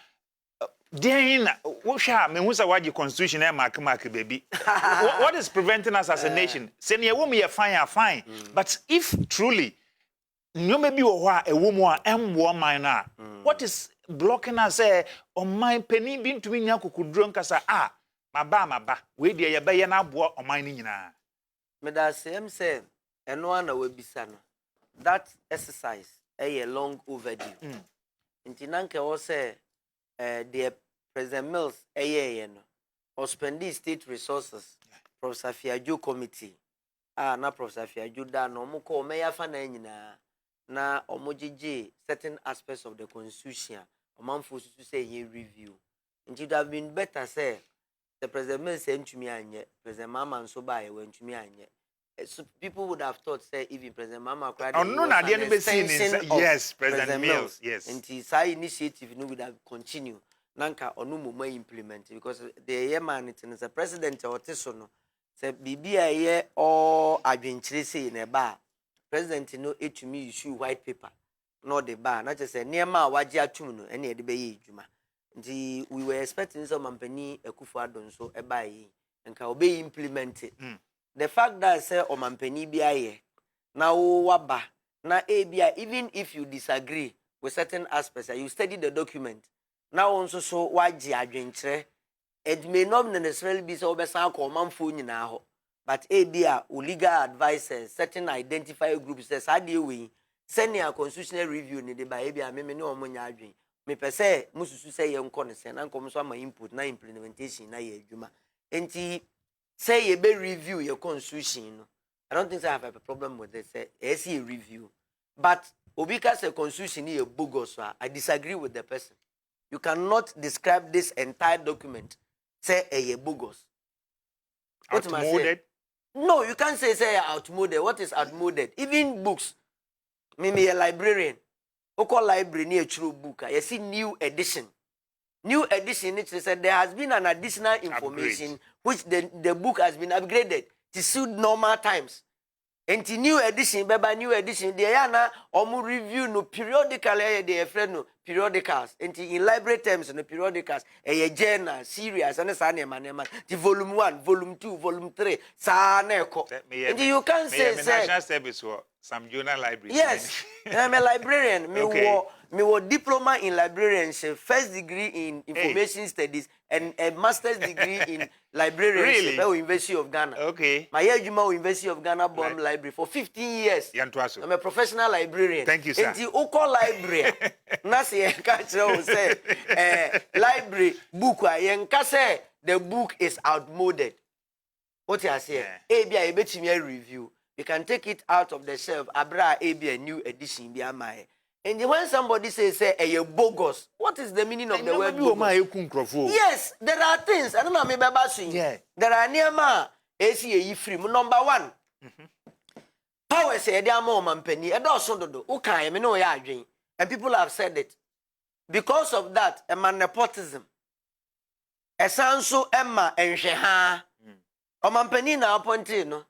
Then wosha me hu say waji constitution e mark baby. What is preventing us as a nation? Say ne wo me fine. But if truly no maybe wo a ewo mu a emwo man na what is blocking us on my penny bin to nya kokudro nkasa maba we de ye be ye na abo on man ni nyina. Me da same say eno na we bisa no. That exercise a long overdue. Nti nanke wo say the President Mills or spend these state resources Professor Fiaju committee na Professor Fiaju da no mo ko meya fa na nyina na omojiji certain aspects of the constitution omanfo to say he review it would have been better say the President Mills say ntumi anye President Mama nso ba ye ntumi anye. So people would have thought say even President Mama cried no na dey be seen yes President Mills yes and his initiative no would have continued nanka onu mo implement because the man it is a president or tisono say bibia ye or adwenkyere say na ba president no etumi issue white paper no the ba na just say niema waje atum no ene de be ye adwuma nti we were expecting some company Akufo-Addo so e ba yi nka obe implement it. The fact that say omampani bia ye na wo waba na bia even if you disagree with certain aspects you study the document now also so waji adwenkyere it may not necessarily be so obesan ko manfo nyina ho but bia legal advisors certain identified groups says ade we senior constitutional review ni de ba bia me ne omonya adwen me pese mususu say ye nko ne se na nko so ama input na implementation na ye adwuma enti say ye be review your constitution no I don't think I have a problem with this say a review but obika say constitution is bogus I disagree with the person. You cannot describe this entire document say a bogus. Outmoded? No, you can't say outmoded. What is outmoded? Even books. Me a librarian. Oko library near true book. You see new edition. New edition it said there has been an additional information which the book has been upgraded to suit normal times. And the new edition, they are now review no periodically they friend no periodicals. And in library terms no periodicals a journal, series and the volume 1, volume 2, volume 3, and you can say national service or some journal library. Yes, I'm a librarian. Me wo diploma in librarianship, first degree in information studies, and a master's degree in librarianship at University of Ghana. Okay. My Ejuma University of Ghana Bomb Library for 15 years. I'm a professional librarian. Thank you, sir. And the Oko Library, Nasi Enkacho say, library book, say the book is outmoded. What I say, ABI a review. You can take it out of the shelf. Abra ABI a new edition. And when somebody says a bogus, what is the meaning of the word bogus? Yes, there are things. I don't know maybe about saying. Yeah. There are near ma ACA free. Number one. Power say they are more man penny. Okay, me know ya dream. And people have said it. Because of that, a man nepotism. A sanso Emma and Sheha. O man penny na appointed no.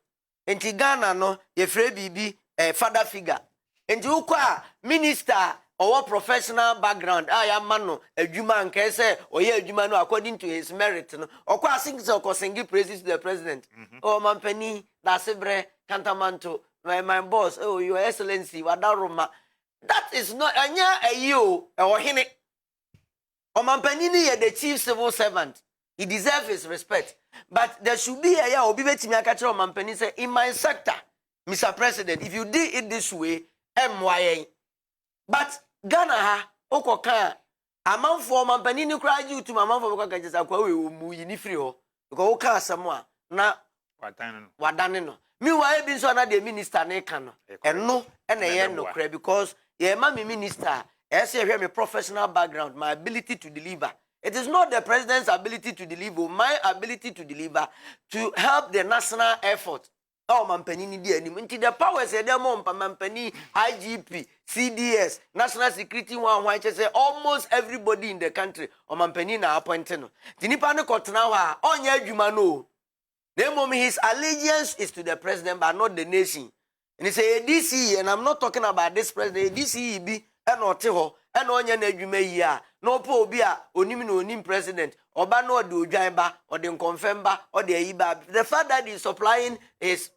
Enti Ghana no ye free bibi father figure. Enti ukwa minister or professional background mano adwuma nka say oye adwuma no according to his merit no okwa sing say okosingi praises to the president. Oh mampani dasebre kantamanto my boss your excellency wadaroma. That is not anya ayo hine. O mampani ni the chief civil servant. He deserves his respect. But there should be a obi betimi akachiro mampani say in my sector Mr. President if you did it this way MYA. But Ghana ha okoka amanfo mampani ni kra ji utu amanfo beko kaje sa kwa we mu yi ni free ho because oka asamo na wadane no mi wa e bi so na the minister na ka no eno na ye no kra because ye ma me minister e say hwe me professional background my ability to deliver. It is not the president's ability to deliver, my ability to deliver to help the national effort. Oh, mampani di anim. Nti the powers e dem mampani IGP, CDS, National Security one say almost everybody in the country o mampani na appointed no. Ti nipa ne kotena wa onye adwuma no. His allegiance is to the president, but not the nation. And he say DC, and I'm not talking about this president. DC be and oteho and onye na adwuma yi a no po obi a onim na onim president oba no de odwan ba or the confirm ba or the ayiba. The fact that he is supplying his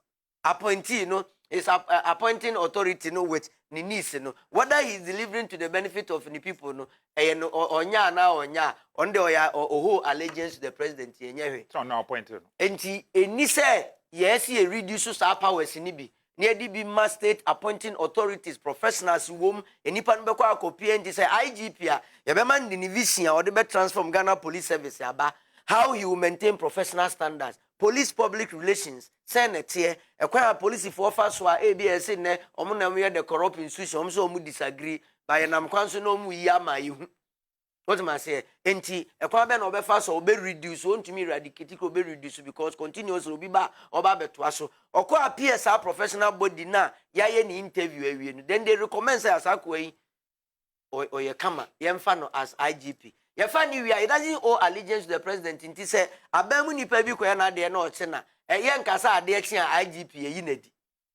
appointee, is appointing authority, with the niece, whether he is delivering to the benefit of the people, onya na onya on the oya or allegiance to the president. So now appointed. And he say yes, he reduces our powers in Ibi. Near DB state appointing authorities, professionals, whom any panbeko copy and say IGP, Yabeman Division or the best transform Ghana Police Service, how he will maintain professional standards. Police public relations, Senate here, a police for Faswa, ABS in there, Omunamia the corrupt institution, so we disagree by an amquanso no yama you. What am I say? Enti, a quaben or fast or be reduced, won't to me eradicate will be reduced because continuous will be back or babetwaso. Or Kusi-Appiah our professional body na, yayen interview, then they recommend say as Akwe or your kama, Yemfano as IGP. You find you it doesn't owe allegiance to the president. Inti say abemu ni pebi ko na de na ochena. Yen kasa ade chia IGP yinedi.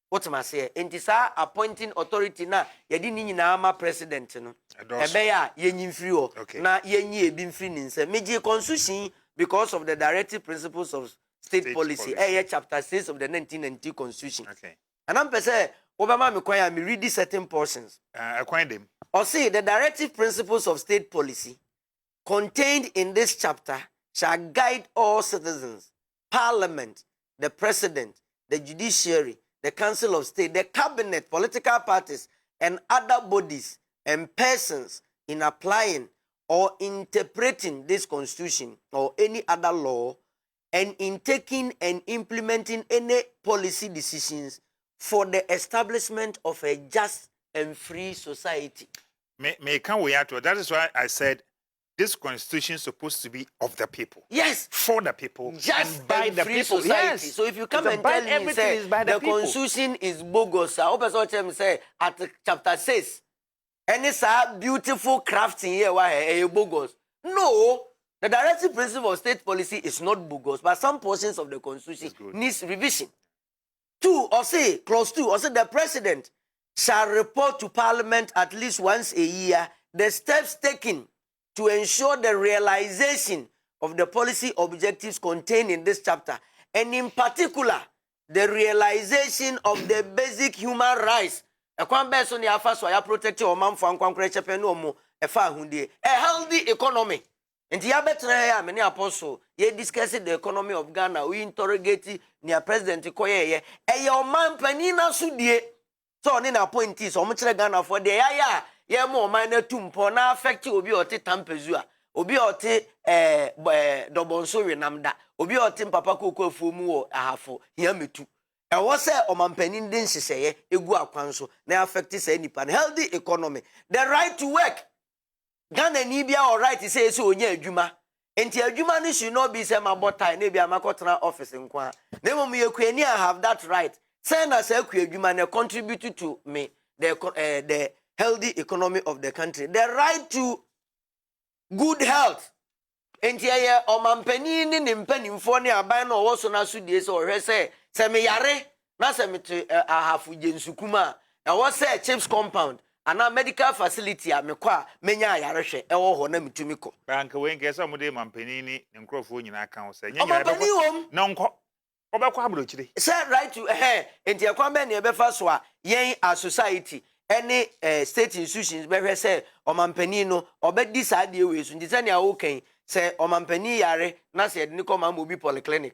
What am I say? Inti sa appointing authority na yedi ni nyina ama president no. Ebe ya yenyimfiri o na yenyi ebi mfiri ni nse. Meje constitution because of the directive principles of state policy. Chapter 6 of the 1990 constitution. Okay. And I'm say Obama me kwaya me read these certain portions. Acquaint them. Or say the directive principles of state policy contained in this chapter shall guide all citizens, Parliament, the President, the Judiciary, the Council of State, the Cabinet, political parties, and other bodies and persons in applying or interpreting this Constitution or any other law, and in taking and implementing any policy decisions for the establishment of a just and free society. That is why I said this constitution is supposed to be of the people. Yes. For the people. Just and by the free people. Society. Yes. So if you come and tell me say, the constitution is bogus, I hope I tell me say at chapter 6, and it's a beautiful crafting here why bogus. No. The directive principle of state policy is not bogus, but some portions of the constitution needs revision. 2, or say, clause 2, or say the president shall report to Parliament at least once a year the steps taken to ensure the realization of the policy objectives contained in this chapter, and in particular, the realization of the basic human rights. A healthy economy. And the better many apostle, ye discussing the economy of Ghana, we interrogate near President Koye, your man Panina Sudie. So, in appointees, or much Ghana for the ye more minor tumpo na affect obi ote tampezua obi ote dobonsori namda obi ote papa kokko afumu o ahafo hia metu e wo se omampanin den hihye egu akwanso na affect say nipa healthy economy, the right to work. Ghana ni bia all right say onya adwuma enti adwuma ni should not be say mabotai na bia makotra office nkwa na mom yekwani have that right say na say adwuma na contribute to me the healthy economy of the country, the right to good health. And here, omampani ni mpanimfo ni aban no wo so na so die se ohwe se me yare na se me to ahafu jensukuma e wo se chips compound ana medical facility a me kwa menya yare hwe e wo ho na mitumi ko banka we nke se mo de mampani ni nkrofo nyina kan wo se nyanya be no nko obekwa abrochire say right to enti e kwa be ne be fa so a yen a society any state institutions be say omampani no obedi sa de we so ndise ne awokan say omampani yare na say de ko ma mobi polyclinic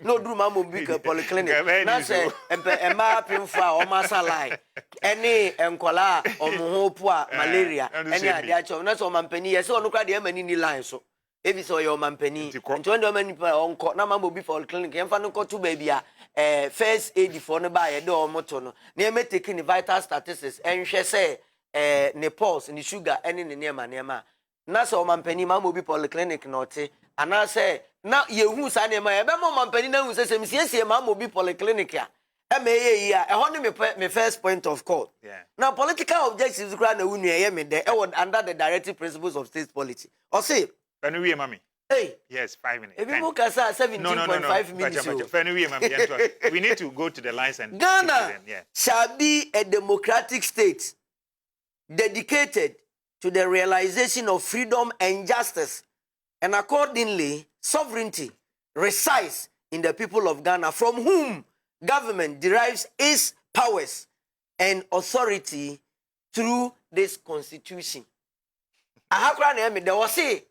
no do ma mobi polyclinic na say emma pinfa o masalai any enkola omohopo a malaria any ade acho na say omampani yes onu kwa de emani ni line so ebi so your omampani nti when do mani pa onko na ma mobi polyclinic emfa no ko to baby a first aid for no buy do omoto no na em taking vital statistics enhwe say ne pulse ne sugar ene ne nema na so mampani ma mobi polyclinic no te ana say na yehu sa ne ma ebe mo mampani na hu say semsiesie ma mobi polyclinic a e me ye a ho ne me first point of call. Now political objectives kra na unu ye me de e under the directive principles of state policy or say anu wie mami Hey. Yes, 5 minutes. If you can say 17.5 minutes. We need to go to the lines and Ghana shall be a democratic state dedicated to the realization of freedom and justice, and accordingly, sovereignty resides in the people of Ghana, from whom government derives its powers and authority through this constitution. Ahakra na eme de wo se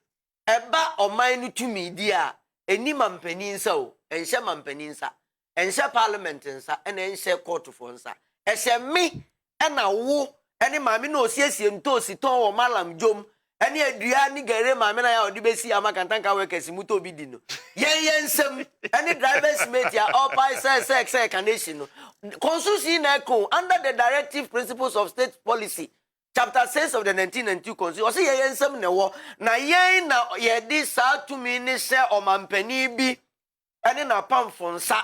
eba oman no tumi dia eni mampani nsa o enhye mampani nsa enhye parliament nsa ena enhye court for nsa ehye me ena wo eni maame na osiesie ntosi ton wo malam jom eni adua ni gare maame na ya odi besi amakantanka workers muto obi di no yen nsem eni drivers mate ya all by say condition no constitution na ko under the directive principles of state policy chapter 6 of the 1992 constitution o say yen nsem na wo na yen na ye di sa to me ni se omampani bi eni na pamfo nsa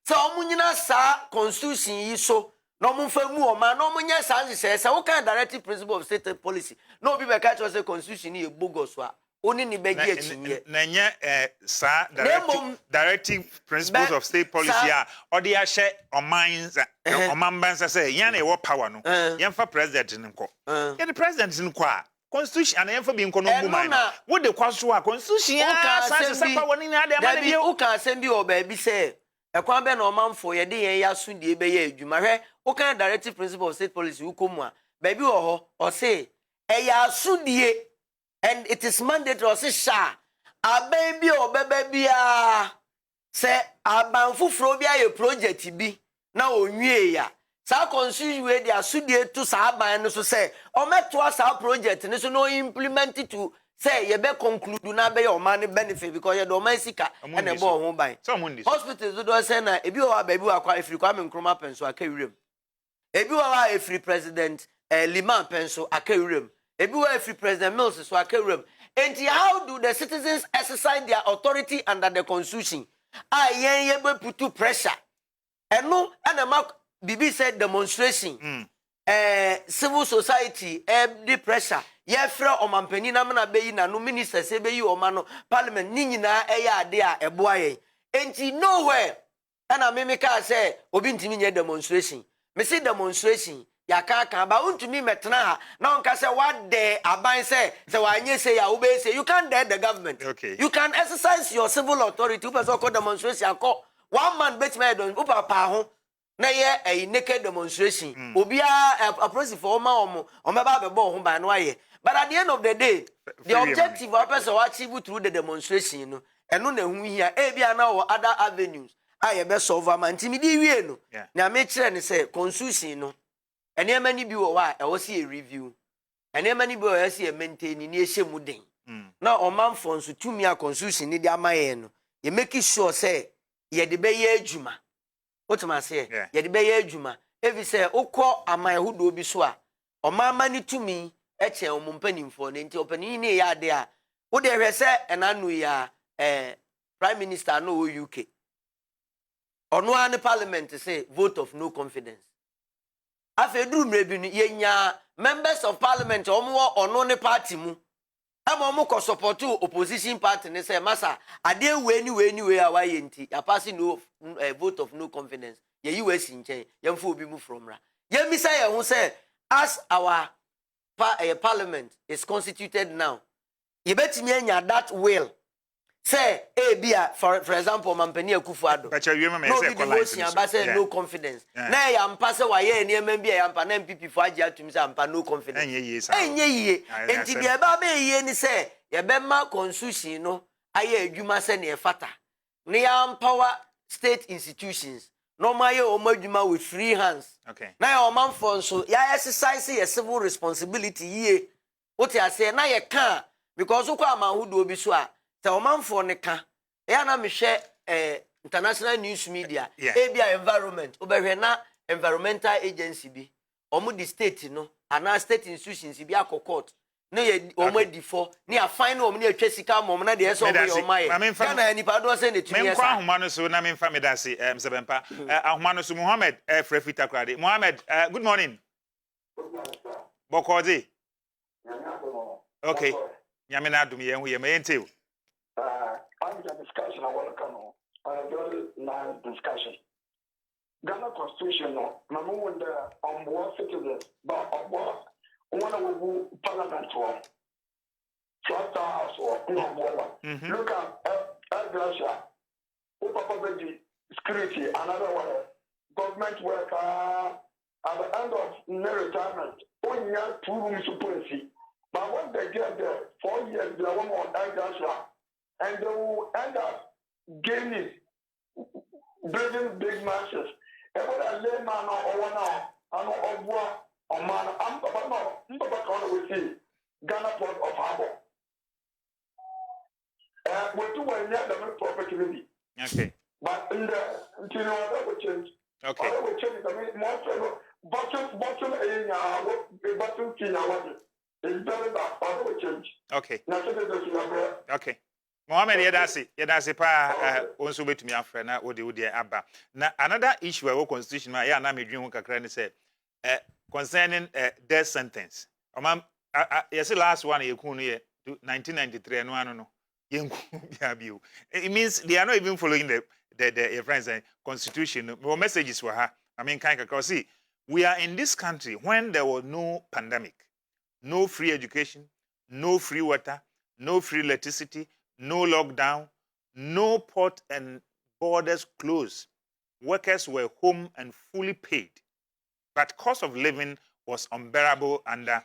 se omunyina sa constitution yi so no mfa mu o ma no munya sa nhese se wo kan directive principle of state policy no bi be ka cho say constitution ni e bogus a oni ni be gi achinye na nya sa directive principles of state policy a odi a hye omambansa say yan na e wo power no yan fa president nko yan president nko a constitution and yan fa bi nko no bu man wo de kwaso a constitution sa power ni na de ma bi o ka asem bi o ba bi say ekwan be na omanfo ye de yen yaso de be ye adwuma hwe o kan directive principle of state policy ukomu a ba bi wo ho o say e yaso de and it is mandatory o say sha aban bi o beba bia say aban fufuro bia ye project bi na onwie ya sa constitution we de aso de to sa aban no so say o meto sa project ni so no implement it to say you be conclude na be your man benefit because you do man sika and e bo ho ban hospitals do say na ebi o ba bi akwa efiri kwa me nkroma penso akawirem ebi o wa efiri president Liman penso akawirem ebi o efiri president Mills so akawirem. And how do the citizens exercise their authority under the constitution? Yen ye be put pressure and no and bibi said demonstration civil society the pressure ye fra omampani na na be yi na no ministers e be yi o ma no parliament ni nyina e ya ade a eboa ye enti nowhere na me ka say obi ntimi nye demonstration me see demonstration ya ka ba untumi metna ha na onka say what de aban say wanye say ya obey say you can't dare the government. Okay. You can exercise your civil authority person call demonstration call one man bet me don upa pa ho na ye a naked demonstration obi a process for o meba be bo ho ba no aye. But at the end of the day, the objective of person achieve through the demonstration, you know, and no na hu here, e bia na other avenues. I be solve am ntimi di wie no. Na me kire ne say constitution no. Ene ema ni bi wo wa e wo see a review. Ene ema ni bi wo see a maintain ni ehye mu den. Na o manfo nso tumi a constitution ni di amaye no. Ye make sure say ye de be ye adwuma. What am I say? Ye de be ye adwuma. Evi say ukọ aman hudo bi so a o mama ni tumi eche omumpanimfo ne nti opani ni ya de a wo de hwese enanu ya prime minister no UK ono an parliament say vote of no confidence afeduru mrebi ni yenya members of parliament omo ono ne party mu ama omo ko support opposition party ne say masa ade we ni a waye nti ya pass no vote of no confidence ye US nchen yemfo obi mu from ra ye misa ye hu say as our parliament is constituted now. You bet me that will say bia for example Mampani Akufo-Addo. But you remember say no confidence. Na ya mpase wa ye niam bia ya mpa na MPP for agia to me say mpa no confidence. Enye ye. Enti bia ba be ye ni say ye be ma constitution no aye adwuma se ne fata. Ne ya empower state institutions. No maye omadwuma with free hands. Okay. Now your man for so ya exercise your civil responsibility ye. What you say na ye can because ukwa amahudu obi so a te o man for ne ka. Ya na me hwe international news media ebia environment obehwe na environmental agency bi omo the state no ana state institutions bi akokot na ye omo difo na ya fine omo na atwa sika mom na de so omo your mai kana nipa do say ne tumi esa me ahoma no so na me mfa me da se msebempa ahoma no so Mohammed Frefita Krade Mohammed good morning Bokodi okay nyame na adum ye hu ye me ente discussion I want to come on. A very nice discussion. Ghana Constitution, no, my mom on board citizens, but on board one of Parliament or Trust House or look at Gracia, Upper security, another one, government worker at the end of their retirement, 1 year, 2 rooms supremacy. But when they get there, 4 years, they are one more Gracia, and they will end up gaining, building big mansions. And when I lay man or one now, I know of war or man, I'm Papa we see Ghana Port of Harbor. We're too well near the property maybe. Okay. But in the that will change. Okay. That will change. I mean, more bottom area, bottom key, it's better that that will change. Okay. Now, okay. Mohammed yedase pa onso betumi afra na wode aba. Na another issue we constitution ma ya na medwin ho kakra ne say concerning death sentence. Yes, last one yekunu ye 1993 no ano no. It means they are not even following the friends constitution. More messages were her. I mean, see, we are in this country when there was no pandemic, no free education, no free water, no free electricity, no lockdown, no port and borders closed. Workers were home and fully paid, but cost of living was unbearable under.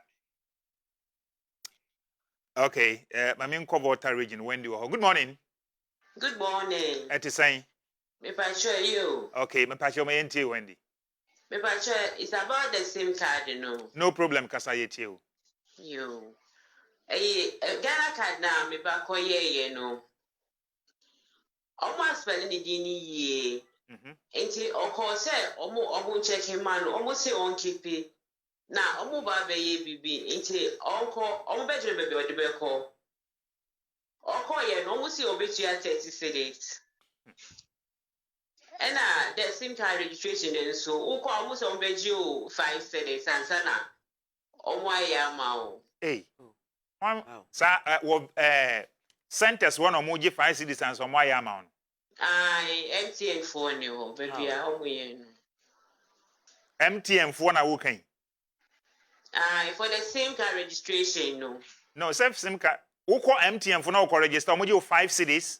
Okay, my main water region, Wendy. Good morning. Good morning. At the same. Me pacho you. Okay, me pacho me enti Wendy. Me pacho it's about the same card, you know. No problem, kasa yeti you. You. Ghana card na me ba ko ye you know. Almost spelling the dini ye. Enti oko se omo check man, omo se on keep it. Na omo ba be ye bibi enti onko omo be jere bebe ode be ko. Oko ye no omo si obetua 30 cedis. And the SIM card registration and so oko omo se omo be o 5 cedis ansa na omo ya ma o. Hey. Sa centers one omo je 5 cedis ansa omo ya ma o. MTN phone ni ho baby a omo ye no. MTN phone na wo kan. For the SIM card registration, no. No, self SIM card. Who call MTN for now? Call register. Muji 5 cedis.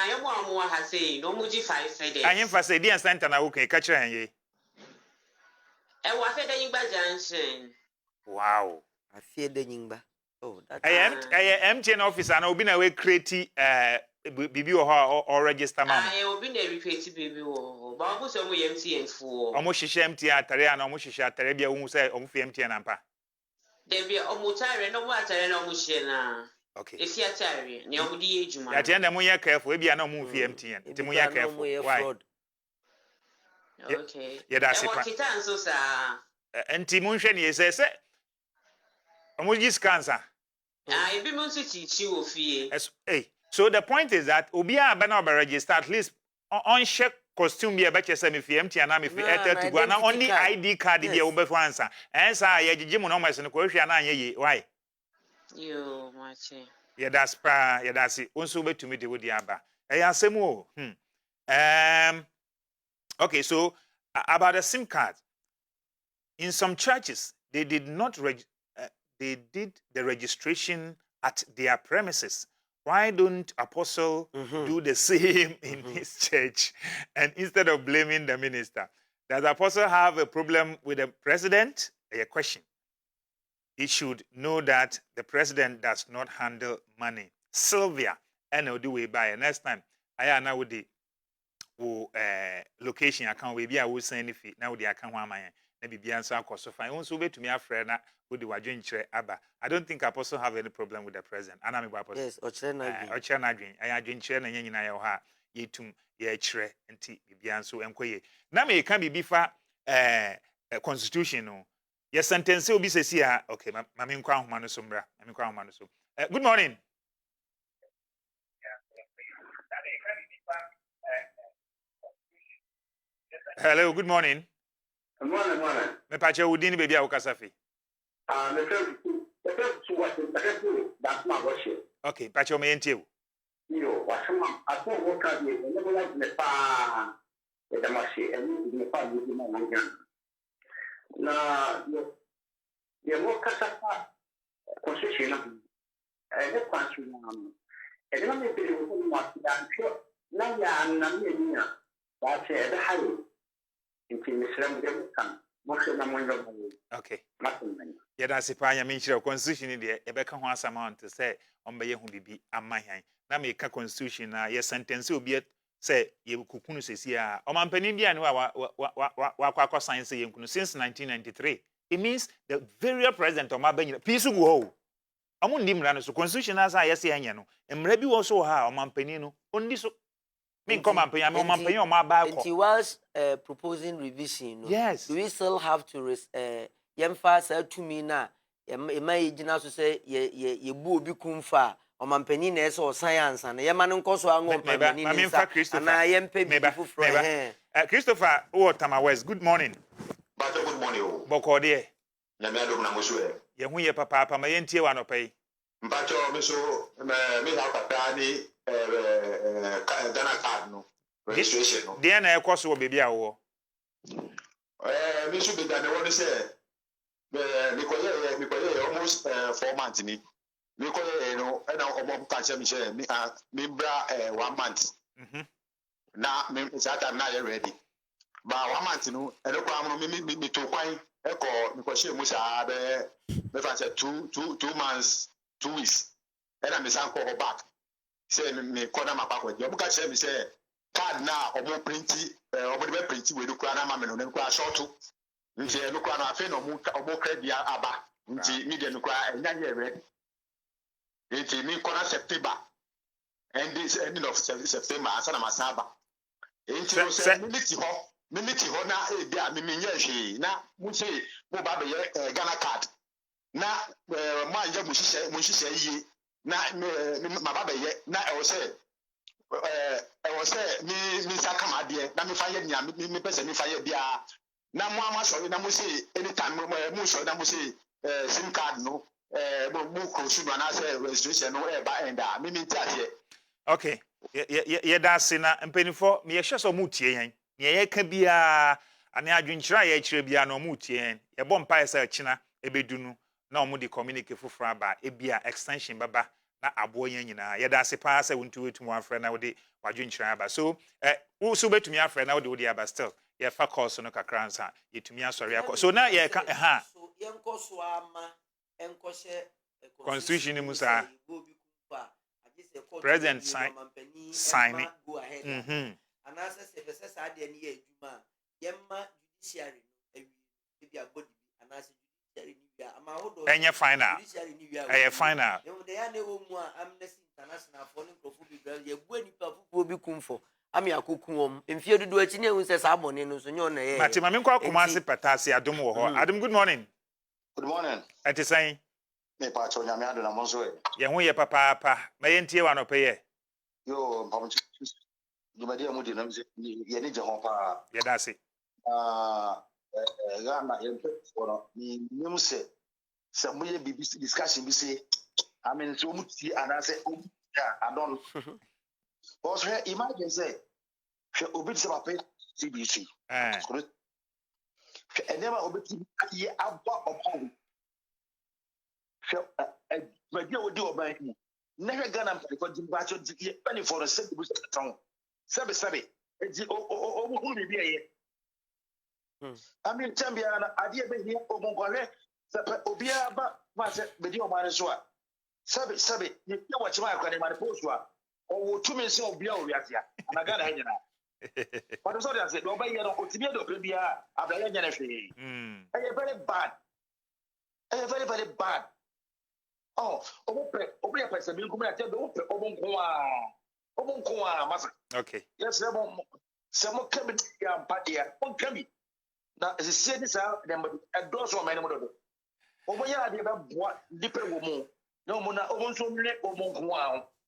You want more? I say no. Muji 5 cedis. I am for say the center na okay. Catch her ye. What the Yingba Junction? Wow. I fear the Yingba. Oh, that's. I am MTN officer. And I'll be away create BB or register. I will be a repeat baby. But who's on MTN for? Almost MTN atare and almost atare bia who say on MTN ampa. There be almost no water and almost shena. Okay. If you are tired, you will be age man. At the end of the careful, be no move MTN. It's more careful. Why? Okay. Yeah, that's it. So, sir. And Timunchen is a almost just cancer. I be most teach you fee. Hey. So the point is that Obia Bana register at least on check costume be a better semi MTN and if to go now only ID card be over for answer. And so I Jim on my son why? You much. Yeah, that's it. Also to me the would yaba. Okay, so about the SIM card. In some churches, they did not they did the registration at their premises. Why don't Apostle do the same in his church? And instead of blaming the minister, does Apostle have a problem with the president? A question. He should know that the president does not handle money. Sylvia, and I'll do it by next time. I now with the location account. Maybe I will send if now the account one man. Maybe be answer cost so fine. Also, wait to me a friend with the Wajun Abba. I don't think Apostle have any problem with the president. And I'm about yes, Ochana dream. I dream chair and yen I ha ye tum ye chre and tea be answer and quay. Now may can be before constitution. Your sentence will be says here. Okay, Mammy Crown Manosumbra. Mammy Crown Manusum. Good morning. Hello, good morning. Morning. Me pacha udini baby a ukasafi. That's my worship. Okay, pacha me enti. Yo. wasema ato woka bi ne like ne pa e da mashi ne pa bi mo wanya na ye woka sa constitution na ne kwansu na e na me bi wo mo ya na ya na me ni na ba se da hayo inti misram de kan mo se na mo ndo okay yɛda se paa nyame nhyira constitution ni deɛ yɛbɛka ho asɛm a nte sɛ ɔmbɛyɛ ho bibi ama hwan na meka constitution na yɛ sentence obi sɛ yɛkukunu sesi a ɔmampanin bi a ne wakɔ sign sɛ yɛnkunu since 1993 it means the various president ɔmaba nyina pii so gu hɔ o ɔmo ndi mmara no so constitution asa a yɛsɛ yɛnyɛ no mmara bi wɔ so wɔ ha a ɔmampanin no ɔndi so me nkɔ mampanin ama ɔmampanin ɔmaba akɔ he was proposing revision no? Yes. Do we still have to yɛmfa saa tumi na ɛma yɛgyina so sɛ yɛbu obi kumfa ɔmampanin na ɛsɛ ɔsan ansa na yɛma no nkɔ so angɔ mpampanin ne nsa anaa yɛmpɛ bibi foforɔ Christopher wɔ Tama West good morning. Good morning. Bɔkɔ deɛ nyame adom na mo so ɛ yɛho yɛ papaapa ma yɛntie wa nɔpɛ yi mpakyɛ me so me ha kakra ne Ghana card no registration no deɛ na ɛkɔ so wɔ baabi a wɔ me so be da ne wɔ ne sɛ me kɔyɛ almost 4 months ni me kɔyɛ no ɛna ɔmɔ ka kyɛ me sɛ me bra 1 month na me that time na yɛ ready ba 1 month no ɛno kwa no me to kwan ɛkɔ me kɔhyɛ mu saa bɛ me fa sɛ 2 months 2 weeks ɛna me san kɔ back sɛ me kɔ na mapa kɔ ɔmɔ ka kyɛ me sɛ card na ɔmɔ printi ɔmɔ de bɛ printi wɔ de kura na ma me no ne kura short nti no kura na afi na ɔmɔ credit aba nti me de no kura ɛnya yɛ ready nti me kɔ na September ending of September asa na ma san ba nti no sɛ me meti hɔ na ebi a me nyɛ hwee na mo se mo ba bɛyɛ Ghana card na mo anya mo hyehyɛ yie na ma ba bɛyɛ na ɛwɔ sɛ me sa kama adeɛ na me fa yɛ nia me pɛ sɛ me fa yɛ bia na mo ama sɔre na mo se anytime mo sɔre na mo se sim card no mo kɔsu no anaasɛ registration no ɛba ɛnda me ti aseɛ okay yɛda ase na mpanimfoɔ meyɛhwɛ sɛ ɔmo tie yɛn nea yɛka biara ane adwenkyerɛ a yɛakyerɛ biara na ɔmo tie yɛn yɛbɔ mpaeɛ sɛ akyina ɛbɛdu no na ɔmo de communicate foforɔ aba ebia extension bɛba na aboɔ yɛn nyinaa yɛda ase paa sɛ wontu wetum afrɛ na wode wadwenkyerɛ aba so wo so wobɛtumi afrɛ na wode aba still yɛfa course no kakra nsa yɛtumi asɔre akɔ so na yɛka so yɛnkɔ so ama ɛnkɔhyɛ constitution no mu saa president sign anaasɛ sɛ ɛfɛ sɛ saa deɛ no yɛ adwuma a yɛmma judiciary no ebi abɔdi bi anaasɛ judiciary no wia ama ahodoɔ ɛnyɛ final ɛyɛ final deɛ yɛ ne wɔ mu a Amnesty International foɔ ne nkurɔfoɔ bi bra yɛbua nipa foforɔ bi kumfɔ ame akɔku wɔm mfie dodoɔ akyi ne ɛhu sɛ saa bɔne no so nyɛ ɔna ɛyɛ mate ma menkɔ akoma ase pɛtaase adom wɔ hɔ adom good morning ɛte sɛn mepakyɛ nyame ado na mo nso yɛho yɛ papaapa ma yɛntie wa nɔpɛ yɛ yo mpamkyɛ dwumadi a mudi nam sɛ yɛne gye ho paa yɛda ase Ghana yɛmpɛfoɔ no menim sɛ moyɛ biribi discussion bi se amen sɛ ɔmu tie anaasɛ ɔmu adɔn because hwɛ imagine sɛ hwɛ obi te sɛ papa CBC hwɛ ɛnɛma a obɛtumi ayɛ aba ɔba hwɛ adwumadi a wɔdi ɔban mu na hwɛ Ghana mpanyinfoɔ gye mbaakye yɛ mpanyinfoɔ no sɛ bibu sɛ tɔn sɛbesɛbe eti ɔmu hunu biribi ɛyɛ amin tambia na adeɛ bɛhia ɔmu nkɔhwɛ sɛ obiara ba sɛ bɛdi ɔman no so a sɛbe yɛpia wɔkyema akwane ma ne pɔso a ɔwɔ tumi sɛ obiara wɔ wiase a ana Ghana ha nyinaa ɔde sɛ ɔde ase deɛ ɔbɛyɛ no ɔtumi yɛ dɔpɛ biara abrayɛ nyɛ no hwee ɛyɛ very bad ɛyɛ very very bad ɔmo yɛ pɛ sɛ bi nkum yɛ tɛ ɔmo pɛ ɔmo nko a masa okay yes sɛ mo ka bi yɛ ampa deɛ mo ka bi na ɛsɛ ni saa dɛm ɛdɔɔso ɔman no mu dodo ɔmo yɛ adeɛ bɛboa nipa wɔ mu na ɔmo nso ne ɔmo nko a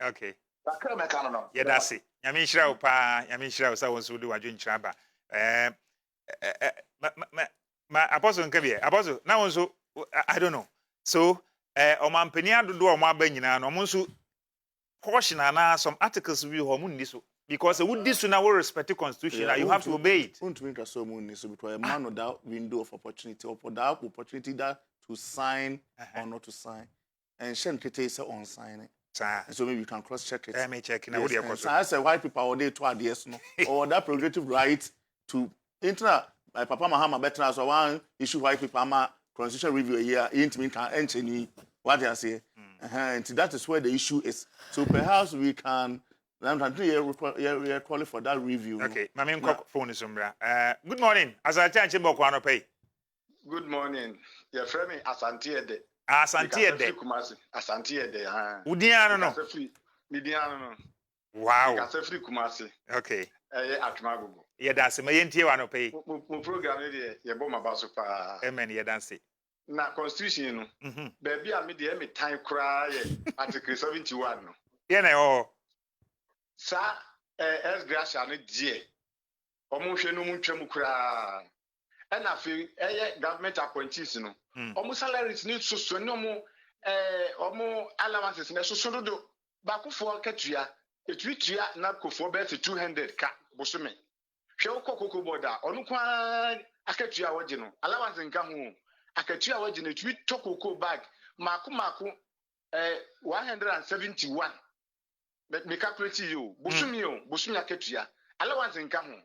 okay kakra mɛka no yɛda ase nyame nhyira wo paa nyame nhyira wo sɛ wo nso wode wadwenkyerɛ aba ma apostle nka bi apostle na wo nso I don't know so ɔmampanin adodo a ɔmo aba nyinaa no ɔmo nso portion and some articles we hormone this because would this now respect the constitution and you have to obey it. Won't make so moon so because a man without window of opportunity or that opportunity that to sign or not to sign. And Shen Kete say on signing. So maybe you can cross check it. Let me check in. So I say white people are there to ideas no or that prerogative right to internet my papa Mahama better so one issue white people ama constitutional review here intimate can any what they say. And that is where the issue is. So perhaps we can calling for that review. Okay, my main phone is good morning. As I tell you, pay. Good morning. Your friend me Asante de. Asante de. Asante de. Udiano no. Midiano no. Wow. Kasefri Kumasi. Okay. Atmagugu. Yeah, that's my entie wano pay. Mo program de ye bo mabaso pa. Amen, yeah, dance. Na constitution no. Baby a me de me time cry article 71 no. Yeah na oh. Sa Gracia no die. Omo hwe no mu twam kura. And afi government appointees no. Omo salaries ni soso no mo omo allowances na soso do bakufo katua etuitua na kofo be 200 ka bosome. Hwe kokoko boda onu kwa akatua waje no allowance nka ho akatua waje no etui tokoko bag mako 171 me calculate you bosumi akatua allowance nka ho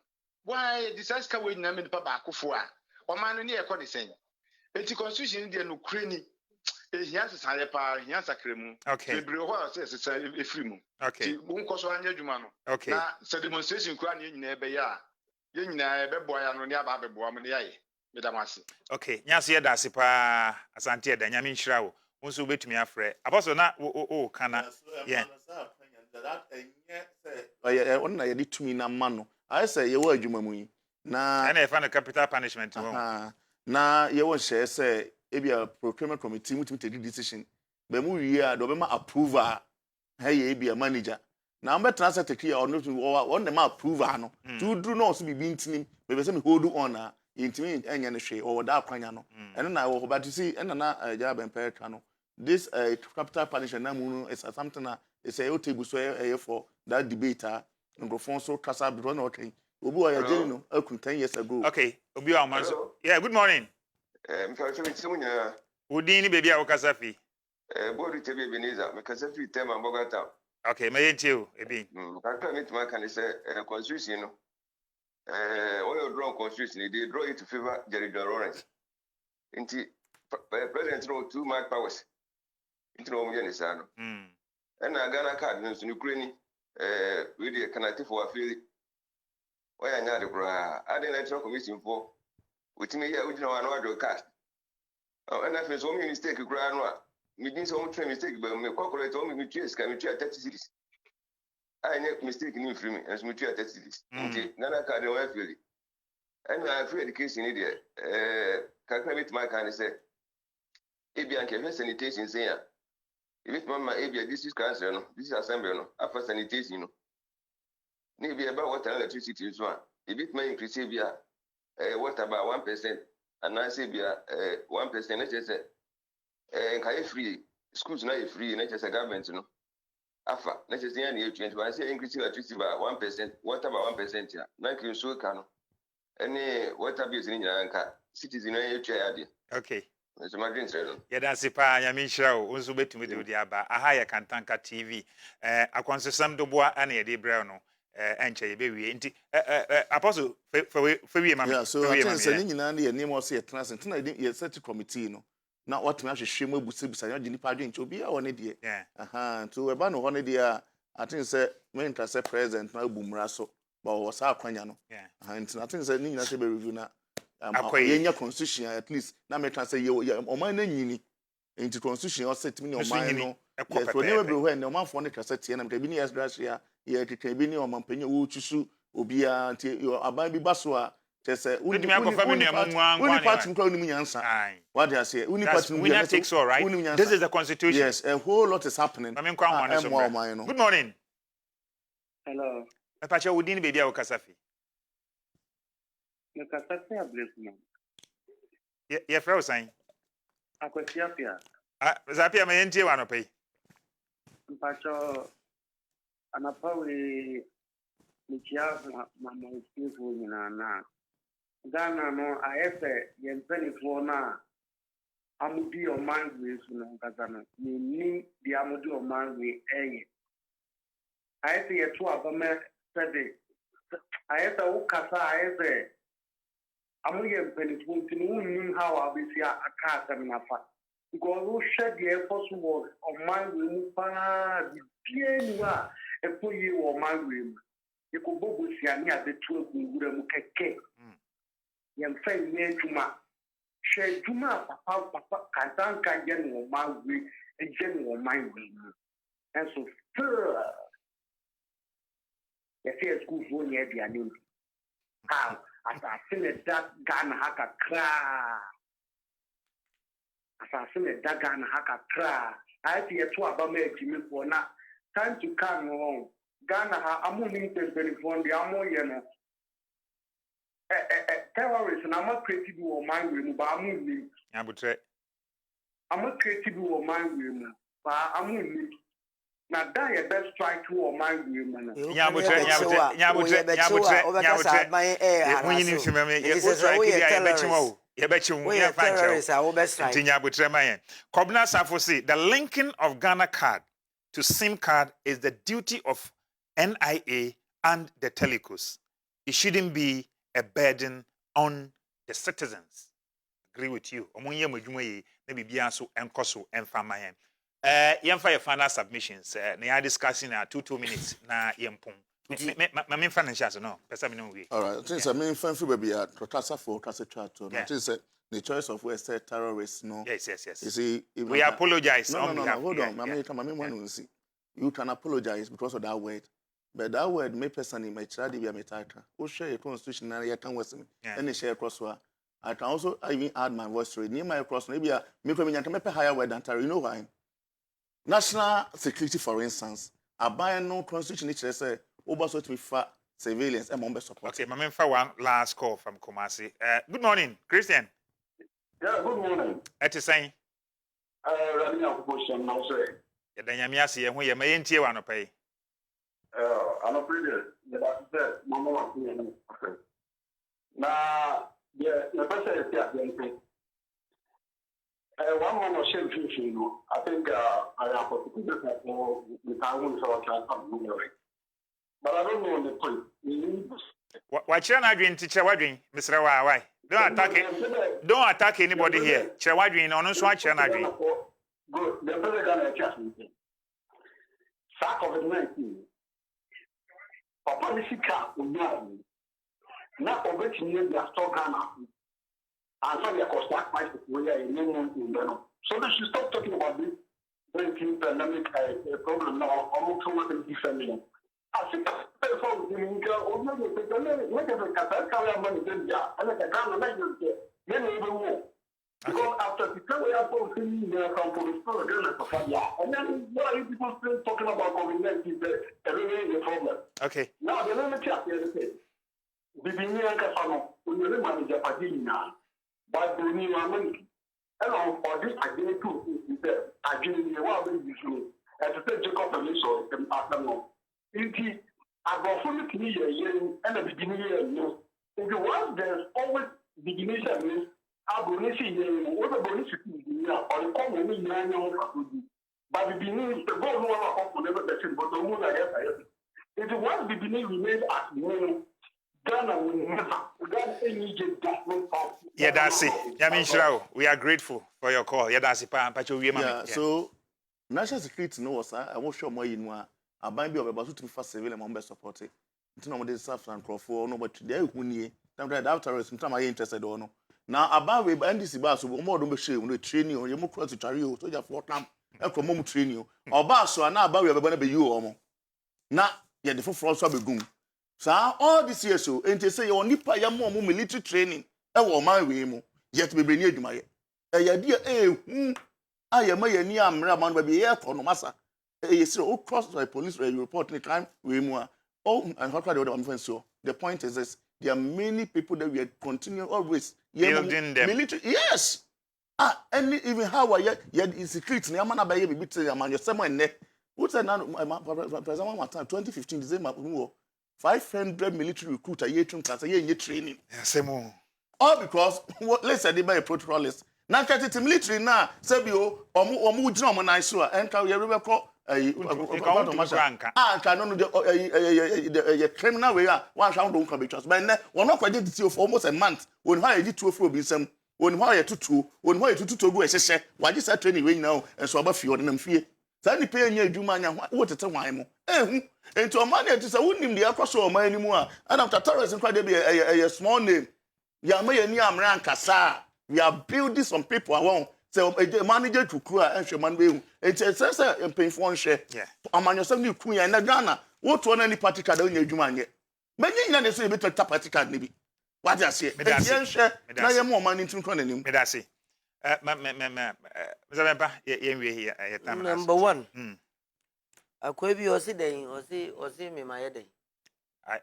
why disaster ka we nyina me pa bakufo a oman no ne e ko de sen enti constitution de no kreni ehia sesaye pa ehia sakremu bebre ho se efiri mu okay unkoso anya dwuma no okay na se demonstration kura ne nyina ebe ya ye nyina ebe boya no ne aba beboa mu ne yaye medamase okay nyase ye dase pa asante da nyame nhira wo nso betumi afre apostle na o kana yeah that enye onna ye ditumi na ma no I say ye wo adwuma mu yi na na e fa na capital punishment wo na ye wo hye say ebia procurement committee mutum take decision be mu wie a do be ma approval ha ye ebia manager na am betra say take ya no on dem approval no to do no so bibi ntinim be say me hold on na intimi enya ne hwe o da akwanya no eno na wo but you see ena na ja ben petra no this capital punishment na mu no is something na is a table so for that debate microphone so kasa bro na okay obi wa ya jeni no akun 10 years ago okay obi wa man so yeah good morning mfacho msimunya udini baby a wakasa fi bodu tebe beneza mekasa fi tema mbogata okay mayentie o ebi kakra mituma kan say constitution no oil draw constitution they draw it to favor Jerry Lawrence inti president no two mark powers inti no muje ne sano na Ghana card no sunu kureni we dey connect for afili oya nya de kura ade electoral commission for witimi here ujina wan wado card and that means one mistake kura no a me din so one mistake but me calculate o me twes ka me twa 30 series I make mistake ni free me and me twa 30 series nti Ghana card no afili and I free education ni there kakra bit my can say ebi anke sanitation say ya if mama ebia this is council no this is assembly no after sanitation no ni be about water and electricity so if it may increase ebia what about 1% and I say bia 1% na say can free schools na free na say government no afa na say yan e 21 say increase electricity by 1% what about 1% ya na kin so ka no any water bills ni nyina nka citizen na e twa ya de okay yeah, that's it. Pa nyamisha o unso betumi de odi aba aha ya Kantanka TV akwansesam do boa ana ye de bra no enche ye bewie nti apostle fewie mama yeah so I think say ni nyina na ye name o se ye trans na ye set committee no na watumi ahwehwe mu abusebusa nya gini pa adwen obi a woni de to eba no ho ne de a I think say me interest president na abumra so ba wo sa akwanya no nti I think say ni nyina se be review na yenya constitution at least na me say ye oman na nyini enti constitution o set me ni oman no so ne we be ho ne oman fo ne kasa tie na me bi ni yes gracia ye keke bi ni oman panyi wo chusu obi a nti aban bi baso a say uni party nkwa uni nyansa what they say uni party winner takes all right this is the constitution yes a whole lot is happening good morning hello apacha udini baby a wakasafi me kasase ablesman ye frau sign Kusi-Appiah Zapia me entie wano pay mpacho anapa we mekia mama usiku nyina Ghana no ayese yempenifoɔ na amudi ɔman so no nkasa no ni di amudi ɔman eye ayese yeto abame sɛde ayese ukasa ayese amuye mpenifoɔ ntini unnim how abisi aka asɛm nafa because wo hwɛ deɛ ɛkɔ so wɔ ɔman mu paa bibie ni wa ɛkɔ yie wɔ ɔman mu yɛkɔbɔ bosia ne abetu agungura mu kɛkɛ yɛmfa nyɛ adwuma hwɛ adwuma papa kantanka yɛ no ɔman ɛgye no ɔman mu ɛnso yɛsɛ yɛ sukuufoɔ nyɛ aduane mu asase ne da Ghana ha kakraa asase ne da Ghana ha kakraa ayɛsɛ yɛto abama agyimifoɔ na time to come no Ghana ha amu ni mpempenifoɔ de amu yɛ no terrorists na ama creative wɔ man we mu ba amu ni abutre ama creative wɔ man we mu ba amu ni na da yɛ best strike wɔ man we mu no nyabutre wonyini mfimame yɛ strike bi a yɛbɛkyimu yɛ fankyɛw ntinyabutre ma yɛn Kobna Safo say the linking of Ghana card to SIM card is the duty of NIA and the telecos. It shouldn't be a burden on the citizens. Agree with you. Omunye mujuma yi na bibia so enkoso emfama yen. Yemfa your final submissions. Na ya discussing 2 minutes na yempum. Me financial so no. Pesa me no we. All right. Since I mean fan free baby at Protasa for Protasa chat. I think say the choice of West terrorists no. Yes. You see, we apologize on behalf. Hold on. You can apologize because of that word. But that word may personally my child be a metaka. Who share a constitution and I can Western. Any share cross. I can also even add my voice to it. Near my cross, maybe a make higher word than Terry. You know why? National security, for instance, I buy no constitution which say over so to be civilians and member support. Okay, my man for one last call from Kumasi. Good morning, Christian. Yeah, good morning. At the same. Running out of question now, sir. The Yamiasi, when you may enter one pay. I'm afraid that Mama was here. Now, the person is here. One man was sharing fishing. I think I have a particular for the town so I can't do it. But I don't know the point. What you're not doing, teacher, what doing, Mr. Why? Don't attack anybody here. Chawadrin on us watch and agree. Good. The president just me. Sack of 19. Policy cap will not over to near the stock Ghana. And so they are cost price we are in Ghana. So they should stop talking about this 19 pandemic problem now almost 250 million. I think for the or whatever Qatar money then yeah, and like a Ghana like then even more. Because after the time we are posting the account for the store, and then why are people still talking about COVID-19? Everything is a problem. Okay. Now, the limit is the beginning of the summer, when you manage a party now, but the new money. And for this, I did too. I didn't know what we do. And to say Jacob and Lisa, after all. Indeed, I got fully clear and the beginning of the year. There's always beginning of the abonisi what abonisi or the common in but the beginning the goal no one for never person but the moon if it was the beginning remained as no Ghana will never Ghana any that yeah that's it Yamin Shrao we are grateful for your call yeah that's it yeah so national security no was I won't show more in one I bind be about to first civilian member support it until no more South and Crawford no but there who near after some I interested or no. Now about we NDC bas so more don't be shame no train you mo cross to carry you so just for camp e from mo train you oba so na about we be you omo na ye the for so be gum so all this year so enti say you nipa ya mo military training e wo man we mu yet be ni aduma ye e ya dia aye ma ye ni amra man ba be ye ko no masa e say o cross by police report the crime we mu and how the other the point is this there are many people that we are continuing always building them. Military, yes. Any even how I yet insecurity. Ni amana baye bibi te amana someone ne What's that now? President Matan 2015 December 500 military recruit a year training. Yes, all because let's say they buy a protocol list. Now catch it military now. Sebio omu jina omu nice so enter you ever call no the criminal way one round don't come because but one not quite did for almost a month when why you 2 for be some when why you 2 when why you 2 to go ese why just training way now and so about few them fie say ni pay nya adwuma nya what tete wan mo ento man e to say wonim de akwaso o man ni mu a and after terrorism kwa dey be a small name ya ma yani amra nkasa we are building some people around. So a manager to crew and she man be it's a painful share. Yeah. Amanyosem ni ku ya na Ghana. What one any party card on your adwuma nye. Menye nya na so e better tap party card ni bi. What you say? E share na ye mo man ntim kon anim. Me da say. Mzabemba ye nwe here time. Number 1. Akwa bi o si den o si me ma ye den.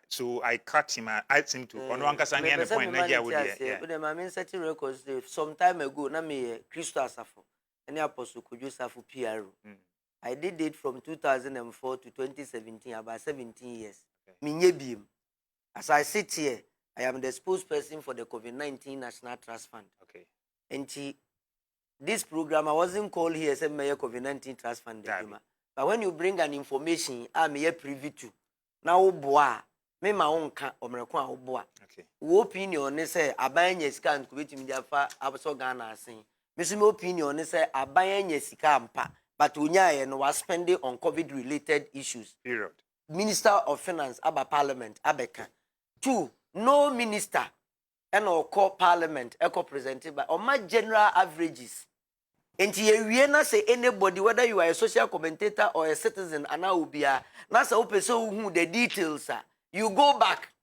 So I cut him. I asked him to. On one case, any point, Nigeria would be. But the man setting records some time ago. Na me Christo Asafo, any apostle could use Asafo PRO. I did it from 2004 to 2017, about 17 years. Minye bim. As I sit here, I am the spokesperson for the COVID-19 National Trust Fund. Okay. And this program, I wasn't called here as a mayor COVID-19 Trust Fund. But when you bring an information, I'm here privy to. Now, boy. Me ma onka omreko a obo a wo opinion ne say aban nya sika nko betimi dia fa aso Ghana asen me so me opinion ne say aban nya sika ampa but onyaye no was spending on COVID related issues. Period. Minister of Finance aba parliament abeka 2 no minister and or call parliament eco presented by or my general averages. Enti ye na say anybody whether you are a social commentator or a citizen ana obia na say opeso who the details are. You go back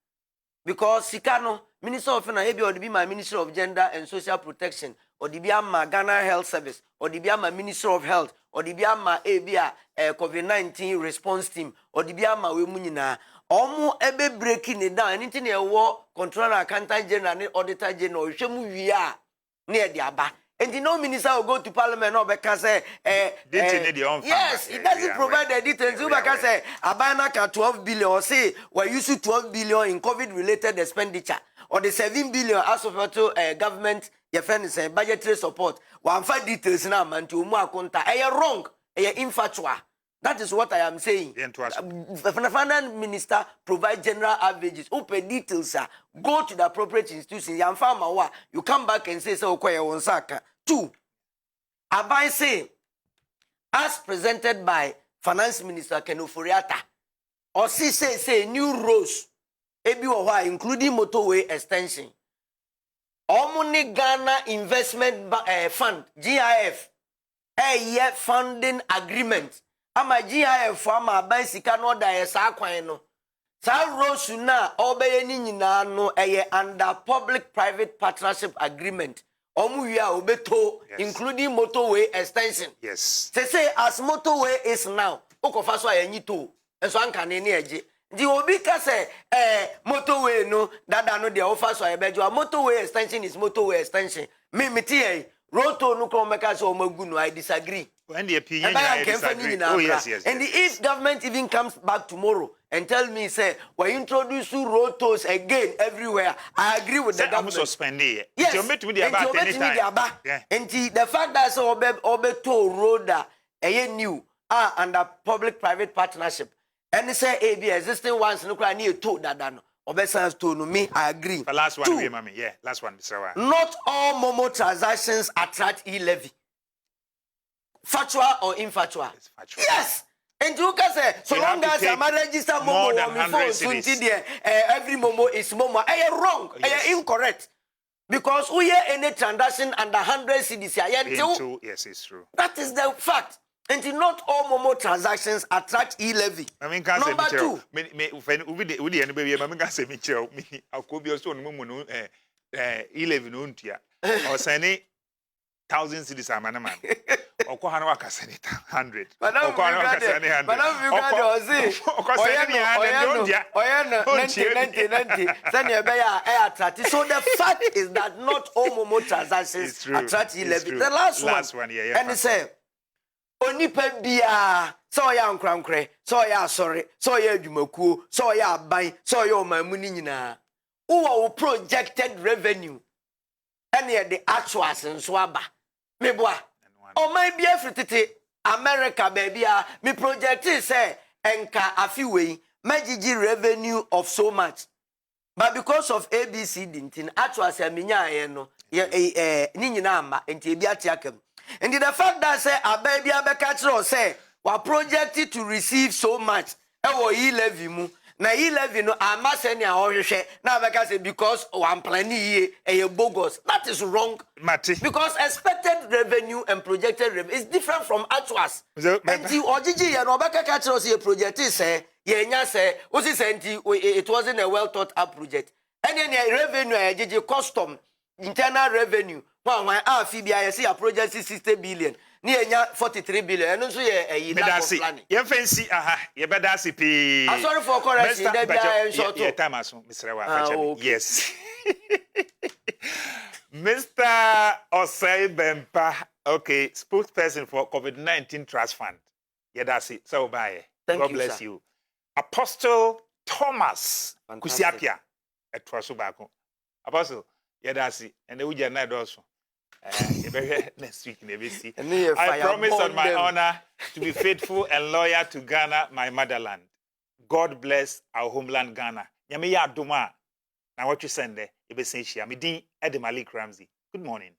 because Sikano, Minister of Finance, or be my Minister of Gender and Social Protection, or the Biama Ghana Health Service, or the Biama Minister of Health, or the Biama ABA COVID-19 response team, or the Biama Wemunina, almost ebe breaking it down. Anything a war, controller, accountant general, auditor general, Shemu we are near the Aba. And the no minister will go to parliament or because yes, it doesn't provide the details. Because Abana 12 billion or say we're used to 12 billion in COVID related expenditure or the 7 billion as of government budgetary support. One five details now man to Muakonta. Wrong. Infatual. That is what I am saying. The finance minister provide general averages. Open details, go to the appropriate institution. You come back and say, so on Saka. 2. Abai say, as presented by Finance Minister Kenoforiata, or say new rules, including motorway extension. Omni Ghana Investment Fund, GIF, a year funding agreement. Ama GIF for ama ban sika no da ye sa kwan no sa rosu na obeye ni nyina no eye under public private partnership agreement omu wi a obeto including motorway extension. Yes, say as motorway is now okofa so ayanyi to enso anka ne eje di obi ka say motorway no dada no de ofa so ayebejo motorway extension is motorway extension me tie roto no ko meka so omagu no I disagree. And the opinion oh, yes. And if government even comes back tomorrow and tell me, say, we introduce rotos again everywhere, I agree with the government. Suspended. Yes. And the fact that so obeto road new under public-private partnership, and they say AB existing ones no cry near to that done. Obesan's to me, I agree. The last one, last one. Not all Momo transactions attract e-levy. Factual or infactual? It's factual. Yes. And you can say, so long as I'm register Momo on my phone, every Momo is Momo. I am wrong. Yes. I am incorrect. Because we hear any transaction under 100 CDC. Yes, it's true. That is the fact. And not all Momo transactions attract e-levy. Number 2. E-levy no ntia. Or send 1,000 cities are man. Okohano wakaseni 100. Okohano wakaseni 100. Madam Uganda ozi. Oyano 90. Send your beya attract. So the fact is that not all Momo transactions attract e-levy. The last one. Yeah. And they say onipa bia so ya nkwankre so ya asori so ya adwumakuo so ya aban so ya omamuni nyina wo projected revenue ene the actuals nso aba meboa oman bia fritete America baby me project say enka afiwei magigi revenue of so much but because of ABC dintin actuals amenya ye no ni nyina ama enti bia tiakem and the fact that say abai bia be catch say we projected to receive so much ewo levy mu na levy no amase ne ahohwehwe na beka say because one plan ye bogus. That is wrong. Mati. Because expected revenue and projected revenue is different from actuals. And the ogigi ye no beka catch us ye projected say ye nya say osi say it wasn't a well thought out project. And then revenue ogigi custom internal revenue one fibia you see a project 60 billion ni enya 43 billion and also ye lack of planning ye fancy ye better see p I'm sorry for correction there be a short time aso Mr. Wa yes Mr. Osei Bempa okay spokesperson for COVID-19 Trust Fund ye that's it so bye God bless you Apostle Thomas Kusi-Appiah etwaso baako Apostle yeah, that's it. And then we just not also. Next week, I promise on my honor to be faithful and loyal to Ghana, my motherland. God bless our homeland, Ghana. Yami ya duma. Now what you send there? You be saying, "I'm Edemalik Ramsey." Good morning.